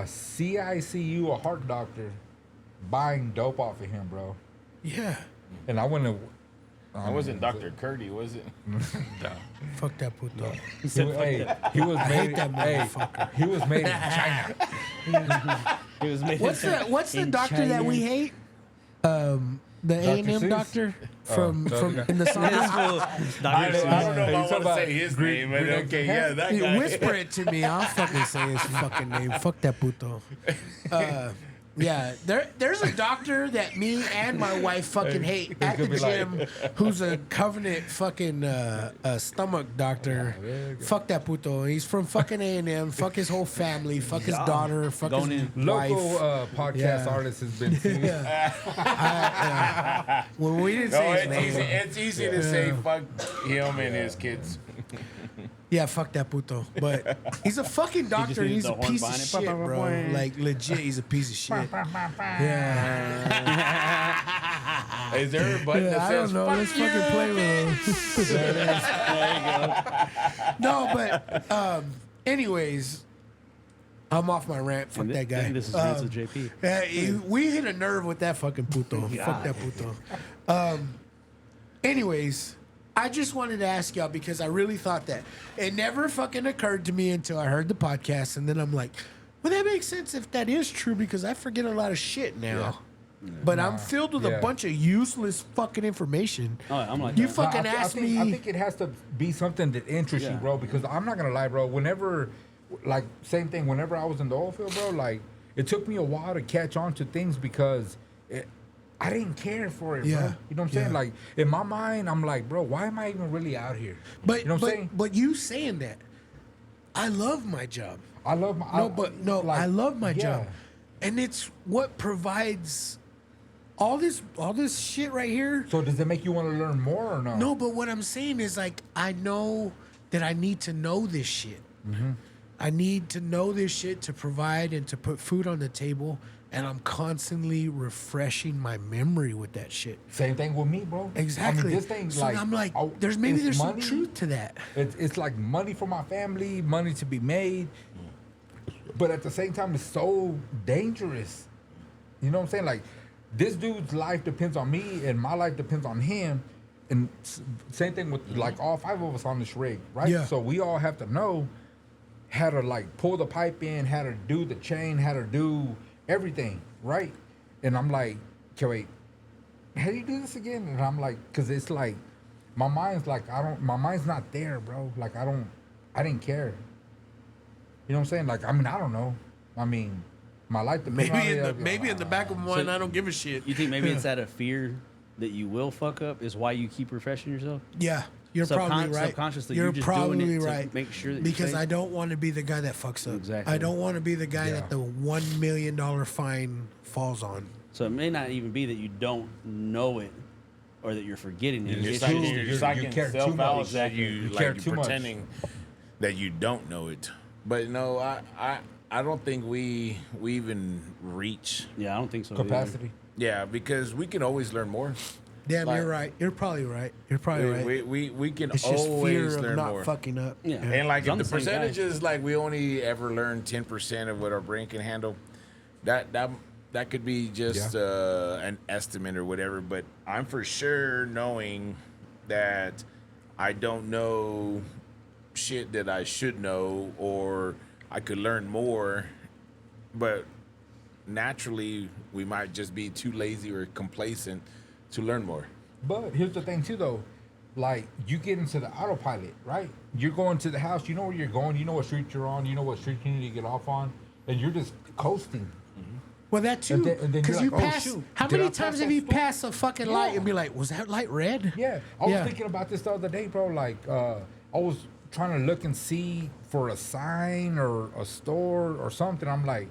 CICU, a heart doctor, buying dope off of him, bro. Yeah. And I went to. It wasn't Dr. Curdy, was it? Fuck that puto. He was made. that Hey, he was made in China. It was made What's the in doctor that we China. hate? The A&M Seuss? doctor from okay. in the This song. fool, Dr. I don't know Hey, if you I talking want to about say his Green- name, but Green okay, Eggs yeah, and that You guy. whisper it to me. I'll fucking say his fucking name. Fuck that puto. Yeah, there's a doctor that me and my wife fucking hate at the gonna be like- gym, who's a covenant fucking stomach doctor. Fuck that puto. He's from fucking A&M. Fuck his whole family. Fuck his daughter. Fuck Going his in. wife. Local podcast Yeah. artist has been sued. When we didn't No, say his it's name. easy. It's easy to say fuck him and his kids. Yeah, fuck that puto. But he's a fucking doctor. needed He's the a horn piece of behind it. shit, bro. Like, legit, he's a piece of shit. Yeah. Is there a button Yeah, that I says don't know. fuck Let's you? fucking play with him. No, but anyways, I'm off my rant. Fuck And that guy. This is Rants with JP. We hit a nerve with that fucking puto. Fuck that puto. Anyways, I just wanted to ask y'all because I really thought that it never fucking occurred to me until I heard the podcast, and then I'm like, well, that makes sense if that is true because I forget a lot of shit now. But I'm filled with a Yeah. bunch of useless fucking information. Oh, I'm like You that. fucking I asked think, me. I think it has to be something that interests you, Yeah. bro. Because I'm not gonna lie, bro. Whenever, like, same thing. Whenever I was in the oil field, bro, like, it took me a while to catch on to things because I didn't care for it, Yeah. bro. You know what I'm saying? Yeah. Like, in my mind, I'm like, bro, why am I even really out here? But you know what I'm saying? but you saying that, I love my job. I love my I love my yeah. job, and it's what provides all this shit right here. So does it make you want to learn more or no? No, but what I'm saying is like I know that I need to know this shit. Mm-hmm. I need to know this shit to provide and to put food on the table, and I'm constantly refreshing my memory with that shit. Same thing with me, bro. Exactly. I mean, this thing, so like, I'm like, oh, there's it's some money. truth to that. It's like money for my family, money to be made, but at the same time, it's so dangerous. You know what I'm saying? Like, this dude's life depends on me, and my life depends on him. And same thing with like all 5 of us on this rig, right? Yeah. So we all have to know how to like pull the pipe in, how to do the chain, how to do everything, right? And I'm like, okay, wait, how do you do this again? And I'm like, cause it's like, my mind's like, my mind's not there, bro. Like, I didn't care. You know what I'm saying? Like, I mean, I don't know. I mean, my life depends on it. maybe in the back of my mind, I don't give a shit. You think maybe it's out of fear that you will fuck up is why you keep refreshing yourself? Yeah, you're probably right. Subconsciously, you're you're just probably doing it to right. make sure that you're because safe. I don't want to be the guy that fucks up. Exactly. I don't want to be the guy Yeah. that the $1 million fine falls on. So it may not even be that you don't know it or that you're forgetting it. You're It's psyching, just- you're you psyching care too yourself out much. that you You like care you're too much. pretending that you don't know it. But no, I don't think we even reach. Yeah, I don't think so. either. Capacity. Yeah, because we can always learn more. Damn, Like- you're right. You're probably right. You're probably right. We can It's just fear always of learn not more. fucking up. Yeah. And like I'm if the the same guy. percentages, like we only ever learn 10% of what our brain can handle, that could be just an estimate or whatever. But I'm for sure knowing that I don't know shit that I should know, or I could learn more. But naturally, we might just be too lazy or complacent to learn more. But here's the thing too, though. Like, you get into the autopilot, right? You're going to the house. You know where you're going. You know what street you're on. You know what street you need to get off on, and you're just coasting. Well, that too. And then Because you're you like, oh, pass. shoot, How did many I pass times have that you store? passed a fucking light and be like, was that light red? Yeah, I was Yeah. thinking about this the other day, bro. Like, I was trying to look and see for a sign or a store or something. I'm like,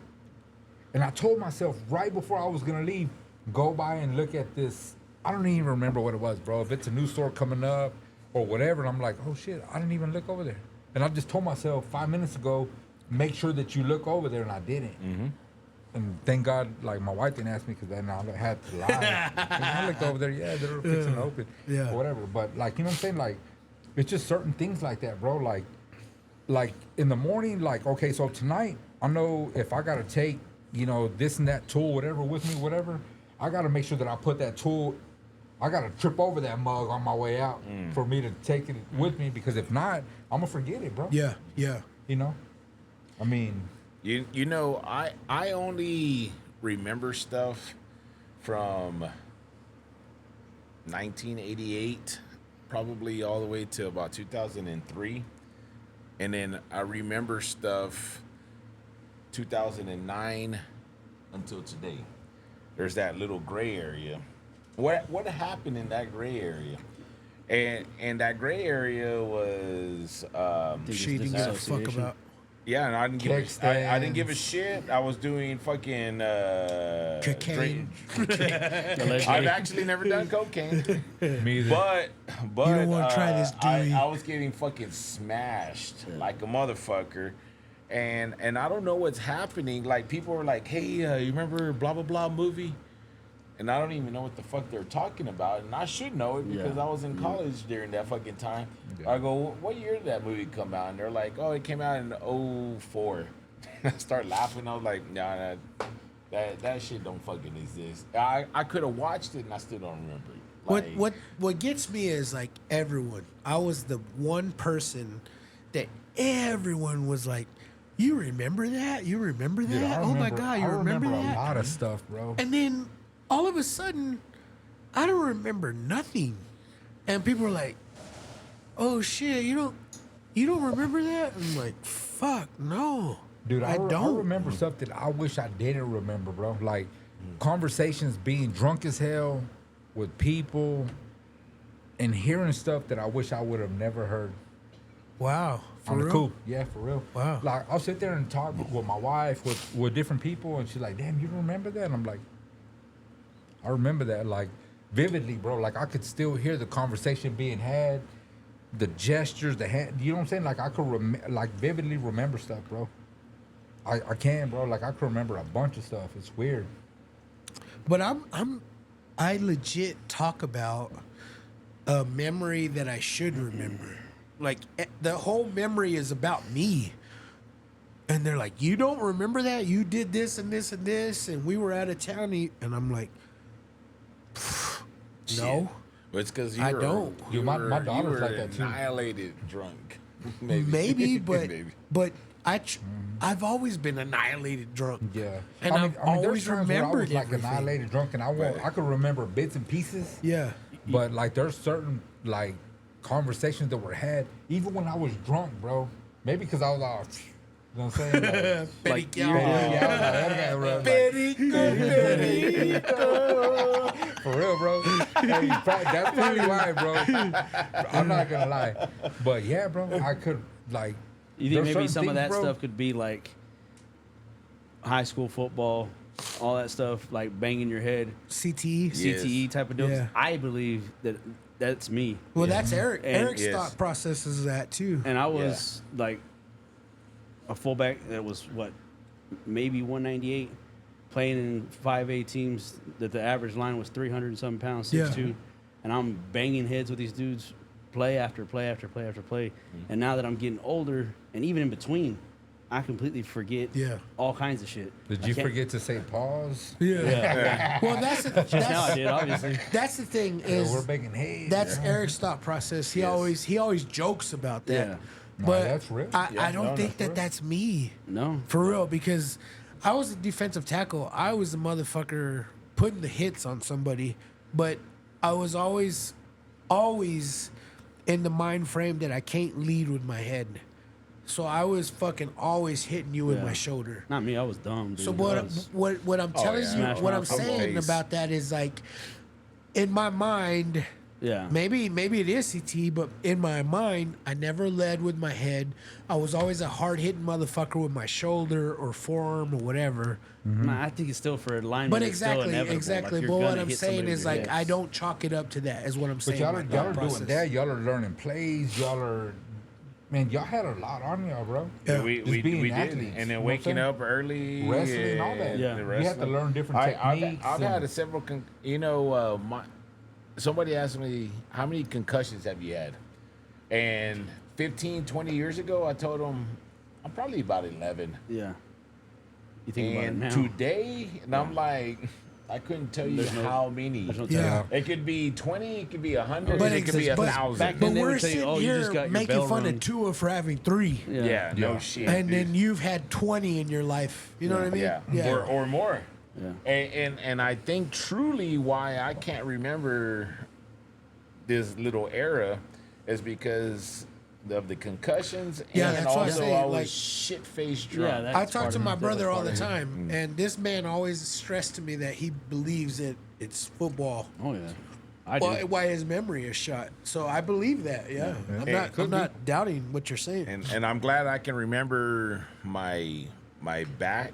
and I told myself right before I was gonna leave, go by and look at this. I don't even remember what it was, bro. If it's a new store coming up or whatever, and I'm like, oh shit, I didn't even look over there. And I just told myself 5 minutes ago, make sure that you look over there, and I didn't. And thank God, like my wife didn't ask me because then I had to lie. And I looked over there, yeah, they were fixing to open, Yeah. or whatever. But like, you know what I'm saying? Like, it's just certain things like that, bro. Like in the morning, like, okay, so tonight I know if I gotta take, you know, this and that tool, whatever, with me, whatever, I gotta make sure that I put that tool. I gotta trip over that mug on my way out for me to take it with me, because if not, I'm gonna forget it, bro. Yeah, yeah. You know, I mean, You know, I only remember stuff from 1988, probably all the way to about 2003, and then I remember stuff 2009 until today. There's that little gray area. What happened in that gray area? And that gray area was She didn't give a fuck about. yeah, and I didn't give Keg I didn't give a stands. shit. I was doing fucking Cocaine. I've actually never done cocaine, me either. but You don't wanna try this, Dewey. I was getting fucking smashed like a motherfucker, and I don't know what's happening. Like people were like, "Hey, you remember blah blah blah movie?" And I don't even know what the fuck they're talking about, and I should know it because Yeah. I was in college during that fucking time. Yeah. I go, "What year did that movie come out?" And they're like, "Oh, it came out in 04." I start laughing. I was like, "Nah, that shit don't fucking exist." I could have watched it and I still don't remember it. Like, What gets me is like everyone. I was the one person that everyone was like, "You remember that? You remember that? Dude, I Oh my remember- god, you I remember a that?" lot of stuff, bro. And then all of a sudden, I don't remember nothing. And people are like, "Oh shit, you don't remember that?" I'm like, "Fuck, no." Dude, I don't. remember stuff that I wish I didn't remember, bro. Like conversations, being drunk as hell with people, and hearing stuff that I wish I would have never heard. Wow. For On the real? cool, yeah, for real. Wow. Like I'll sit there and talk with my wife, with different people, and she's like, "Damn, you remember that?" And I'm like, "I remember that, like vividly, bro. Like I could still hear the conversation being had, the gestures, the hand. You know what I'm saying? Like I could like vividly remember stuff, bro. I can, bro. Like I could remember a bunch of stuff. It's weird. But I legit talk about a memory that I should remember. Like the whole memory is about me. And they're like, "You don't remember that? You did this and this and this, and we were out of town." And I'm like, "No, but it's because I don't. Dude, my daughter's like that, too. Annihilated drunk, maybe, but Maybe. but I've always been annihilated drunk. Yeah, And I've there's always times where I remembered was like everything. annihilated drunk, and I could remember bits and pieces. Yeah, But like there's certain like conversations that were had even when I was drunk, bro. Maybe because I was all, you know what I'm saying? Like, for real, bro. Hey, that's probably why, bro. I'm not gonna lie, but yeah, bro. I could like. You think there's maybe certain some of things, that bro. stuff could be like high school football, all that stuff, like banging your head, CTE. Yes. CTE type of deals? Yeah. I believe that's me. Well, that's Eric. And- Eric's yes. thought process is that too. And I was like a fullback that was what, maybe 198, playing in 5A teams that the average line was 300 and something pounds, 6'2", and I'm banging heads with these dudes, play after play after play after play. And now that I'm getting older, and even in between, I completely forget all kinds of shit. Did I you can't- forget to say pause? Yeah. Well, that's Now I did, obviously. that's the thing Yeah, is we're banging heads. that's bro. Eric's thought process. He always jokes about that. Yeah. Nah, But that's real. I Yeah, don't no, think that's real. that's me. No. For real, because I was a defensive tackle. I was the motherfucker putting the hits on somebody, but I was always in the mind frame that I can't lead with my head. So I was fucking always hitting you with Yeah. my shoulder. Not me. I was dumb. Dude. So I was- what I'm telling yeah. you, Smash what my I'm face. saying about that is like, in my mind, Yeah. Maybe it is CTE, but in my mind, I never led with my head. I was always a hard hitting motherfucker with my shoulder or forearm or whatever. Nah, I think it's still for linemen. But it's still exactly, inevitable. exactly. Like, you're But what gonna I'm hit saying somebody is with your like head. I don't chalk it up to that. Is what I'm But saying. y'all my are thought doing process. that. Y'all are learning plays. Y'all are, man. Y'all had a lot on y'all, bro. Yeah. We Just being did, athletes, and you know then what I'm waking saying? up early, Wrestling, all that. Yeah. the You have to wrestling. learn different techniques. I've and- had a several. Somebody asked me, how many concussions have you had? And 15, 20 years ago, I told them I'm probably about 11. Yeah. You think about it And now. today, and I'm like, I couldn't tell you There's no- how many. There's no Yeah. telling. It could be 20, it could be 100, But it could be but- 1,000. back But then they we're would tell you, sitting "Oh, you just here got your making bell fun rung." of Tua for having 3. yeah, no Yeah. shit. And dude. then you've had 20 in your life. You know what I mean? Yeah, or more. Yeah. And I think truly why I can't remember this little era is because of the concussions Yeah, and that's what I'm also saying, I was like- shit-faced Yeah, drunk. that- I That's talk part to of my it. That brother was all part the of it. time, and this man always stressed to me that he believes that it's football. Oh yeah. I do. Why his memory is shot. So I believe that. Yeah, It I'm not doubting what you're saying. and I'm glad I can remember my back.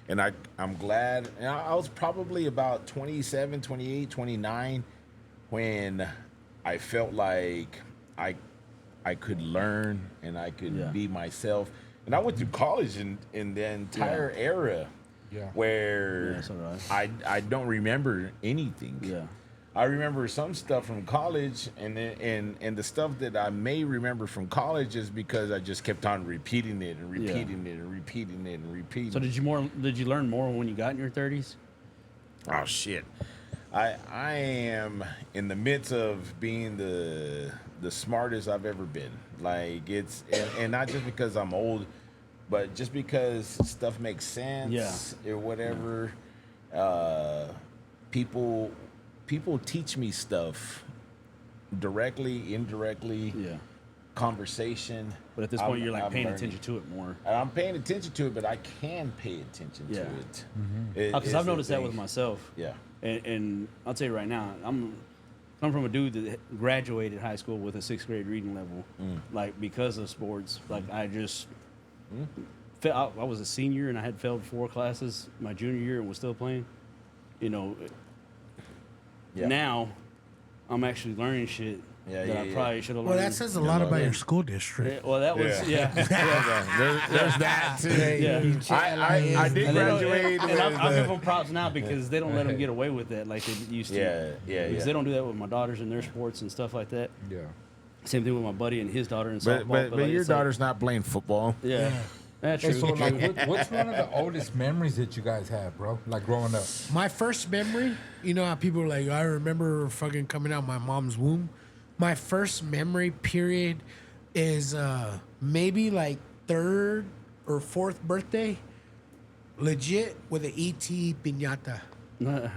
And I'm glad. And I was probably about 27, 28, 29 when I felt like I could learn and I could Yeah. be myself. And I went through college in the entire era Yeah. where Yeah, so did I don't remember anything. Yeah. I remember some stuff from college, and the stuff that I may remember from college is because I just kept on repeating it and repeating it and repeating it and repeating. So did you learn more when you got in your 30s? Oh shit! I am in the midst of being the smartest I've ever been. Like it's and not just because I'm old, but just because stuff makes sense or whatever. People teach me stuff directly, indirectly, conversation. But at this point, you're like I'm paying learning. attention to it more. And I'm paying attention to it, but I can pay attention to Yeah. it. Because It's I've the noticed that thing. with myself. Yeah. And I'll tell you right now, I'm from a dude that graduated high school with a 6th grade reading level, like because of sports. Like I just, I was a senior and I had failed 4 classes my junior year and was still playing. You know, Yeah. now I'm actually learning shit Yeah, that yeah, I yeah. probably should have Well, learned. that says a lot about yeah. your school district. Yeah, well, that was yeah. There's that too. Yeah. I did And they don't- graduate. and I'll with, give them props now because they don't let them get away with that like they used to. Yeah. Because they don't do that with my daughters and their sports and stuff like that. Yeah. Same thing with my buddy and his daughter in But softball. but like, your it's like- daughter's not playing football. yeah, that's Hey, true. so like, what's one of the oldest memories that you guys have, bro? Like growing up. My first memory, you know how people are like, I remember fucking coming out my mom's womb. My first memory period is maybe like 3rd or 4th birthday, legit with an ET piñata.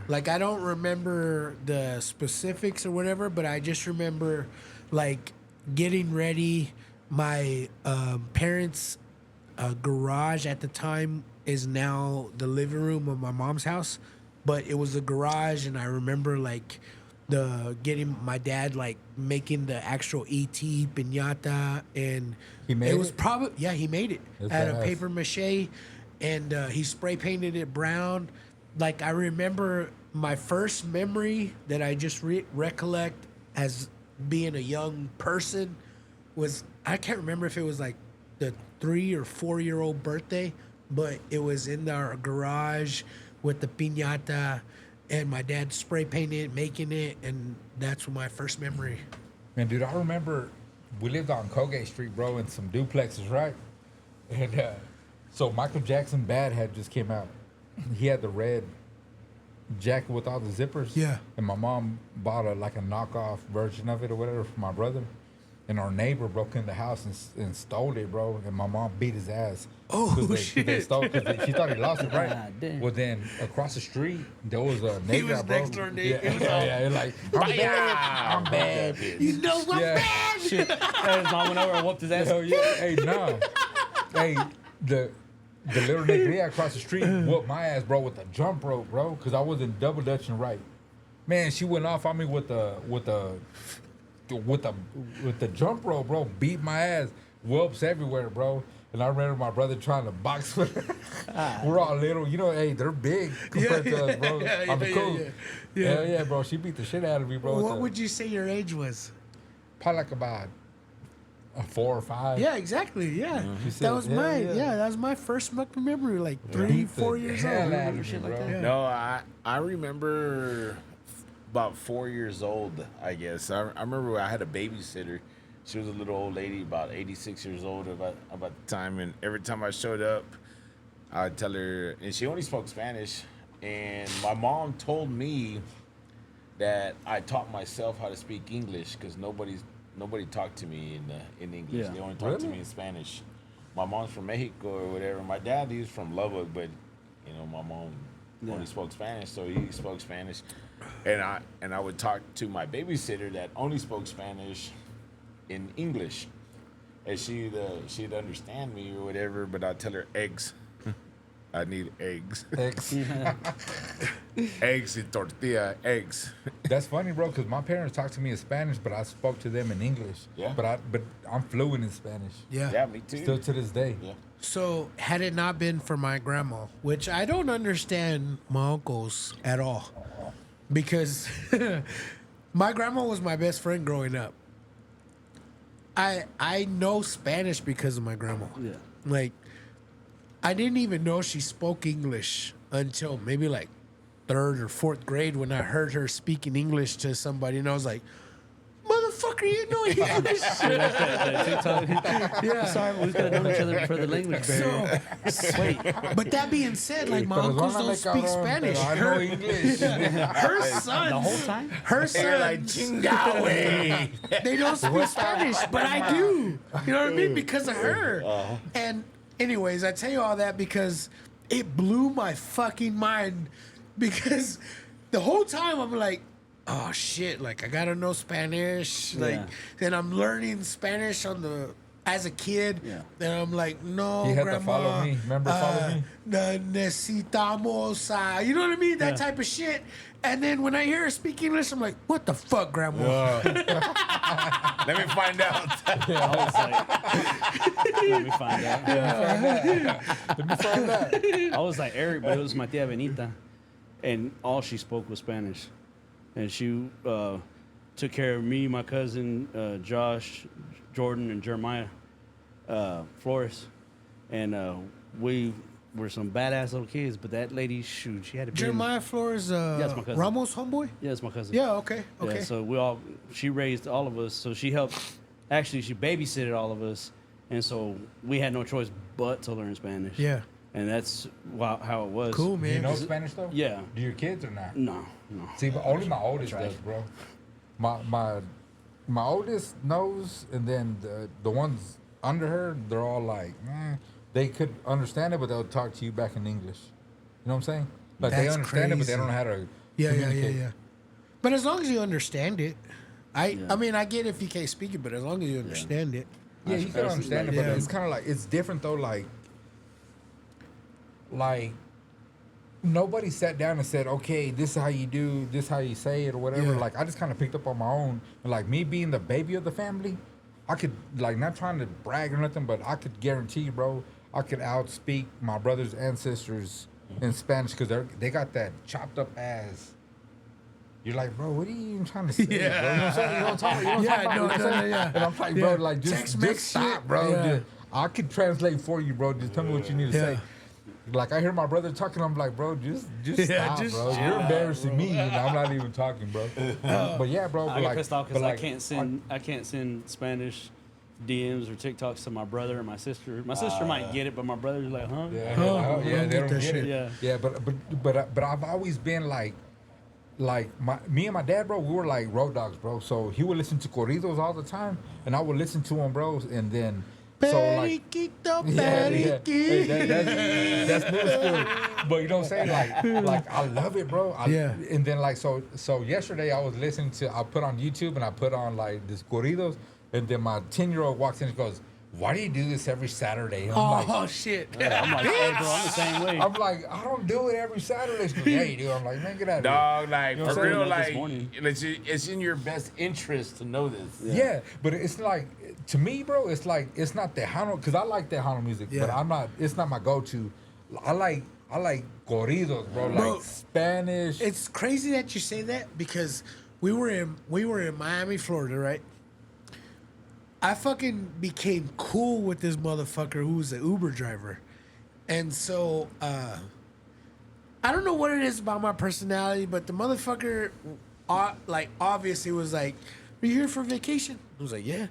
Like I don't remember the specifics or whatever, but I just remember like getting ready. My parents' garage at the time is now the living room of my mom's house, but it was a garage, and I remember like getting my dad like making the actual ET piñata, and He made it was it? probably he made it That's out of badass. paper mache, and he spray painted it brown. Like I remember my first memory that I just recollect as being a young person was, I can't remember if it was like the 3 or 4-year-old birthday, but it was in our garage with the piñata and my dad spray painting it, making it, and that's my first memory. Man, dude, I remember we lived on Colgate Street, bro, in some duplexes, right? And so Michael Jackson Bad had just came out. He had the red jacket with all the zippers. Yeah. And my mom bought a knockoff version of it or whatever for my brother. And our neighbor broke in the house and stole it, bro. And my mom beat his ass. Oh, 'Cause they shit. stole, because she thought he lost it, right? God damn. Well, then across the street, there was a neighbor, was bro. next door neighbor. Yeah, yeah, like, I'm bad. I'm bad. You know what, Yeah. man? Shit. His mom went over and whooped his ass. Hell yeah. Hey, nah. Hey, the little nigga across the street whooped my ass, bro, with a jump rope, bro, because I wasn't double dutching right. Man, she went off on me with the jump rope, bro. Beat my ass, whoops everywhere, bro. And I remember my brother trying to box with her. We're all little, you know. Hey, they're big compared to us, bro. On the cool. Hell yeah, bro. She beat the shit out of me, bro. What would you say your age was? Probably like about 4 or 5. Yeah, exactly. Yeah, She said, that was hell my yeah. that was my first muck memory. Like Beat 3-4 the years hell old. out of me, Shit like bro. that. No, I remember about 4 years old, I guess. I remember I had a babysitter. She was a little old lady, about 86 years old about the time. And every time I showed up, I'd tell her, and she only spoke Spanish. And my mom told me that I taught myself how to speak English because nobody talked to me in English. Yeah. They only talked to Really? me in Spanish. My mom's from Mexico or whatever. My dad, he was from Lubbock, but my mom only spoke Spanish, so he spoke Spanish. And I would talk to my babysitter that only spoke Spanish in English, and she'd understand me or whatever, but I'd tell her eggs. I need eggs. Eggs and tortilla, eggs. That's funny, bro, because my parents talked to me in Spanish, but I spoke to them in English. Yeah. But I'm fluent in Spanish. Yeah. Yeah, me too. Still to this day. Yeah. So had it not been for my grandma, which I don't understand my uncles at all, because my grandma was my best friend growing up. I know Spanish because of my grandma. Yeah. Like, I didn't even know she spoke English until maybe like 3rd or 4th grade when I heard her speaking English to somebody, and I was like, "Motherfucker, you know English?" That TikTok. Yeah. Sorry, we could have known each other for the language barrier. Wait, but that being said, like my uncles don't speak Spanish. I know English. Her son, The whole time? her son, Chingawe. they don't speak Spanish, but I do. You know what I mean? Because of her. And anyways, I tell you all that because it blew my fucking mind. Because the whole time I'm like, oh shit, like I gotta know Spanish. Like, and I'm learning Spanish as a kid. Yeah. And I'm like, no, You had to grandma. follow me. Remember follow me? Necesitamos, you know what I mean? That type of shit. And then when I hear her speak English, I'm like, what the fuck, grandma? Let me find out. I was like, let me find out. Let me find out. I was like Eric, but it was my tia Benita, and all she spoke was Spanish, and she took care of me, my cousin Josh, Jordan, and Jeremiah Flores, and we were some badass little kids. But that lady, shoot, she had to be Jeremiah Flores, it's my cousin. Ramos homeboy? Yeah, it's my cousin. Yeah, okay. Yeah, so she raised all of us. So she helped. Actually, she babysitted all of us, and so we had no choice but to learn Spanish. Yeah. And that's how it was. Cool, man. You know Spanish though? Yeah. Do your kids or not? No. See, but only my oldest That's right. does, bro. My oldest knows, and then the ones under her, they're all like, they could understand it, but they'll talk to you back in English. You know what I'm saying? Like they That's understand it, but they crazy. don't know how to Yeah. communicate. But as long as you understand it, I mean, I get if you can't speak it, but as long as you understand it. Yeah, you can understand it, but it's kind of like it's different though. Like nobody sat down and said, "Okay, this is how you do, this is how you say it, or whatever." Yeah. Like I just kind of picked up on my own. And like me being the baby of the family, I could like not trying to brag or nothing, but I could guarantee you, bro, I could outspeak my brothers and sisters in Spanish because they got that chopped up ass. You're like, bro, what are you even trying to say? Yeah. Bro? You know what I'm saying? You know what I'm talking about? Yeah, You know what I'm saying? yeah. And I'm like, bro, like just Tex-Mex stop, shit. bro. Yeah. Just- I could translate for you, bro. Just tell me what you need to say. Like I hear my brother talking, I'm like, bro, just stop, just bro. chill You're out, embarrassing me, and I'm not even talking, bro. But yeah, bro. I But get like, pissed off but because like, I can't send Spanish DMs or TikToks to my brother or my sister. My sister might get it, but my brother's like, huh? Yeah, Oh, yeah, don't they get don't that get shit. it. Yeah. Yeah, but I've always been like me and my dad, bro. We were like road dogs, bro. So he would listen to corridos all the time, and I would listen to them, bro. And then so like. Periquito, Yeah, periquito. Hey, that's new school. But you know what I'm saying? Like I love it, bro. Yeah. And then like so yesterday I was listening to I put on YouTube and I put on like this corridos, and then my 10-year-old walks in and goes, why do you do this every Saturday? I'm Oh like, shit! I'm like, hey, bro, I'm the same way. I'm like, I don't do it every Saturday. She goes, yeah, you do. I'm like, man, get out of here. Dog, like, You know what for I'm real, saying? This like, morning. it's in your best interest to know this. Yeah, but it's like, to me, bro, it's like, it's not Tejano, because I like Tejano music, but Yeah. it's not my go-to. I like corridos, bro, Bro, like Spanish. It's crazy that you say that because we were in Miami, Florida, right? I fucking became cool with this motherfucker who was an Uber driver, and so I don't know what it is about my personality, but the motherfucker, like, obviously was like, "Are you here for vacation?" I was like, "Yeah."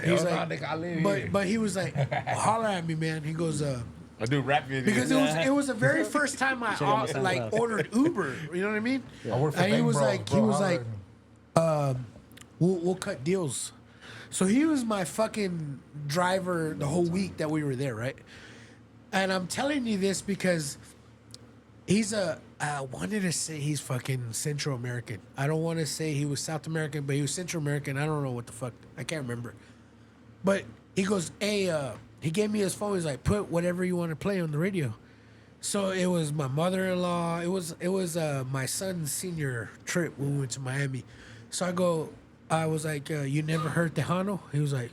He was Hell like, nah, nigga, I live here. but he was like, well, "Holler at me, man." He goes, I do rap videos. because it was the very first time I Check out my like SoundCloud. ordered Uber. You know what I mean? I work for And he Bang was Bros, like, bro, holler at me. we'll cut deals. So he was my fucking driver the whole week that we were there, right? And I'm telling you this because he's I wanted to say he's fucking Central American. I don't want to say he was South American, but he was Central American. I don't know what the fuck. I can't remember. But he goes, hey, he gave me his phone. He's like, put whatever you want to play on the radio. So it was my mother-in-law. It was my son's senior trip when we went to Miami. So I was like, you never heard Tejano? He was like,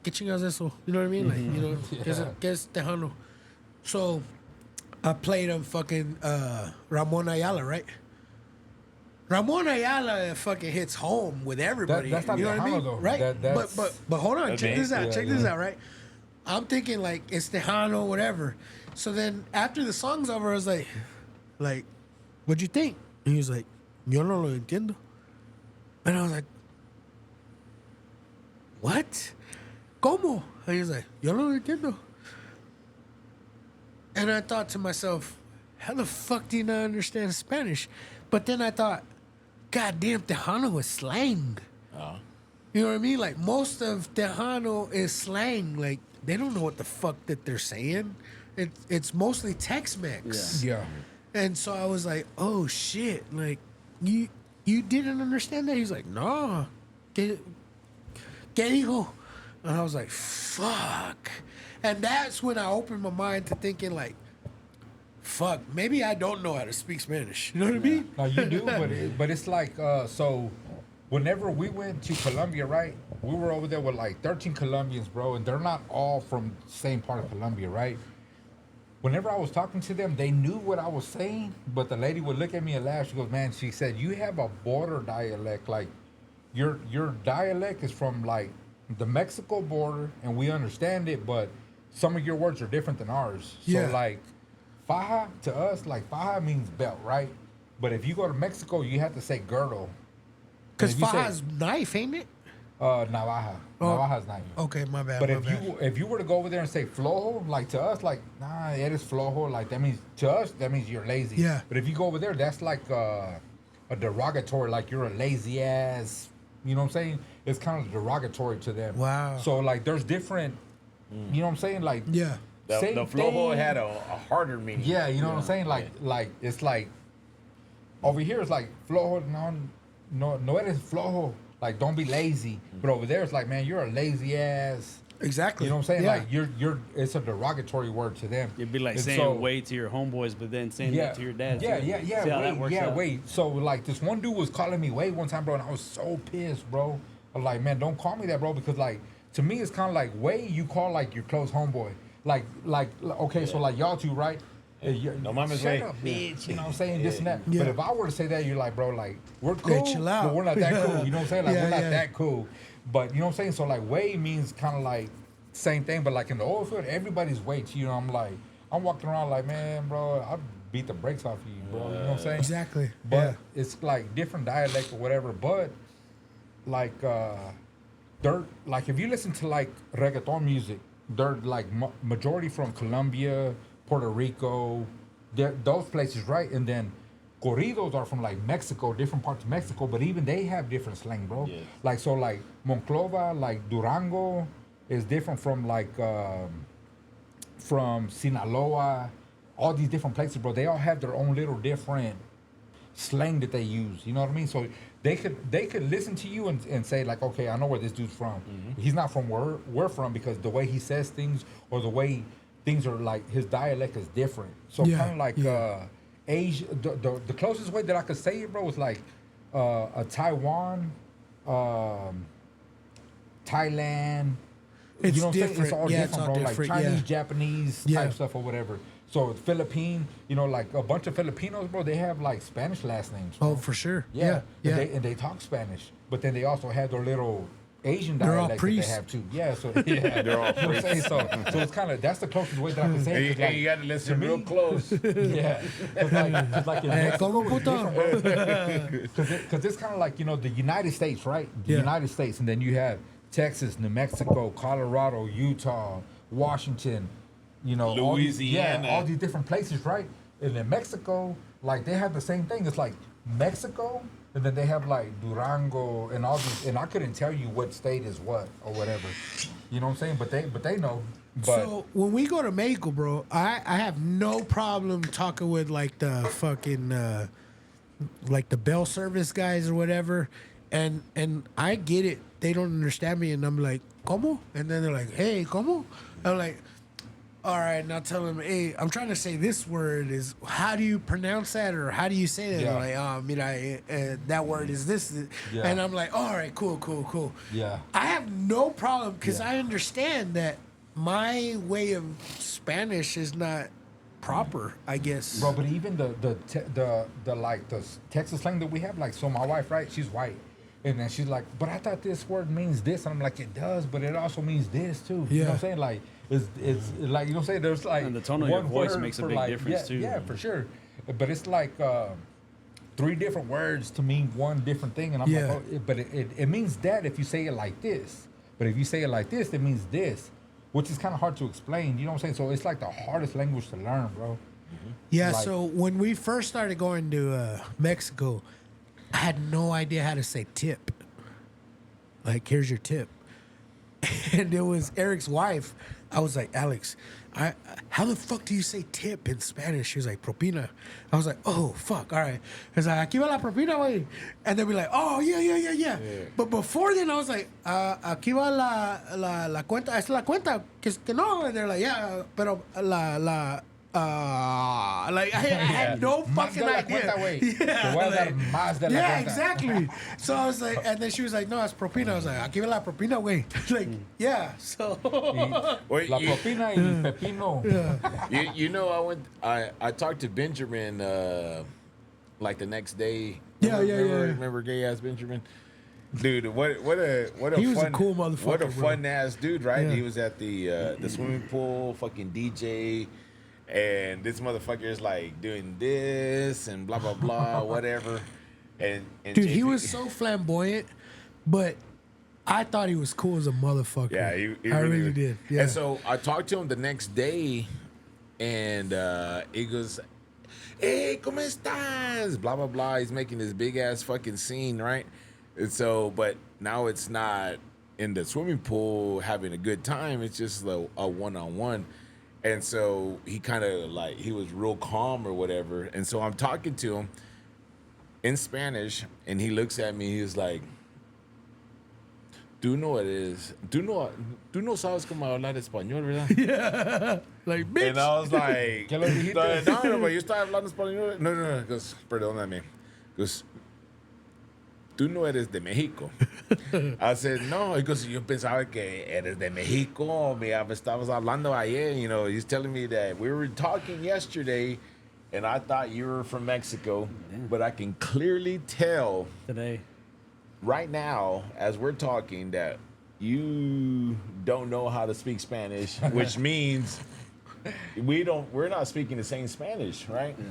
¿qué chingados eso? You know what I mean? Like, you know, ¿qué es Tejano? So I played him fucking Ramon Ayala, right? Ramon Ayala fucking hits home with everybody. That's not you know what I Tejano, mean? though. Right? That's- But hold on, check this out. Yeah, Check yeah. this out, right? I'm thinking like it's Tejano, whatever. So then after the song's over, I was like, what'd you think? And he was like, yo no lo entiendo. And I was like, what? ¿Cómo? And he was like, yo no lo entiendo. And I thought to myself, how the fuck do you not understand Spanish? But then I thought, God damn, Tejano is slang. You know what I mean? Like, most of Tejano is slang. Like, they don't know what the fuck that they're saying. It's mostly Tex-Mex. Yeah. And so I was like, oh, shit. Like, you didn't understand that? He's like, no. ¿Qué dijo? And I was like, fuck. And that's when I opened my mind to thinking, like, fuck, maybe I don't know how to speak Spanish. You know what I mean? No, you do, but it's like, so whenever we went to Colombia, right? We were over there with like 13 Colombians, bro, and they're not all from the same part of Colombia, right? Whenever I was talking to them, they knew what I was saying, but the lady would look at me and laugh. She goes, man, she said, you have a border dialect. Like, your dialect is from like the Mexico border, and we understand it, but some of your words are different than ours. Yeah. So like, faja to us, like faja means belt, right? But if you go to Mexico, you have to say girdle. Because And if you say, faja's knife, ain't it? navaja. Navaja's knife. Okay, my bad. But my if bad. if you were to go over there and say flojo, like to us, like nah, it is flojo. Like that means to us, that means you're lazy. Yeah. But if you go over there, that's like a derogatory, like you're a lazy ass. You know what I'm saying? It's kind of derogatory to them. Wow. So like, there's different. You know what I'm saying? Like Yeah. The same flojo thing. had a harder meaning. Yeah, you know what I'm saying? Like it's like over here it's like flojo, no eres flojo. Like don't be lazy. But over there it's like, man, you're a lazy ass. Exactly. You know what I'm saying? Yeah. Like you're it's a derogatory word to them. It'd be like And saying so- wait to your homeboys, but then saying that to your dad. Yeah, too. yeah, yeah. See how Wait, that works yeah, out? wait. So like this one dude was calling me Wade one time, bro, and I was so pissed, bro. I'm like, man, don't call me that, bro, because like to me it's kind of like Wade, you call like your close homeboy. Like okay, so like y'all two, right? No mama's shut way. up, bitch. You know what I'm saying? This and that. Yeah. But if I were to say that, you're like, bro, like we're cool, chill out. but we're not that cool. You know what I'm saying? Like Yeah, we're not yeah. that cool. But you know what I'm saying? So like Wade means kind of like same thing, but like in the oil field, everybody's Wade. You know, I'm walking around like, man, bro, I'll beat the brakes off of you, bro. You know what I'm saying? Exactly. But Yeah. it's like different dialect or whatever. But like they're like if you listen to like reggaeton music, they're like majority from Colombia, Puerto Rico, those places, right? And then corridos are from like Mexico, different parts of Mexico, but even they have different slang, bro. Yes. Like so, like Monclova, like Durango is different from like from Sinaloa, all these different places, bro. They all have their own little different slang that they use. You know what I mean? So they could listen to you and say like, okay, I know where this dude's from. He's not from where we're from, because the way he says things or the way things are, like, his dialect is different. So Yeah, kind of like yeah. Asia. The closest way that I could say it, bro, was like a Taiwan, Thailand. It's you know what I'm saying? different. It's all Yeah, it's different, all bro. different, Like Chinese, yeah. Japanese Yeah. type stuff or whatever. So Philippine, you know, like a bunch of Filipinos, bro, they have like Spanish last names. Bro. Oh, for sure. Yeah, Yeah. And they talk Spanish, but then they also have their little Asian They're all dialect that priests. they have too. Yeah, so yeah, They're all you know what I'm saying? So it's kind of, that's the closest way that I can say And it. you, 'cause, like, got to listen to real me- close. Yeah, cause like in Hey, Mexico, como it's puto. different, bro. Because it's kind of like, you know, the United States, right? The Yeah. United States, and then you have Texas, New Mexico, Colorado, Utah, Washington, you know, Louisiana. all these different places, right? And in Mexico, like, they have the same thing. It's like Mexico, and then they have like Durango and all these, and I couldn't tell you what state is what or whatever. You know what I'm saying? But they know. But So when we go to Mexico, bro, I have no problem talking with like the fucking like the bell service guys or whatever, and I get it. They don't understand me, and I'm like, ¿Cómo? And then they're like, hey, ¿Cómo? I'm like, all right, now tell them, hey, I'm trying to say this word is, how do you pronounce that, or how do you say that? Yeah. They're like, mira, that word is this. Yeah. And I'm like, all right, cool. Yeah. I have no problem, because Yeah. I understand that my way of Spanish is not proper, I guess. Bro, but even the like the Texas slang that we have, like, so my wife, right? She's white, and then she's like, but I thought this word means this, and I'm like, it does, but it also means this too. You know what I'm Yeah. saying? Like, it's like, you know what I'm saying? There's like And the tone of your one voice word makes a for, big like, difference, too. Yeah, for sure. But it's like 3 different words to mean one different thing, and I'm Yeah. like, oh, but it means that if you say it like this, but if you say it like this, it means this, which is kind of hard to explain. You know what I'm saying? So it's like the hardest language to learn, bro. Yeah, Like- so when we first started going to Mexico, I had no idea how to say tip. Like, here's your tip. And it was Eric's wife. I was like, Alex, how the fuck do you say tip in Spanish? She was like, propina. I was like, oh, fuck, all right. I was like, aquí va la propina, güey. And they'd be like, oh, yeah. But before then, I was like, aquí va la cuenta. Es la cuenta. Que no. And they're like, yeah, pero like I had no Más fucking de la idea. cuenta, güey. Yeah, Te voy a dar like- más de la yeah, cuenta. exactly. So I was like, and then she was like, no, it's propina. I was like, aquí va la propina, güey. Like, yeah. So Wait, La you, propina y pepino. you know, I talked to Benjamin like the next day. Yeah. Remember gay ass Benjamin? Dude, what a He was a fun, cool motherfucker, What a bro. fun ass dude, right? Yeah. He was at the swimming pool, fucking DJ, and this motherfucker is like doing this and blah blah blah, whatever. And dude, he JP was so flamboyant, but I thought he was cool as a motherfucker. Yeah, he I really was. did. Yeah. And so I talked to him the next day, and he goes, "Hey, ¿cómo estás?" Blah blah blah. He's making this big ass fucking scene, right? And so, but now it's not in the swimming pool having a good time. It's just a one-on-one. And so he kind of like, he was real calm or whatever. And so I'm talking to him in Spanish, and he looks at me. He's like, "Tú no eres, tú no sabes cómo hablar español, ¿verdad?" Like, bitch. And I was like, ¿Qué le dijiste? no, but yo estaba hablando español. No. He goes, perdóname. He goes, tú no eres de México. I said, no. He goes, yo pensaba que eres de México. Me estabas hablando ayer. You know, he's telling me that we were talking yesterday, and I thought you were from Mexico. But I can clearly tell today. right now, as we're talking, that you don't know how to speak Spanish, which means we're not speaking the same Spanish, right? Yeah.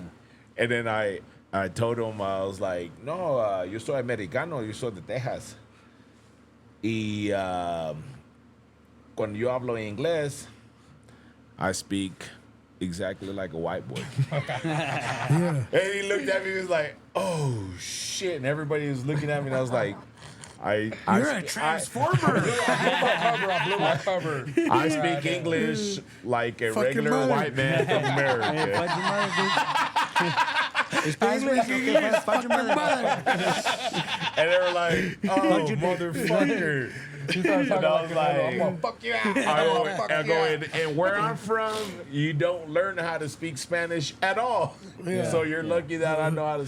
And then I told him, I was like, no, yo soy americano, yo soy de Texas. Y cuando yo hablo inglés, I speak exactly like a white boy. Yeah. And he looked at me, he was like, oh shit. And everybody was looking at me, and I was like, You're a transformer. I blew my cover. I speak English like a Fucking regular mother. white man from Hey, America. fuck your mother, bitch. Find your mother. And they were like, "Oh, motherfucker!" She started talking And I like, was I'm like, gonna fuck you out. I go and where I'm from, you don't learn how to speak Spanish at all. So you're lucky that I know how to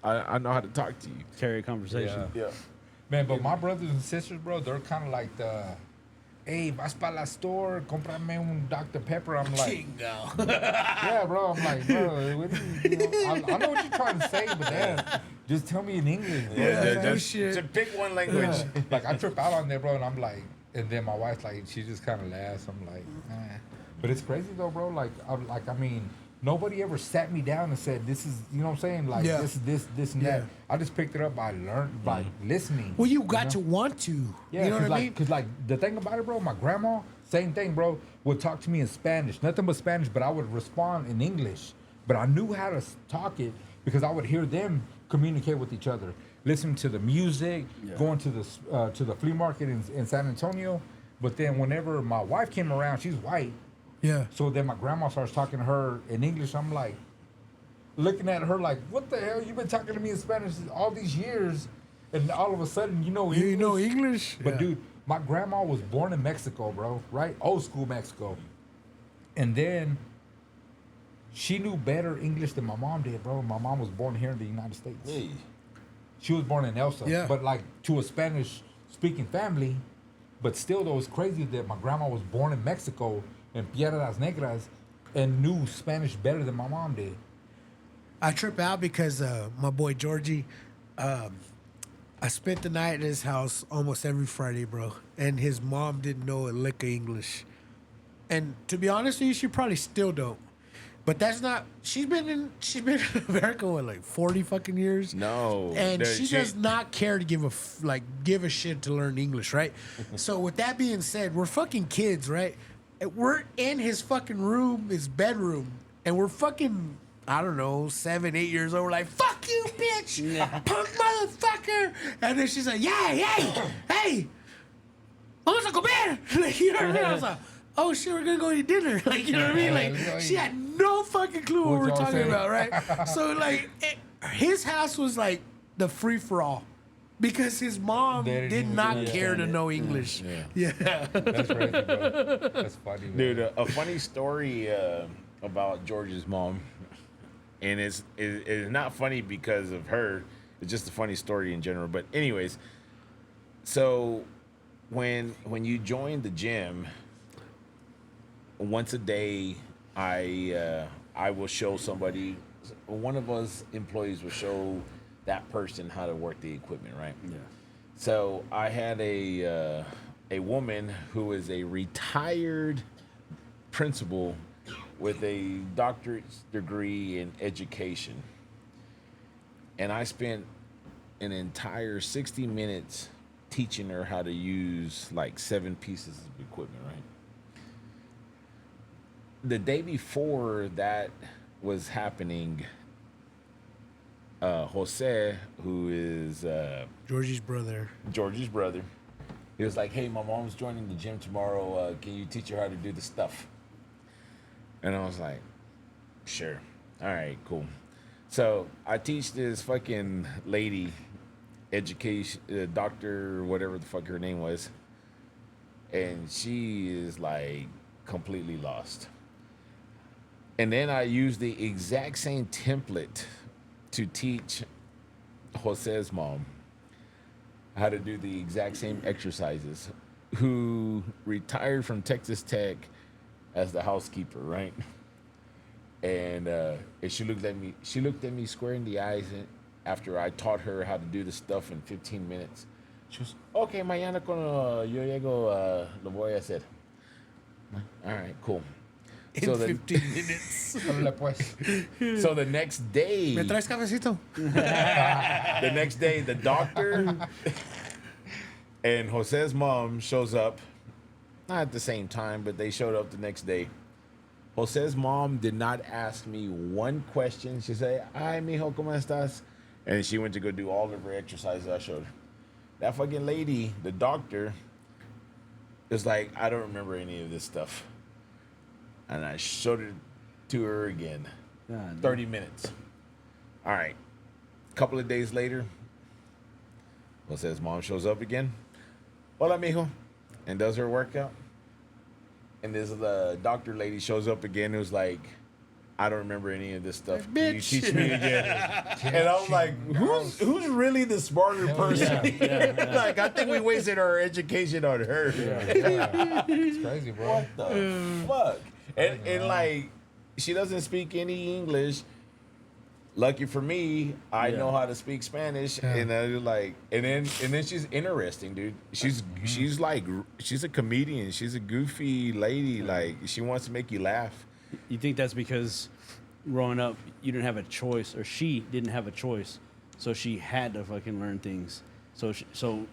I know how to talk to you. Carry a conversation. Yeah. Man, but my brothers and sisters, bro, they're kind of like the, hey, vas para la store, cómprame un Dr. Pepper. I'm like, yeah, bro. I'm like, bro, what do you I know what you're trying to say, but damn, just tell me in English, bro. Just pick one language. Like, I trip out on there, bro, and I'm like, and then my wife's like, she just kind of laughs. I'm like, eh. But it's crazy, though, bro. Like, I mean, nobody ever sat me down and said, this is, you know what I'm saying? Like, this and that. I just picked it up by listening. Well, you got to want to. Yeah, you know what I mean? Because, like, the thing about it, bro, my grandma, same thing, bro, would talk to me in Spanish. Nothing but Spanish, but I would respond in English. But I knew how to talk it because I would hear them communicate with each other, listening to the music, going to the flea market in San Antonio. But then whenever my wife came around, she's white. Yeah. So then my grandma starts talking to her in English. I'm like, looking at her like, what the hell? You've been talking to me in Spanish all these years, and all of a sudden you know English. You know English? But dude, my grandma was born in Mexico, bro, right? Old school Mexico. And then she knew better English than my mom did, bro. My mom was born here in the United States. Hey. She was born in Elsa, Yeah. but like to a Spanish-speaking family. But still, though, it's crazy that my grandma was born in Mexico in Piedras Negras and knew Spanish better than my mom did. I trip out because my boy Georgie, I spent the night at his house almost every Friday, bro. And his mom didn't know a lick of English. And to be honest with you, she probably still don't. But that's not. She's been in America what, like 40 fucking years. No, and she does not care to give a shit to learn English, right? So with that being said, we're fucking kids, right? And we're in his fucking room, his bedroom, and we're fucking, I don't know, 7, 8 years old. We're like, fuck you, bitch, punk motherfucker. And then she's like, hey, vamos a comer. Like, you know what I mean? I was like, oh shit, we're gonna go eat dinner. Like, you know what I mean? Like, she had no fucking clue what we're y'all talking saying? about, right? So like, his house was like the free for all because his mom They didn't did even not understand care to it. know English. Yeah. That's crazy, bro. That's funny, man. Dude, a funny story about George's mom, and it's not funny because of her. It's just a funny story in general. But anyways, so when you join the gym, once a day, I will show somebody. One of us employees will show that person how to work the equipment, right? Yeah. So I had a woman who is a retired principal with a doctorate degree in education. And I spent an entire 60 minutes teaching her how to use like 7 pieces of equipment, right? The day before that was happening, Jose, who is Georgie's brother. George's brother, he was like, hey, my mom's joining the gym tomorrow. Can you teach her how to do the stuff? And I was like, sure. All right, cool. So I teach this fucking lady, education, doctor, whatever the fuck her name was. And she is like completely lost. And then I used the exact same template to teach Jose's mom how to do the exact same exercises, who retired from Texas Tech as the housekeeper, right? And she looked at me square in the eyes after I taught her how to do the stuff in 15 minutes. She was, okay, mañana cuando yo llego, lo voy a hacer. All right, cool. In 15 minutes. So the next day, ¿Me traes cafecito? the next day, the doctor and Jose's mom shows up. Not at the same time, but they showed up the next day. Jose's mom did not ask me one question. She said, "Ay, mijo, ¿cómo estás?" And she went to go do all of her exercises I showed her. That fucking lady, the doctor, is like, I don't remember any of this stuff. And I showed it to her again. God, 30 minutes. All right. A couple of days later, well, says mom shows up again. Hola, mijo. And does her workout. And this the doctor lady shows up again. It was like, I don't remember any of this stuff. Can you Bitch. teach me again? And I was like, who's really the smarter person? Like, I think we wasted our education on her. It's crazy, bro. What the fuck? And like, she doesn't speak any English. Lucky for me, I know how to speak Spanish, and I was like, and then she's interesting, dude. She's like, she's a comedian. She's a goofy lady. Like, she wants to make you laugh. You think that's because growing up you didn't have a choice, or she didn't have a choice, so she had to fucking learn things. So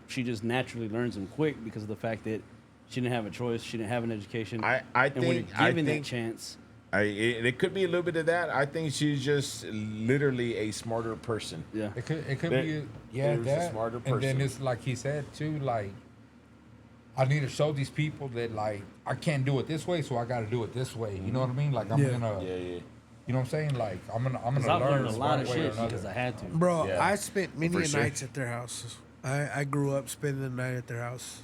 she just naturally learns them quick because of the fact that she didn't have a choice. She didn't have an education. I and when think you're given that chance. It could be a little bit of that. I think she's just literally a smarter person. Yeah. It could There- be there's a that, smarter and then person. it's like he said too. Like, I need to show these people that like I can't do it this way, so I got to do it this way. You know what I mean? Like I'm gonna, Yeah. you know what I'm saying? Like I'm gonna I've learn learned a this lot one of way or shit another. because I had to. Bro, Yeah, I spent many for sure. nights at their house. I grew up spending the night at their house.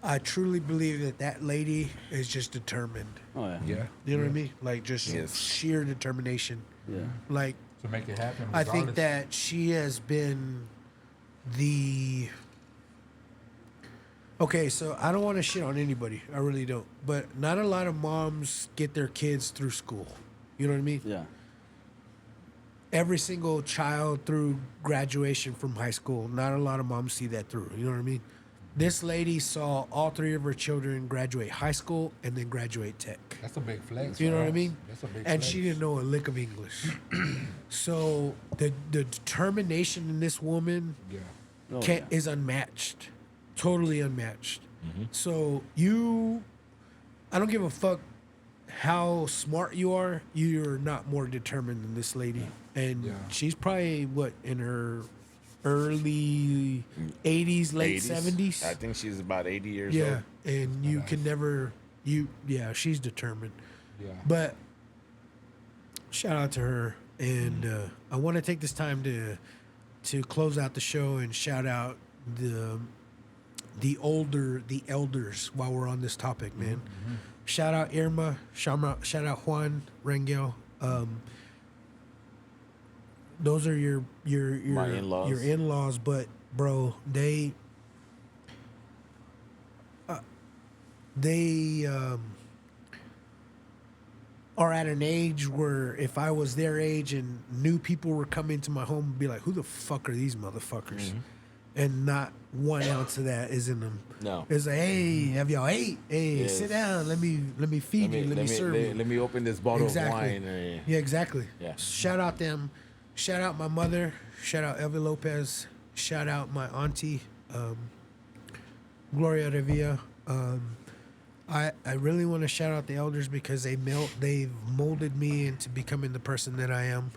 I truly believe that lady is just determined. Oh yeah. Yeah, You know what I mean? Like just Yes. sheer determination. Yeah. Like to make it happen. I think regardless. that she has been the. Okay, so I don't want to shit on anybody. I really don't. But not a lot of moms get their kids through school. You know what I mean? Yeah. Every single child through graduation from high school. Not a lot of moms see that through. You know what I mean? This lady saw all three of her children graduate high school and then graduate tech. That's a big flex. You know for what I us. mean? That's a big And flex. she didn't know a lick of English. So the determination in this woman Yeah. Oh, can't, yeah. is unmatched, totally unmatched. So I don't give a fuck how smart you are. You're not more determined than this lady, and Yeah. she's probably what in her early 80s, late 80s. 70s. I think she's about 80 years Yeah, old. and you can never she's determined. Yeah. But shout out to her, and I want to take this time to close out the show and shout out the elders while we're on this topic, man. Shout out Irma, shout out Juan Rangel. Those are your My in-laws. Your in-laws, but bro, they are at an age where if I was their age and new people were coming to my home, I'd be like, who the fuck are these motherfuckers? And not 1 ounce of that is in them. No. It's like, hey, have y'all ate? Hey, Yes. sit down. Let me feed you. Let me serve you. Let me open this bottle Exactly. of wine. Yeah, exactly. Yeah. Shout out them. Shout out my mother. Shout out Elvie Lopez. Shout out my auntie, Gloria Revilla. I really want to shout out the elders because they've molded me into becoming the person that I am.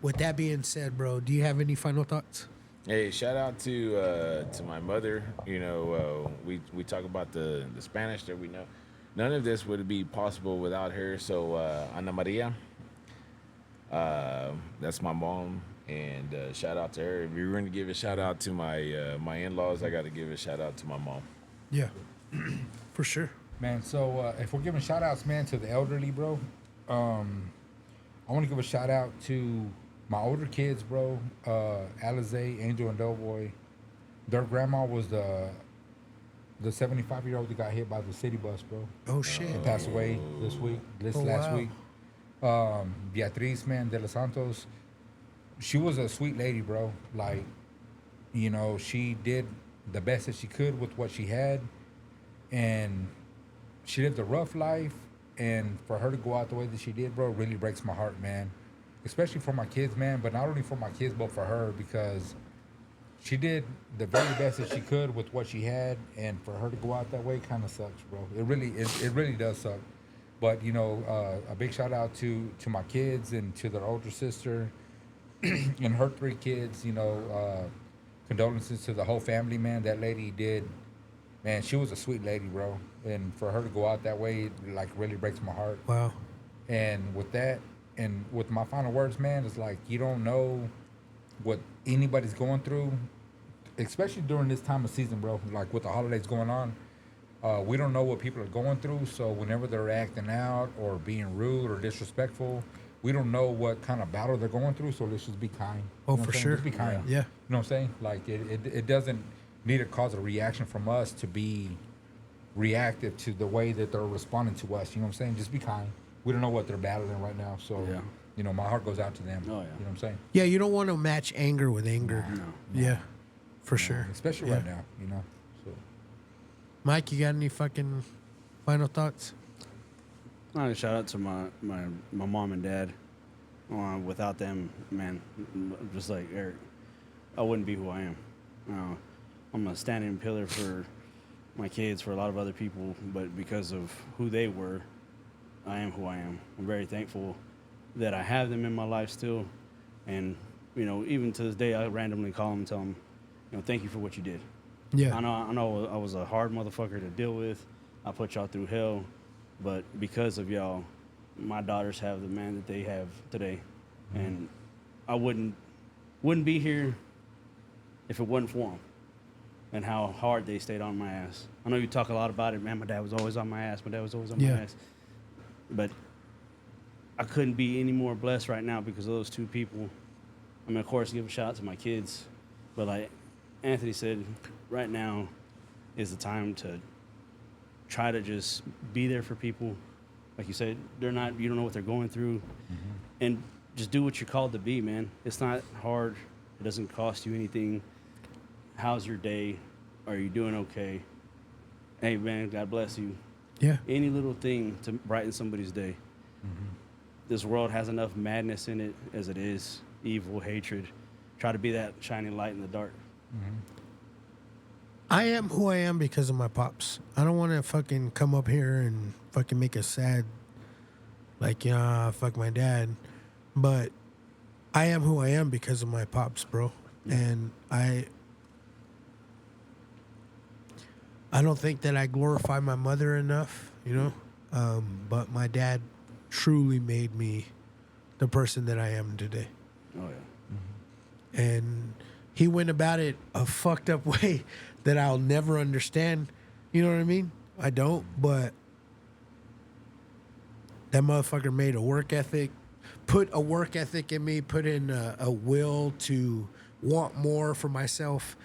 With that being said, bro, do you have any final thoughts? Hey, shout out to my mother. You know, we talk about the Spanish that we know. None of this would be possible without her. So Ana Maria, that's my mom, and shout out to her. If you're going to give a shout out to my my in-laws, I got to give a shout out to my mom. Yeah, for sure. Man, so if we're giving shout outs, man, to the elderly, bro, I want to give a shout out to my older kids, bro, Alizé, Angel, and Doughboy. Their grandma was the 75-year-old that got hit by the city bus, bro. Oh shit. He passed away this Oh, last wow. week. Beatriz, man, de los Santos. She was a sweet lady, bro. Like, you know, she did the best that she could with what she had, and she lived a rough life. And for her to go out the way that she did, bro, really breaks my heart, man. Especially for my kids, man, but not only for my kids, but for her, because she did the very best that she could with what she had, and for her to go out that way kind of sucks, bro. It really does suck. But you know, a big shout out to my kids and to their older sister and her 3 kids. You know, condolences to the whole family, man. That lady did, man. She was a sweet lady, bro. And for her to go out that way, like, really breaks my heart. Wow. And with that, and with my final words, man, it's like you don't know what anybody's going through, especially during this time of season, bro. Like with the holidays going on, we don't know what people are going through. So whenever they're acting out or being rude or disrespectful, we don't know what kind of battle they're going through. So let's just be kind. Oh, You know what for I'm saying? sure. Just be kind. Yeah. You know what I'm saying? Like it doesn't need to cause a reaction from us to be reactive to the way that they're responding to us. You know what I'm saying? Just be kind. We don't know what they're battling right now. So, Yeah. you know, my heart goes out to them. Oh, yeah. You know what I'm saying? Yeah, you don't want to match anger with anger. No. Yeah, for sure. Especially Yeah. right now, you know. So Mike, you got any fucking final thoughts? I want to shout out to my mom and dad. Without them, man, just like Eric, I wouldn't be who I am. I'm a standing pillar for my kids, for a lot of other people, but because of who they were, I am who I am. I'm very thankful that I have them in my life still, and you know, even to this day, I randomly call them and tell them, you know, thank you for what you did. Yeah. I know I was a hard motherfucker to deal with. I put y'all through hell, but because of y'all, my daughters have the man that they have today, and I wouldn't be here if it wasn't for them and how hard they stayed on my ass. I know you talk a lot about it, man. My dad was always on my ass. My dad was always on my ass, but I couldn't be any more blessed right now because of those two people. I mean, of course, give a shout out to my kids, but like Anthony said, right now is the time to try to just be there for people. Like you said, you don't know what they're going through, and just do what you're called to be, man. It's not hard. It doesn't cost you anything. How's your day? Are you doing okay? Hey, man, God bless you. Yeah. Any little thing to brighten somebody's day. This world has enough madness in it as it is, evil, hatred. Try to be that shining light in the dark. I am who I am because of my pops. I don't want to fucking come up here and fucking make us sad. Like, yeah, fuck my dad. But I am who I am because of my pops, bro. And I don't think that I glorify my mother enough, you know? But my dad truly made me the person that I am today. Oh, yeah. And he went about it a fucked up way that I'll never understand. You know what I mean? I don't, but that motherfucker made a work ethic, put a work ethic in me, put in a will to want more for myself.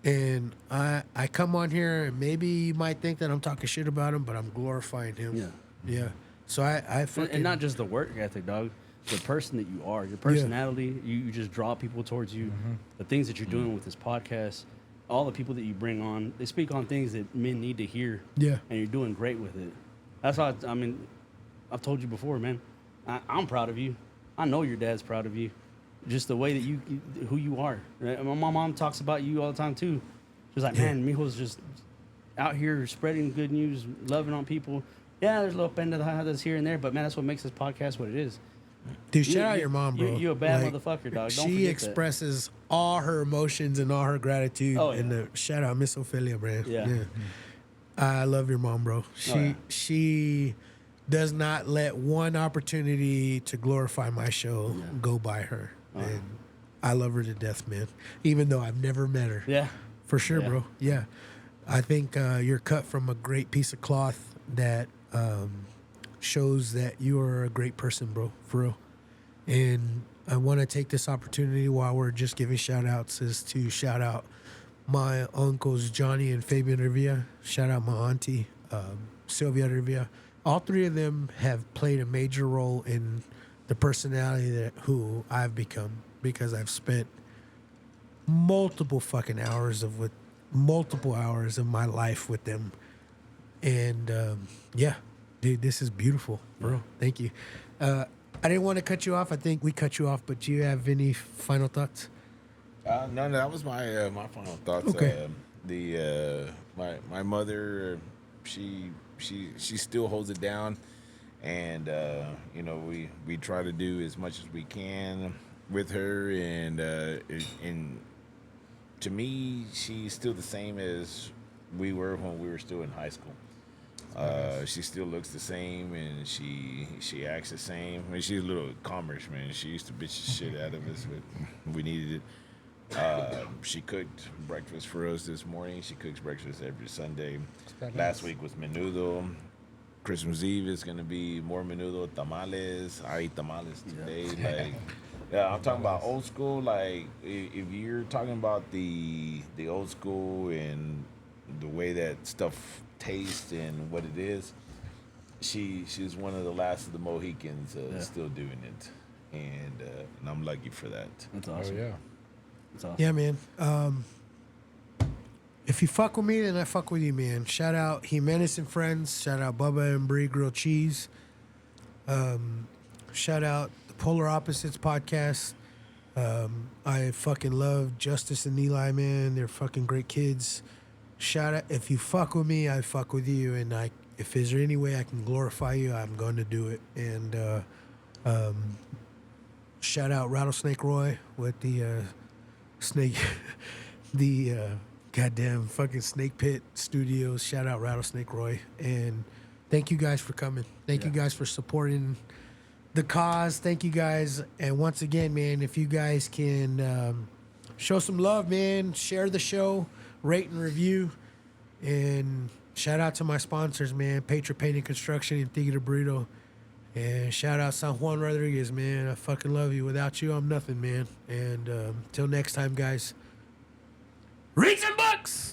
And I come on here and maybe you might think that I'm talking shit about him, but I'm glorifying him. Yeah. Yeah. So I fucking... And not just the work ethic, dog. The person that you are, your personality, you just draw people towards you. The things that you're doing with this podcast, all the people that you bring on, they speak on things that men need to hear. Yeah. And you're doing great with it. That's why, I mean, I've told you before, man. I'm proud of you. I know your dad's proud of you. Just the way that who you are. Right? My mom talks about you all the time, too. She's like, man, Mijo's just out here spreading good news, loving on people. Yeah, there's a little bend of the that's here and there, but man, that's what makes this podcast what it is. Dude, shout out your mom, bro. You a bad motherfucker, dog. Don't she forget expresses all her emotions and all her gratitude. Oh, yeah. And shout out Miss Ophelia, bro. Yeah. I love your mom, bro. She does not let one opportunity to glorify my show go by her. And I love her to death, man. Even though I've never met her. Yeah. For sure, Yeah. bro. Yeah. I think you're cut from a great piece of cloth that shows that you are a great person, bro, for real. And I want to take this opportunity while we're just giving shout outs is to shout out my uncles Johnny and Fabian Rivia. Shout out my auntie Sylvia Rivia. All three of them have played a major role in the personality that who I've become because I've spent multiple hours of my life with them. And yeah, dude, this is beautiful, bro. Thank you. I didn't want to cut you off. I think we cut you off, but do you have any final thoughts? No, that was my my final thoughts. Okay. My mother, she still holds it down, and you know we try to do as much as we can with her, and to me she's still the same as we were when we were still in high school. She still looks the same, and she acts the same. I mean, she's a little commerce, man. She used to bitch the shit out of us, but we needed it. She cooked breakfast for us this morning. She cooks breakfast every Sunday. Last week was menudo. Christmas Eve is gonna be more menudo, tamales. I ate tamales today. Like, yeah, I'm talking about old school. Like, if you're talking about the old school and the way that stuff tastes and what it is, she's one of the last of the Mohicans still doing it, and I'm lucky for that. That's Oh awesome. yeah. That's awesome. Yeah, man. If you fuck with me, then I fuck with you, man. Shout out Jimenez and Friends. Shout out Bubba and Brie Grilled Cheese. Shout out the Polar Opposites podcast. I fucking love Justice and Eli, man. They're fucking great kids. Shout out, if you fuck with me, I fuck with you. And if there's any way I can glorify you, I'm going to do it. And shout out Rattlesnake Roy with the snake, the goddamn fucking Snake Pit Studios. Shout out Rattlesnake Roy. And thank you guys for coming. Thank you guys for supporting the cause. Thank you guys. And once again, man, if you guys can show some love, man, share the show, rate and review. And shout out to my sponsors, man, Patriot Painting Construction and Tigre Burrito. And shout out San Juan Rodriguez, man. I fucking love you. Without you, I'm nothing, man. And till next time, guys. Read some books!